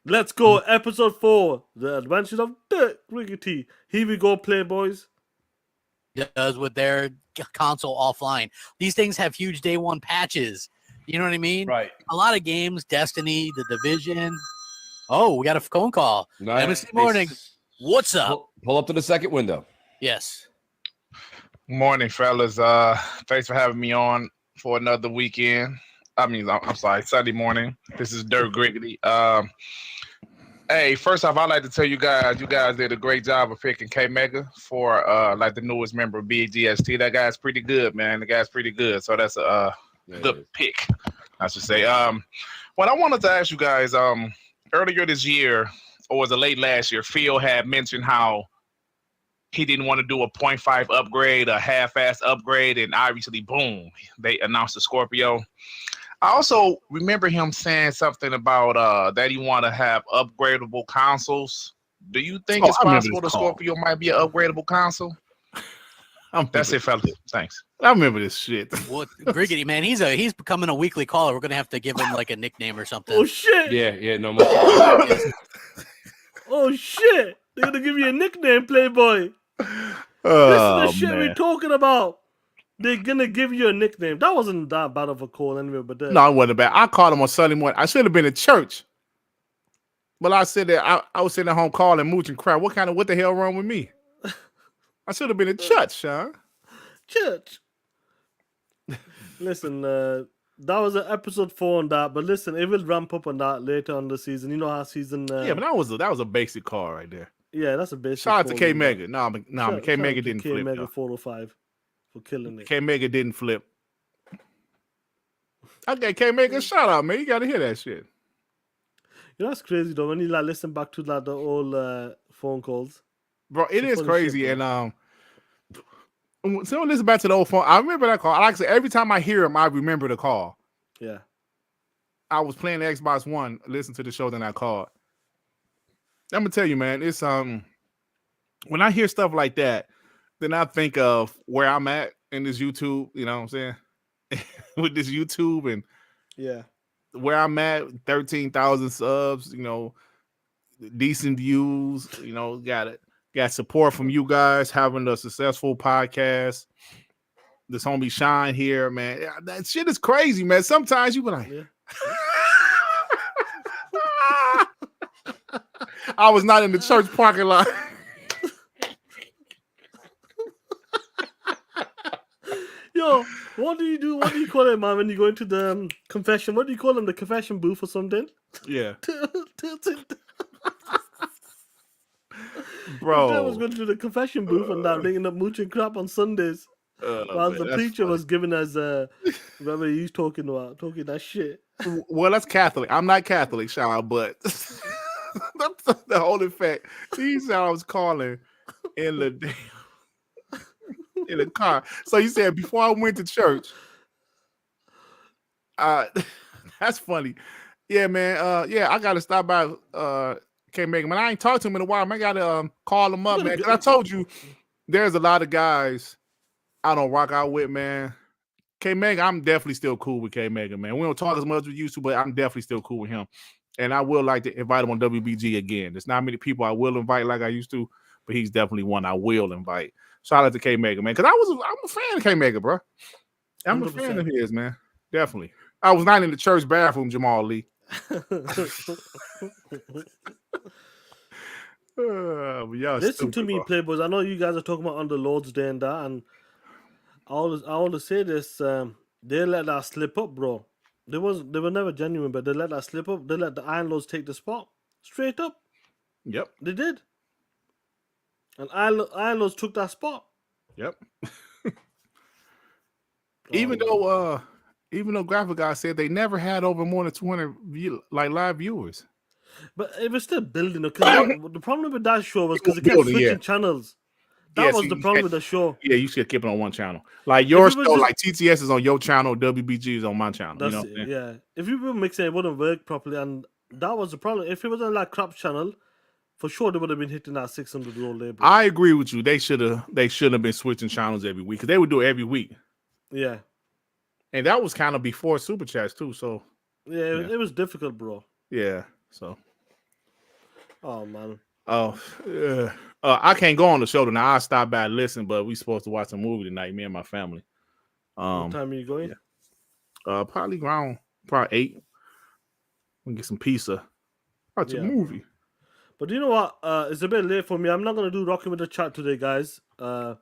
Let's go. Episode 4, The Adventures of Dirt Griggity. Here we go, Playboys. Does with their console offline. These things have huge day one patches. You know what I mean? Right. A lot of games, Destiny, The Division. Oh, we got a phone call. Nice. MC Morning. What's up? Pull up to the second window. Yes. Morning, fellas. Thanks for having me on for another weekend. I'm sorry, Sunday morning. This is Dirt Griggity. Hey, first off, I'd like to tell you guys did a great job of picking K Mega for like the newest member of BGST. That guy's pretty good, man. The guy's pretty good. So that's a good pick, I should say. What I wanted to ask you guys, earlier this year, or was it late last year, Phil had mentioned how he didn't want to do a 0.5 upgrade, a half-ass upgrade, and obviously, boom, they announced the Scorpio. I also remember him saying something about that he want to have upgradable consoles. Do you think it's possible the Scorpio might be an upgradable console? That's it, fellas. Thanks. I remember this shit. What Griggity, man? He's becoming a weekly caller. We're gonna have to give him like a nickname or something. Oh shit! Yeah, no more. Oh shit! They're gonna give you a nickname, Playboy. Oh, This is the shit man. we're talking about. They're gonna give you a nickname. That wasn't that bad of a call anyway, but No, it wasn't bad. I called him on Sunday morning. I should have been in church. But I said that I was sitting at home calling Mooch and crap. What the hell wrong with me? I should have been in church, Sean. Church. Listen, that was an episode 4 on that, but listen, it will ramp up on that later on the season. You know how season. Yeah, but that was a basic call right there. Yeah, that's a basic. Shout out to call, K man. Mega. No, K Mega didn't flip. K Mega though. 405 for killing it. K Mega didn't flip. Okay, K Mega, shout out, man. You gotta hear that shit. You know that's crazy though when you like listen back to like the old phone calls. Bro, it is funny crazy. shit, And so listen back to the old phone. I remember that call. Like I said, every time I hear him, I remember the call. Yeah. I was playing the Xbox One, listen to the show, then I called. I'm gonna tell you, man, it's when I hear stuff like that, then I think of where I'm at in this YouTube, you know what I'm saying? With this YouTube and yeah, where I'm at, 13,000 subs, you know, decent views, you know, got support from you guys, having a successful podcast. This homie Shine here, man. That shit is crazy, man. Sometimes you be like, yeah. I was not in the church parking lot. Yo, what do you do? What do you call it, man, when you go into the confession? What do you call them? The confession booth or something? Yeah. Bro. I was going to the confession booth and that, bringing up mooching crap on Sundays. While the preacher was giving us whatever he's talking that shit. Well, that's Catholic. I'm not Catholic, Sean, but that's the whole effect. He said I was calling in the car. So you said before I went to church. That's funny. Yeah, man. Yeah, I gotta stop by K Mega. Man, I ain't talked to him in a while. Man, I gotta call him up, man. I told you there's a lot of guys I don't rock out with, man. K Mega, I'm definitely still cool with K Mega, man. We don't talk as much as we used to, but I'm definitely still cool with him. And I will like to invite him on WBG again. There's not many people I will invite like I used to, but he's definitely one I will invite. Shout out to K Mega, man, because I'm a fan of K Mega, bro. I'm 100%. A fan of his, man. Definitely. I was not in the church bathroom, Jamal Lee. Listen to me, Playboys. I know you guys are talking about on the Lord's Day and that, and I want to say this. They let that slip up, bro. They were never genuine, but they let that slip up. They let the Iron Lords take the spot straight up. Yep, they did. And Iron Lords took that spot. Yep. Even though Graphic Guy said they never had over more than 200 live viewers. But it was still building. Because the problem with that show was because it kept switching channels. That was the problem with the show. Yeah, you should keep it on one channel. Like your show, like TTS is on your channel, WBG is on my channel. That's you know? it, yeah. If you were mixing, it wouldn't work properly, and that was the problem. If it was on like Crap's channel, for sure they would have been hitting that 600 roll there. Bro. I agree with you. They shouldn't have been switching channels every week because they would do it every week. Yeah, and that was kind of before Super Chats too. So yeah, it was difficult, bro. Yeah. So. Oh man. Oh, I can't go on the show tonight. I'll stop by and listen, but we supposed to watch a movie tonight, me and my family. What time are you going? Yeah. Probably 8. We get some pizza. Watch a movie. But you know what? It's a bit late for me. I'm not gonna do Rocking with the Chat today, guys. I'll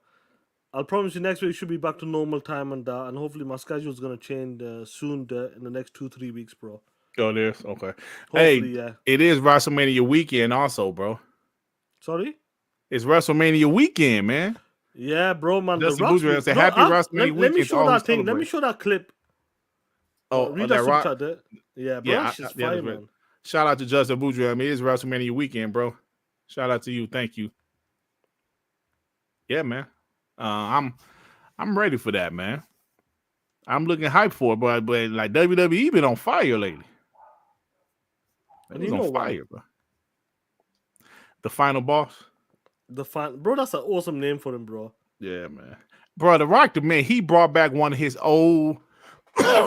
promise you next week should be back to normal time and hopefully my schedule is gonna change soon in the next 2-3 weeks, bro. Oh, there's okay. Hopefully, hey, it is WrestleMania weekend, also, bro. Sorry, it's WrestleMania weekend, man. Yeah, bro, man. Happy WrestleMania weekend. Let me show that thing. Let me show that clip. Read that Rock. Chat there. Yeah, bro, that's just fine, man. Shout out to Justin Boudreaux. I mean, it is WrestleMania weekend, bro. Shout out to you. Thank you. Yeah, man. I'm ready for that, man. I'm looking hyped for it, but like WWE been on fire lately. And you know on fire, bro. The Final Boss. Bro, that's an awesome name for him, bro. Yeah, man. Bro, The Rock, the man, he brought back one of his old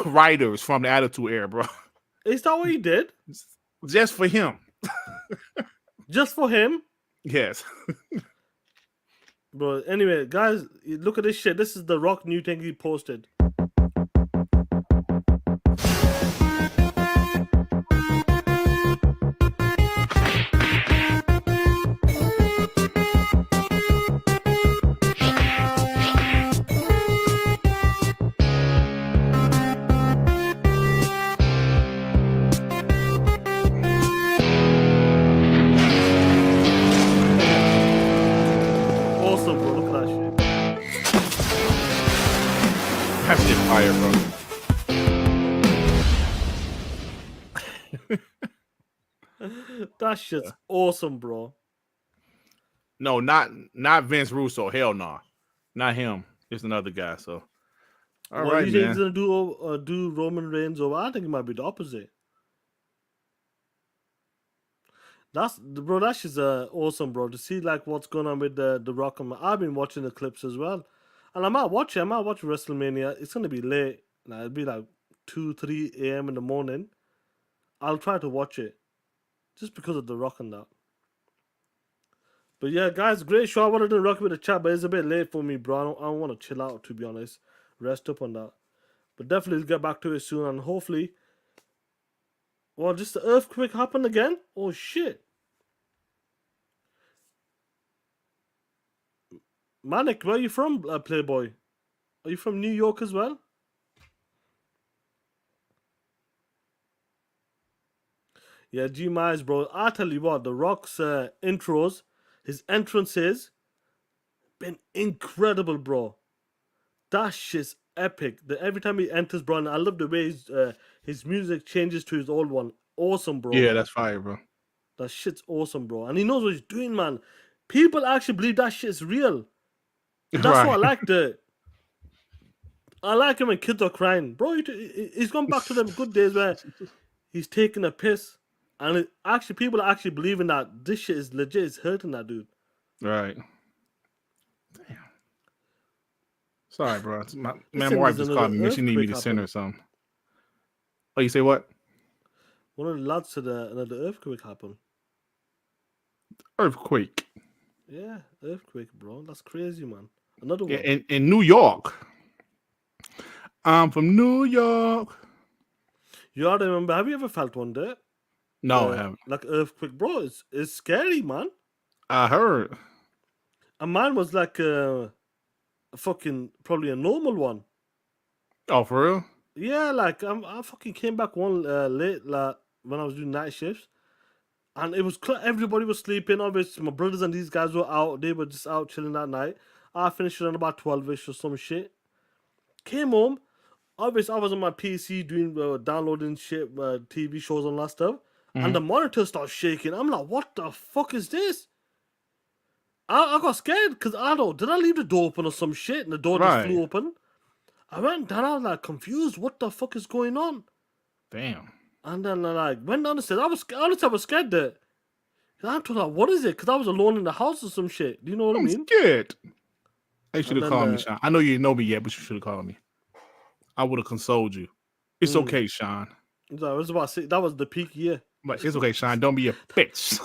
writers from the Attitude Era, bro. Is that what he did? Just for him. Just for him? Yes. Bro, anyway, guys, look at this shit. This is The Rock new thing he posted. Awesome, bro. Look at that shit. That shit fire, bro. That shit's awesome, bro. No, not Vince Russo. Hell no. Not him. It's another guy. So, all right, You think man. he's gonna do Roman Reigns over? I think it might be the opposite. That shit's awesome, bro. To see like what's going on with the Rock. I've been watching the clips as well, and I might watch WrestleMania. It's gonna be late. Like, it'll be like 2-3 a.m. in the morning. I'll try to watch it, just because of the Rock and that. But yeah, guys, great show. I wanted to rock with the chat, but it's a bit late for me, bro. I don't want to chill out, to be honest. Rest up on that. But definitely get back to it soon, and hopefully... Well, just the earthquake happened again? Oh, shit. Manic, where are you from, Playboy? Are you from New York as well? Yeah, G Mize, bro. I tell you what, The Rock's intros, his entrances, been incredible, bro. That shit's epic. Every time he enters, bro, and I love the way his music changes to his old one. Awesome, bro. Yeah, that's fire, bro. That shit's awesome, bro. And he knows what he's doing, man. People actually believe that shit's real. That's what I liked. I like him when kids are crying. Bro, he's gone back to them good days where he's taking a piss. And actually, people are actually believing that this shit is legit. It's hurting that dude. Right. Damn. Sorry, bro. My wife just called me. She need me to send her something. Oh, you say what? One of the lads said another earthquake happened. Earthquake. Yeah, earthquake, bro. That's crazy, man. Another one. In New York. I'm from New York. You all remember? Have you ever felt one there? No, I haven't. Like earthquake, bro. It's scary, man. I heard. And mine was like a fucking probably a normal one. Oh, for real? Yeah, like I fucking came back one late, like when I was doing night shifts, and it was everybody was sleeping. Obviously, my brothers and these guys were out. They were just out chilling that night. I finished around about 12ish or some shit. Came home. Obviously, I was on my PC doing downloading shit, TV shows and that stuff. And the monitor starts shaking. I'm like, what the fuck is this? I got scared because I don't. Did I leave the door open or some shit? And the door just flew open. I went down. I was like confused. What the fuck is going on? Damn. And then I like went down the stairs. I was scared there. I told her, what is it? Because I was alone in the house or some shit. Do you know what I mean? Scared. They should have called me, Sean. I know you didn't know me yet, but you should have called me. I would have consoled you. It's okay, Sean. I was about to say, that was the peak year. But it's okay, Sean. Don't be a bitch.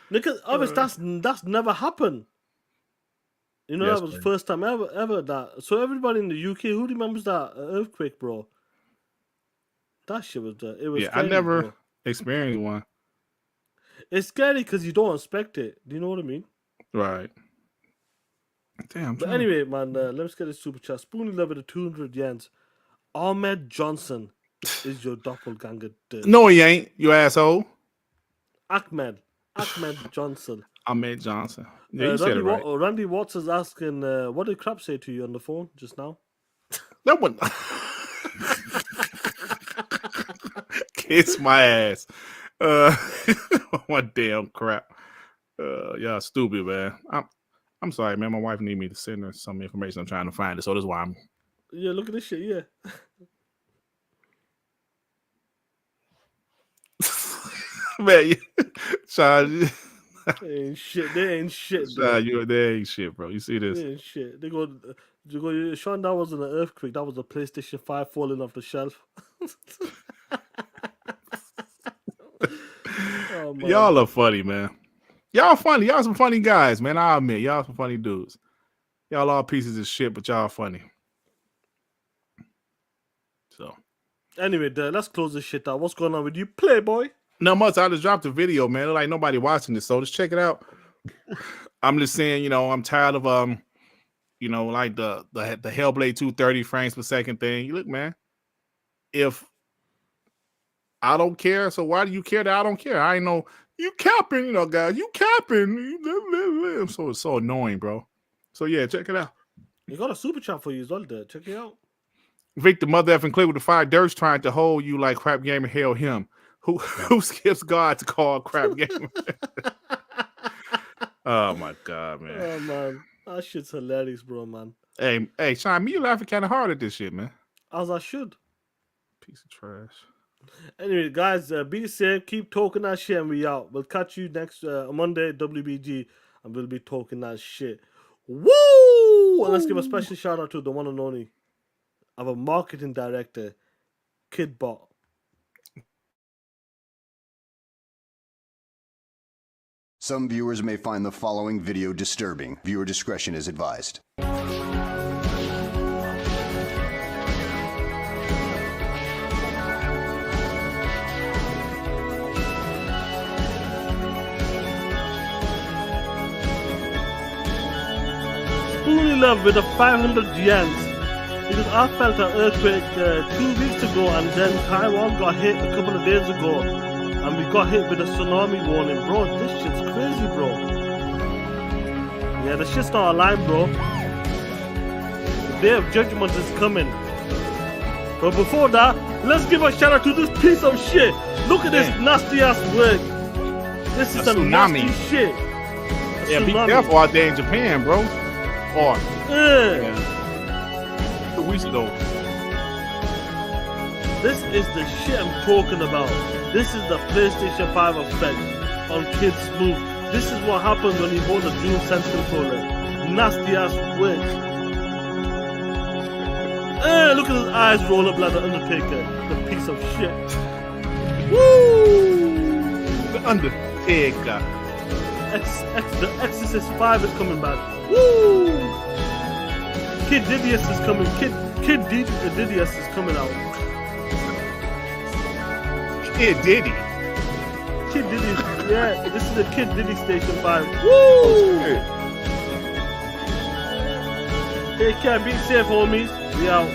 Because obviously that's never happened. You know, that was the first time ever that. So everybody in the UK, who remembers that earthquake, bro? That shit was it was. Yeah, scary, I never bro. experienced one. It's scary because you don't expect it. Do you know what I mean? Right. Damn. But anyway, man, let's get this super chat. Spoonie Lover the 200 yens. Ahmed Johnson is your doppelganger. No, he ain't. You asshole. Ahmed Johnson. Ahmed Johnson. Yeah, you said it right. Randy Watts is asking, what did Crap say to you on the phone just now? That one. Kiss my ass. What damn crap. Y'all stupid, man. I'm sorry, man. My wife need me to send her some information. I'm trying to find it, so that's why I'm. Yeah, look at this shit. Yeah. Man, Sean, They ain't shit. They ain't shit. They ain't shit, bro. You see this? They ain't shit. They go, Sean, that wasn't an earthquake. That was a PlayStation 5 falling off the shelf. Oh, man. Y'all are funny, man. Y'all funny. Y'all some funny guys, man. I'll admit. Y'all some funny dudes. Y'all all pieces of shit, but y'all funny. So. Anyway, let's close this shit out. What's going on with you, Playboy? No much. I just dropped a video, man. Like nobody watching this, so just check it out. I'm just saying, I'm tired of like the Hellblade 230 frames per second thing. Look, man. If I don't care, so why do you care that I don't care? I ain't know you capping, guys. You capping. So it's so annoying, bro. So yeah, check it out. You got a super chat for you as well, there. Check it out. Victor mother effing clip with the fire dirt's trying to hold you like crap gamer. Hell him. Who skips God to call crap gamer? Oh my god, man. Oh man. That shit's hilarious, bro, man. Hey, Sean, me laughing kind of hard at this shit, man. As I should. Piece of trash. Anyway, guys, be safe. Keep talking that shit and we out. We'll catch you next Monday at WBG and we'll be talking that shit. Woo! And let's give a special shout out to the one and only our marketing director, Kidbot. Some viewers may find the following video disturbing. Viewer discretion is advised. Spoonie Love with the 500 yens. Because I felt an earthquake 2 weeks ago and then Taiwan got hit a couple of days ago. And we got hit with a tsunami warning. Bro, this shit's crazy, bro. Yeah, the shit's not aligned, bro. The day of judgment is coming. But before that, let's give a shout out to this piece of shit. Look at this nasty ass work. This is some nasty shit. Yeah, be careful out there in Japan, bro. Or 2 weeks ago. This is the shit I'm talking about. This is the PlayStation 5 effect on Kid Smooth. This is what happens when you hold a DualSense controller. Nasty ass work. Look at his eyes roll up like the Undertaker. The piece of shit. Woo! The Undertaker. The Exorcist 5 is coming back. Woo! Kid Didius is coming. Kid Didius is coming out. Kid Diddy. Kid Diddy. Yeah, this is the Kid Diddy Station 5. Woo! Hey, can't be safe, homies. We out.